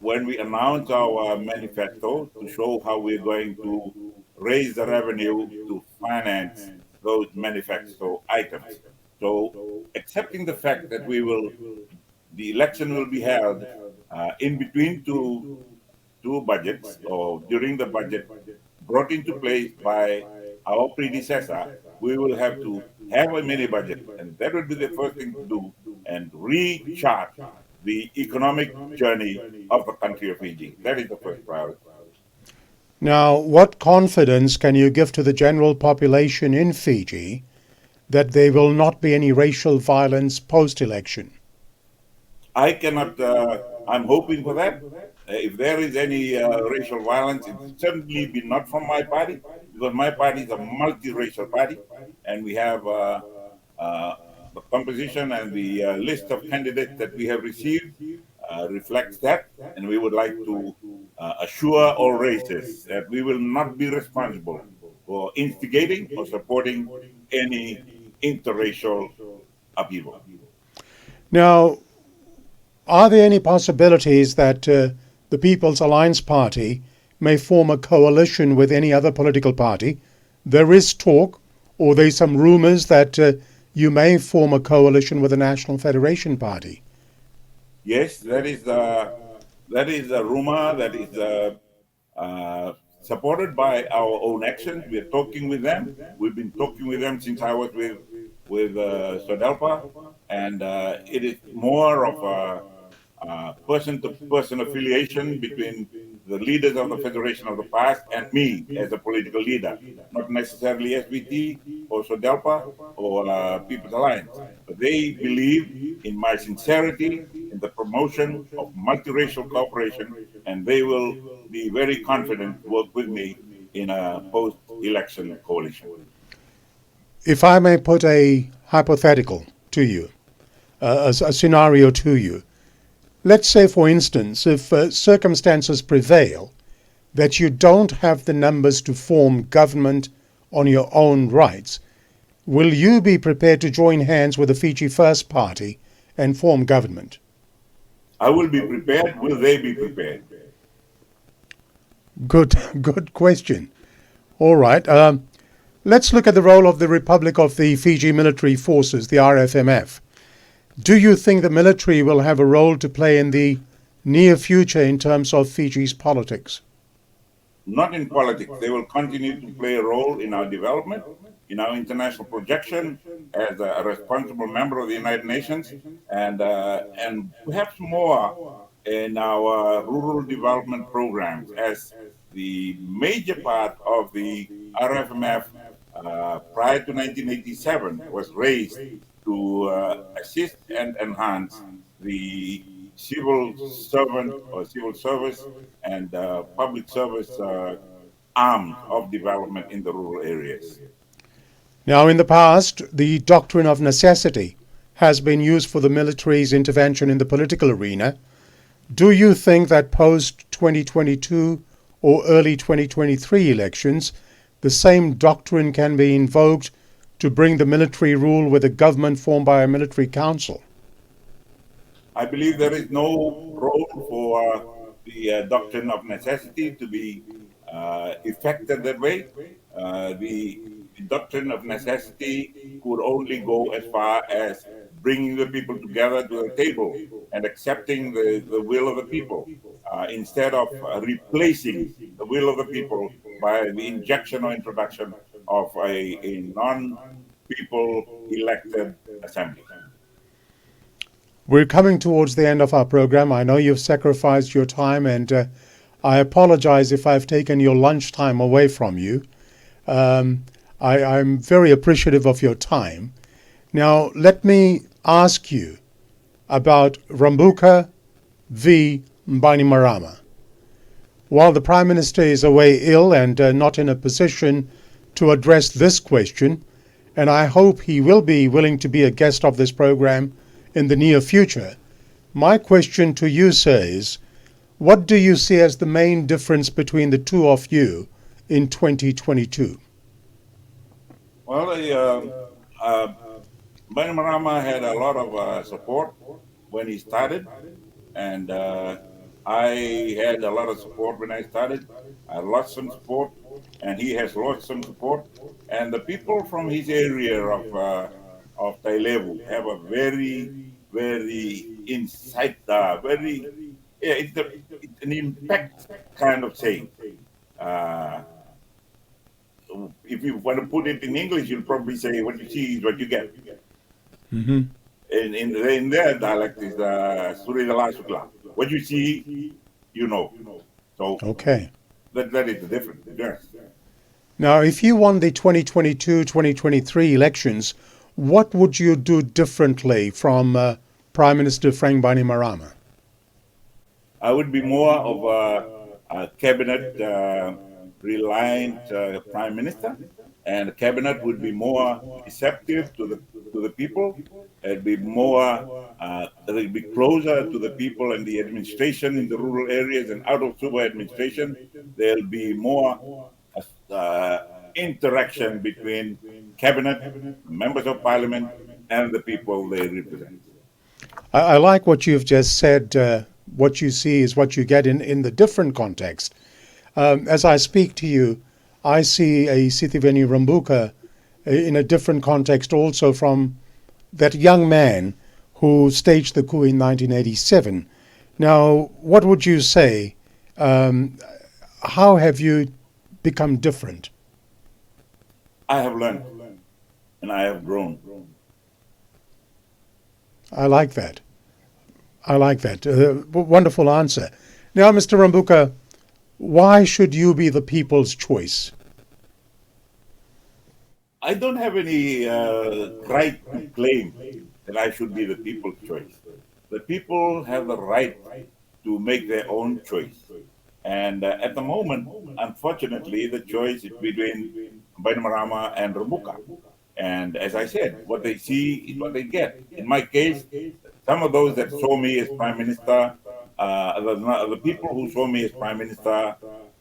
when we announce our manifesto, to show how we're going to raise the revenue to finance those manifesto items. So accepting the fact that the election will be held in between two budgets, or during the budget brought into place by our predecessor, we will have to have a mini budget, and that would be the first thing to do, and rechart the economic journey of the country of Fiji. That is the first priority. Now, what confidence can you give to the general population in Fiji that there will not be any racial violence post-election? I cannot, I'm hoping for that. If there is any racial violence, it certainly be not from my party, because my party is a multiracial party, and we have the composition and the list of candidates that we have received reflects that, and we would like to assure all races that we will not be responsible for instigating or supporting any interracial upheaval. Now, are there any possibilities that the People's Alliance Party may form a coalition with any other political party? There is talk, or there's some rumors that you may form a coalition with the National Federation Party. Yes, that is a rumor that is supported by our own actions. We are talking with them. We've been talking with them since I was with SODELPA, and it is more of a person-to-person affiliation between the leaders of the Federation of the past and me as a political leader, not necessarily SBT or SODELPA or People's Alliance. But they believe in my sincerity in the promotion of multiracial cooperation, and they will be very confident to work with me in a post-election coalition. If I may put a hypothetical to you, a scenario to you. Let's say, for instance, if circumstances prevail that you don't have the numbers to form government on your own rights, will you be prepared to join hands with the Fiji First Party and form government? I will be prepared. Will they be prepared? Good question. All right. Let's look at the role of the Republic of the Fiji Military Forces, the RFMF. Do you think the military will have a role to play in the near future in terms of Fiji's politics? Not in politics. They will continue to play a role in our development, in our international projection as a responsible member of the United Nations, and perhaps more in our rural development programs as the major part of the RFMF prior to 1987 was raised to assist and enhance the civil servant or civil service and public service arm of development in the rural areas. Now, in the past, the doctrine of necessity has been used for the military's intervention in the political arena. Do you think that post-2022 or early 2023 elections, the same doctrine can be invoked to bring the military rule with a government formed by a military council? I believe there is no role for the doctrine of necessity to be effected that way. The doctrine of necessity could only go as far as bringing the people together to the table and accepting the will of the people instead of replacing the will of the people by the injection or introduction of a non-people elected assembly. We're coming towards the end of our program. I know you've sacrificed your time, and I apologize if I've taken your lunchtime away from you. I'm very appreciative of your time. Now, let me ask you about Rabuka v. Bainimarama. While the Prime Minister is away ill and not in a position to address this question, and I hope he will be willing to be a guest of this program in the near future, my question to you, sir, is what do you see as the main difference between the two of you in 2022? Well, Bainimarama had a lot of support when he started, and I had a lot of support when I started. I lost some support, and he has lost some support. And the people from his area of Tailevu have a very, very it's an impact kind of saying. If you want to put it in English, you'll probably say, what you see is what you get. Mm-hmm. In their dialect is Suridala Sukla. What you see, you know. So okay. That is the difference. Yes. Now, if you won the 2022-2023 elections, what would you do differently from Prime Minister Frank Bainimarama? I would be more of a cabinet reliant prime minister, and the cabinet would be more receptive to the people. It'd be it'd be closer to the people and the administration in the rural areas and out of super administration. There'll be more interaction between cabinet, members of parliament, and the people they represent. I like what you've just said. What you see is what you get in the different context. As I speak to you, I see a Sitiveni Rabuka in a different context also from that young man who staged the coup in 1987. Now, what would you say? How have you become different? I have learned and I have grown. I like that. Wonderful answer. Now, Mr. Rabuka, why should you be the people's choice? I don't have any right to claim that I should be the people's choice. The people have the right to make their own choice. And at the moment, unfortunately, the choice is between Bainimarama and Rabuka. And as I said, what they see is what they get. In my case, some of those that saw me as Prime Minister, the people who saw me as Prime Minister,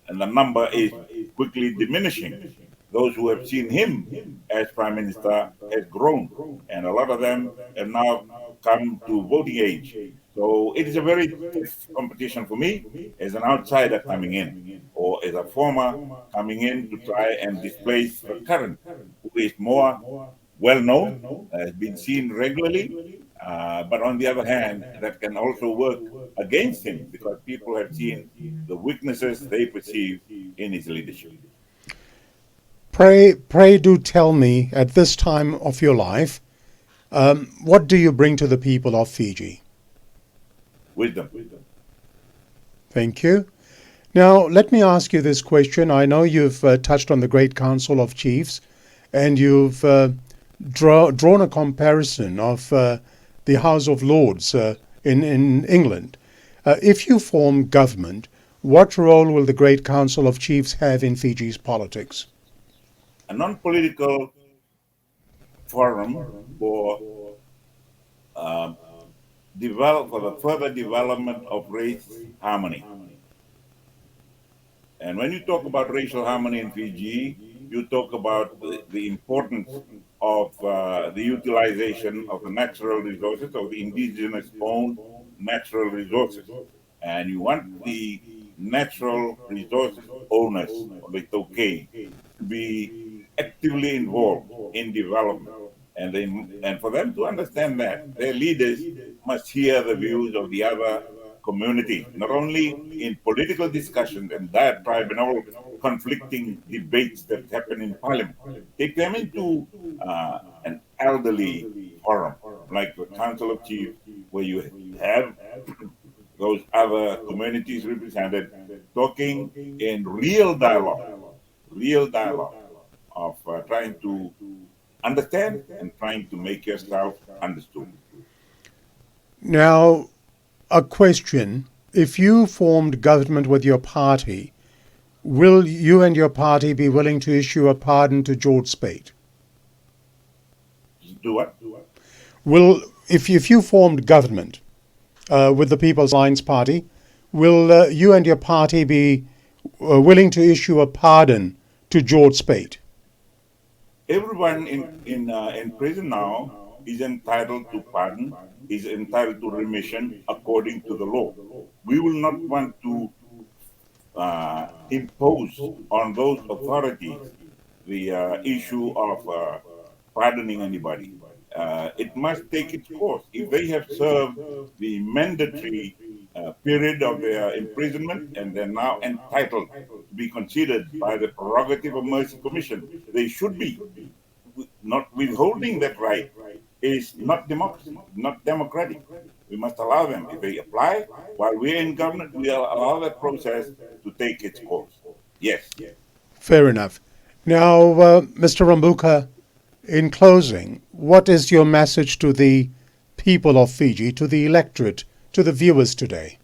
and the number is quickly diminishing. Those who have seen him as Prime Minister has grown, and a lot of them have now come to voting age. So it is a very tough competition for me as an outsider coming in, or as a former coming in to try and displace the current, who is more well-known, has been seen regularly, but on the other hand, that can also work against him because people have seen the weaknesses they perceive in his leadership. Pray do tell me, at this time of your life, what do you bring to the people of Fiji? Wisdom. Thank you. Now, let me ask you this question. I know you've touched on the Great Council of Chiefs, and you've drawn a comparison of the House of Lords in England. If you form government, what role will the Great Council of Chiefs have in Fiji's politics? A non-political forum for for the further development of race harmony. And when you talk about racial harmony in Fiji, you talk about the importance of the utilization of the natural resources, of the indigenous owned natural resources. And you want the natural resources owners, or the Tokay, to be actively involved in development. And for them to understand that, their leaders must hear the views of the other community, not only in political discussions and diatribe and all conflicting debates that happen in parliament. Take them into an elderly forum, like the Council of Chiefs, where you have those other communities represented talking in real dialogue of trying to understand and trying to make yourself understood. Now, a question. If you formed government with your party, will you and your party be willing to issue a pardon to George Speight? Do what? If you formed government with the People's Alliance Party, will you and your party be willing to issue a pardon to George Speight? Everyone in prison now is entitled to pardon, is entitled to remission according to the law. We will not want to impose on those authorities the issue of pardoning anybody. It must take its course. If they have served the mandatory period of their imprisonment and they're now entitled to be considered by the prerogative of Mercy Commission, they should be. Not withholding that right is not democracy, not democratic. We must allow them. If they apply while we're in government, we allow that process to take its course. Yes. Fair enough. Now, Mr. Rabuka, in closing, what is your message to the people of Fiji, to the electorate, to the viewers today?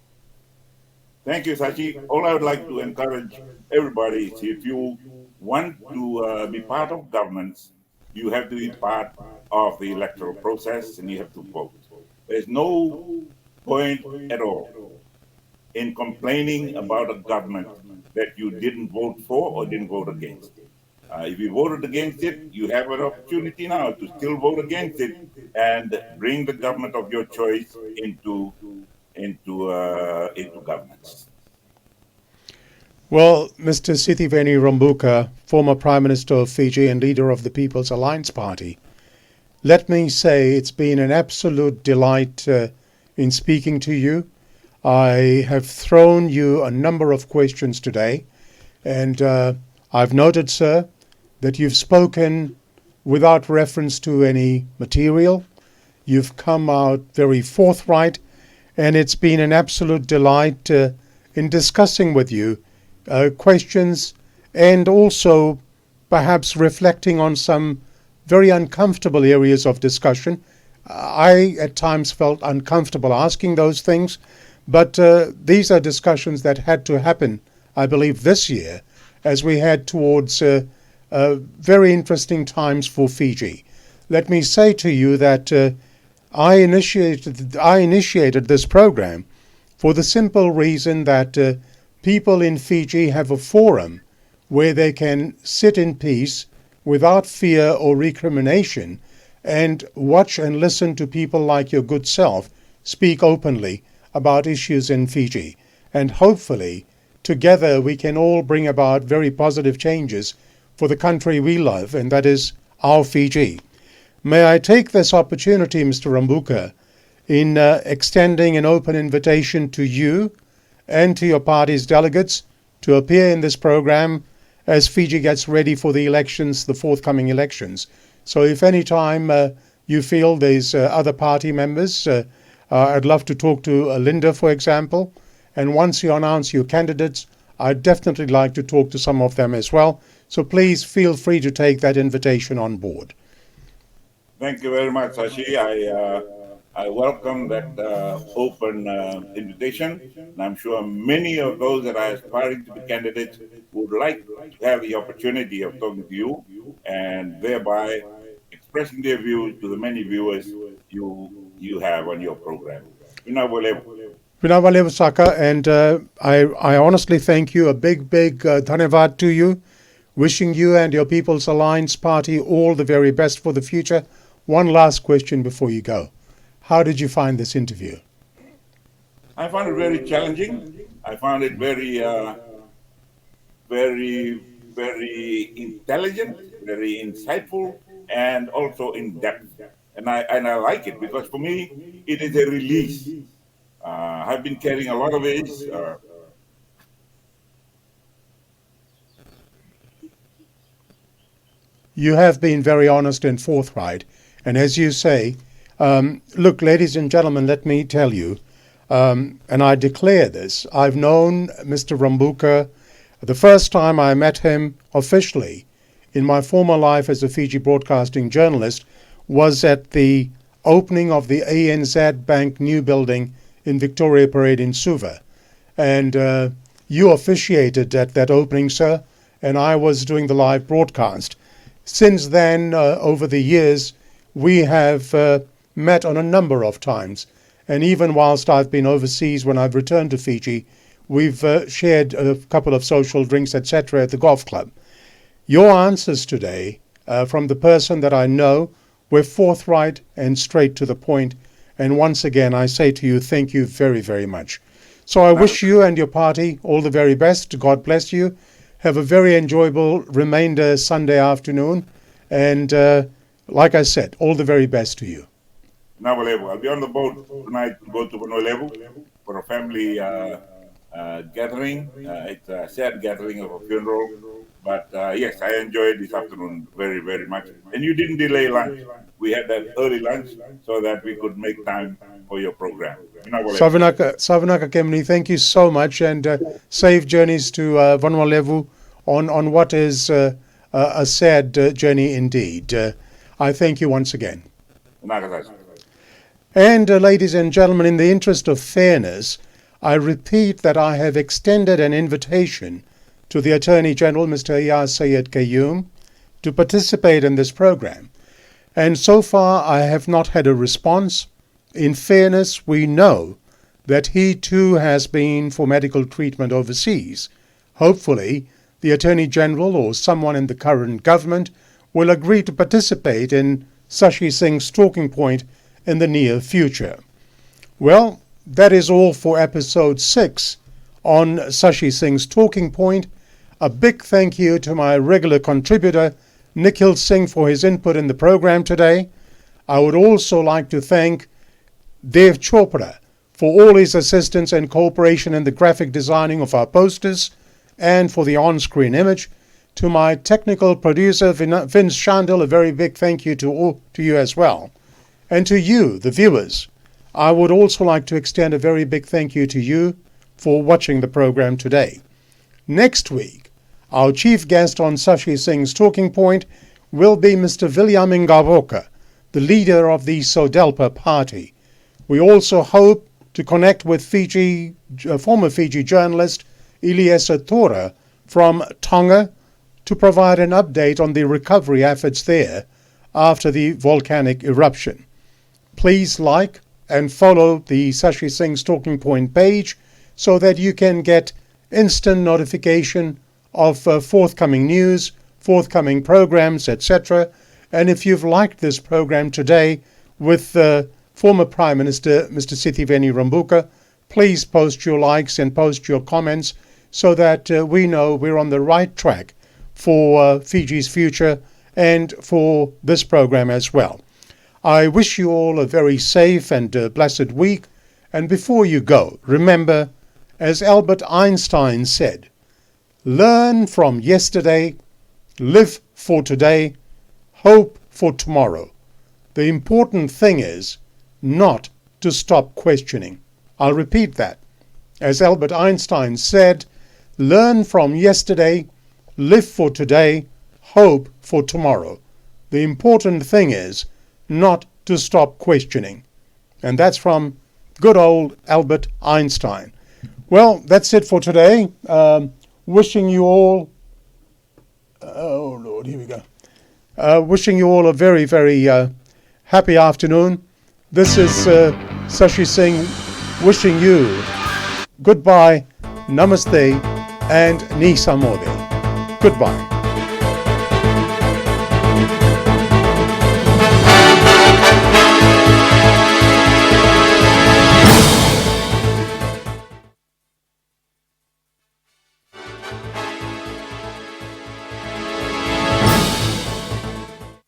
Thank you, Sachi. All I would like to encourage everybody is, if you want to be part of governments, you have to be part of the electoral process and you have to vote. There's no point at all in complaining about a government that you didn't vote for or didn't vote against. If you voted against it, you have an opportunity now to still vote against it and bring the government of your choice into governance. Well, Mr. Sitiveni Rabuka, former Prime Minister of Fiji and leader of the People's Alliance Party, let me say it's been an absolute delight in speaking to you. I have thrown you a number of questions today, and I've noted, sir, that you've spoken without reference to any material. You've come out very forthright, and it's been an absolute delight in discussing with you questions and also perhaps reflecting on some very uncomfortable areas of discussion. I at times felt uncomfortable asking those things, but these are discussions that had to happen, I believe, this year as we head towards very interesting times for Fiji. Let me say to you that I initiated this program for the simple reason that people in Fiji have a forum where they can sit in peace without fear or recrimination and watch and listen to people like your good self speak openly about issues in Fiji. And hopefully, together we can all bring about very positive changes for the country we love, and that is our Fiji. May I take this opportunity, Mr. Rabuka, in extending an open invitation to you and to your party's delegates to appear in this program as Fiji gets ready for the elections, the forthcoming elections. So if any time you feel there's other party members, I'd love to talk to Linda, for example, and once you announce your candidates, I'd definitely like to talk to some of them as well. So please feel free to take that invitation on board. Thank you very much, Sashi. I welcome that open invitation, and I'm sure many of those that are aspiring to be candidates would like to have the opportunity of talking to you, and thereby expressing their views to the many viewers you have on your program. Vinawale Saka, and I honestly thank you. A big dhanyavad to you. Wishing you and your People's Alliance Party all the very best for the future. One last question before you go. How did you find this interview? I found it very challenging. I found it very intelligent, very insightful, and also in depth. And I like it because for me, it is a release. I've been carrying a lot of age. You have been very honest and forthright. And as you say, look, ladies and gentlemen, let me tell you, and I declare this, I've known Mr. Rabuka. The first time I met him officially in my former life as a Fiji broadcasting journalist was at the opening of the ANZ Bank new building in Victoria Parade in Suva. And you officiated at that opening, sir, and I was doing the live broadcast. Since then, over the years, we have met on a number of times. And even whilst I've been overseas, when I've returned to Fiji, we've shared a couple of social drinks, etc. at the golf club. Your answers today, from the person that I know, were forthright and straight to the point. And once again, I say to you, thank you very, very much. So I wish you and your party all the very best. God bless you. Have a very enjoyable remainder Sunday afternoon. And like I said, all the very best to you. I'll be on the boat tonight to go to Bonolevu for a family gathering. It's a sad gathering of a funeral. But yes, I enjoyed this afternoon very, very much. And you didn't delay lunch. We had that early lunch so that we could make time for your program. Savanaka Kemni, thank you so much, and safe journeys to Vanuatu on what is a sad journey indeed. I thank you once again. And ladies and gentlemen, in the interest of fairness, I repeat that I have extended an invitation to the Attorney General, Mr. Iyaz Sayed Qayyum, to participate in this program. And so far, I have not had a response. In fairness, we know that he too has been for medical treatment overseas. Hopefully, the Attorney General or someone in the current government will agree to participate in Sashi Singh's talking point in the near future. Well, that is all for episode 6 on Sashi Singh's talking point. A big thank you to my regular contributor, Nikhil Singh, for his input in the program today. I would also like to thank Dev Chopra for all his assistance and cooperation in the graphic designing of our posters and for the on-screen image. To my technical producer, Vince Shandel, a very big thank you to you as well. And to you, the viewers, I would also like to extend a very big thank you to you for watching the program today. Next week, our chief guest on Sashi Singh's talking point will be Mr. Viliame Rabuka, the leader of the Sodelpa party. We also hope to connect with former Fiji journalist Eliesa Thora from Tonga to provide an update on the recovery efforts there after the volcanic eruption. Please like and follow the Sashi Singh's talking point page so that you can get instant notification of forthcoming news, forthcoming programs, etc. And if you've liked this program today with former Prime Minister Mr. Sitiveni Rabuka, please post your likes and post your comments so that we know we're on the right track for Fiji's future and for this program as well. I wish you all a very safe and blessed week. And before you go, remember, as Albert Einstein said, learn from yesterday, live for today, hope for tomorrow. The important thing is not to stop questioning. I'll repeat that. As Albert Einstein said, Learn from yesterday, live for today, hope for tomorrow. The important thing is not to stop questioning. And that's from good old Albert Einstein. Well, that's it for today. Wishing you all, oh Lord, here we go. Wishing you all a very, very happy afternoon. This is Sashi Singh wishing you goodbye, namaste, and ni samode. Goodbye.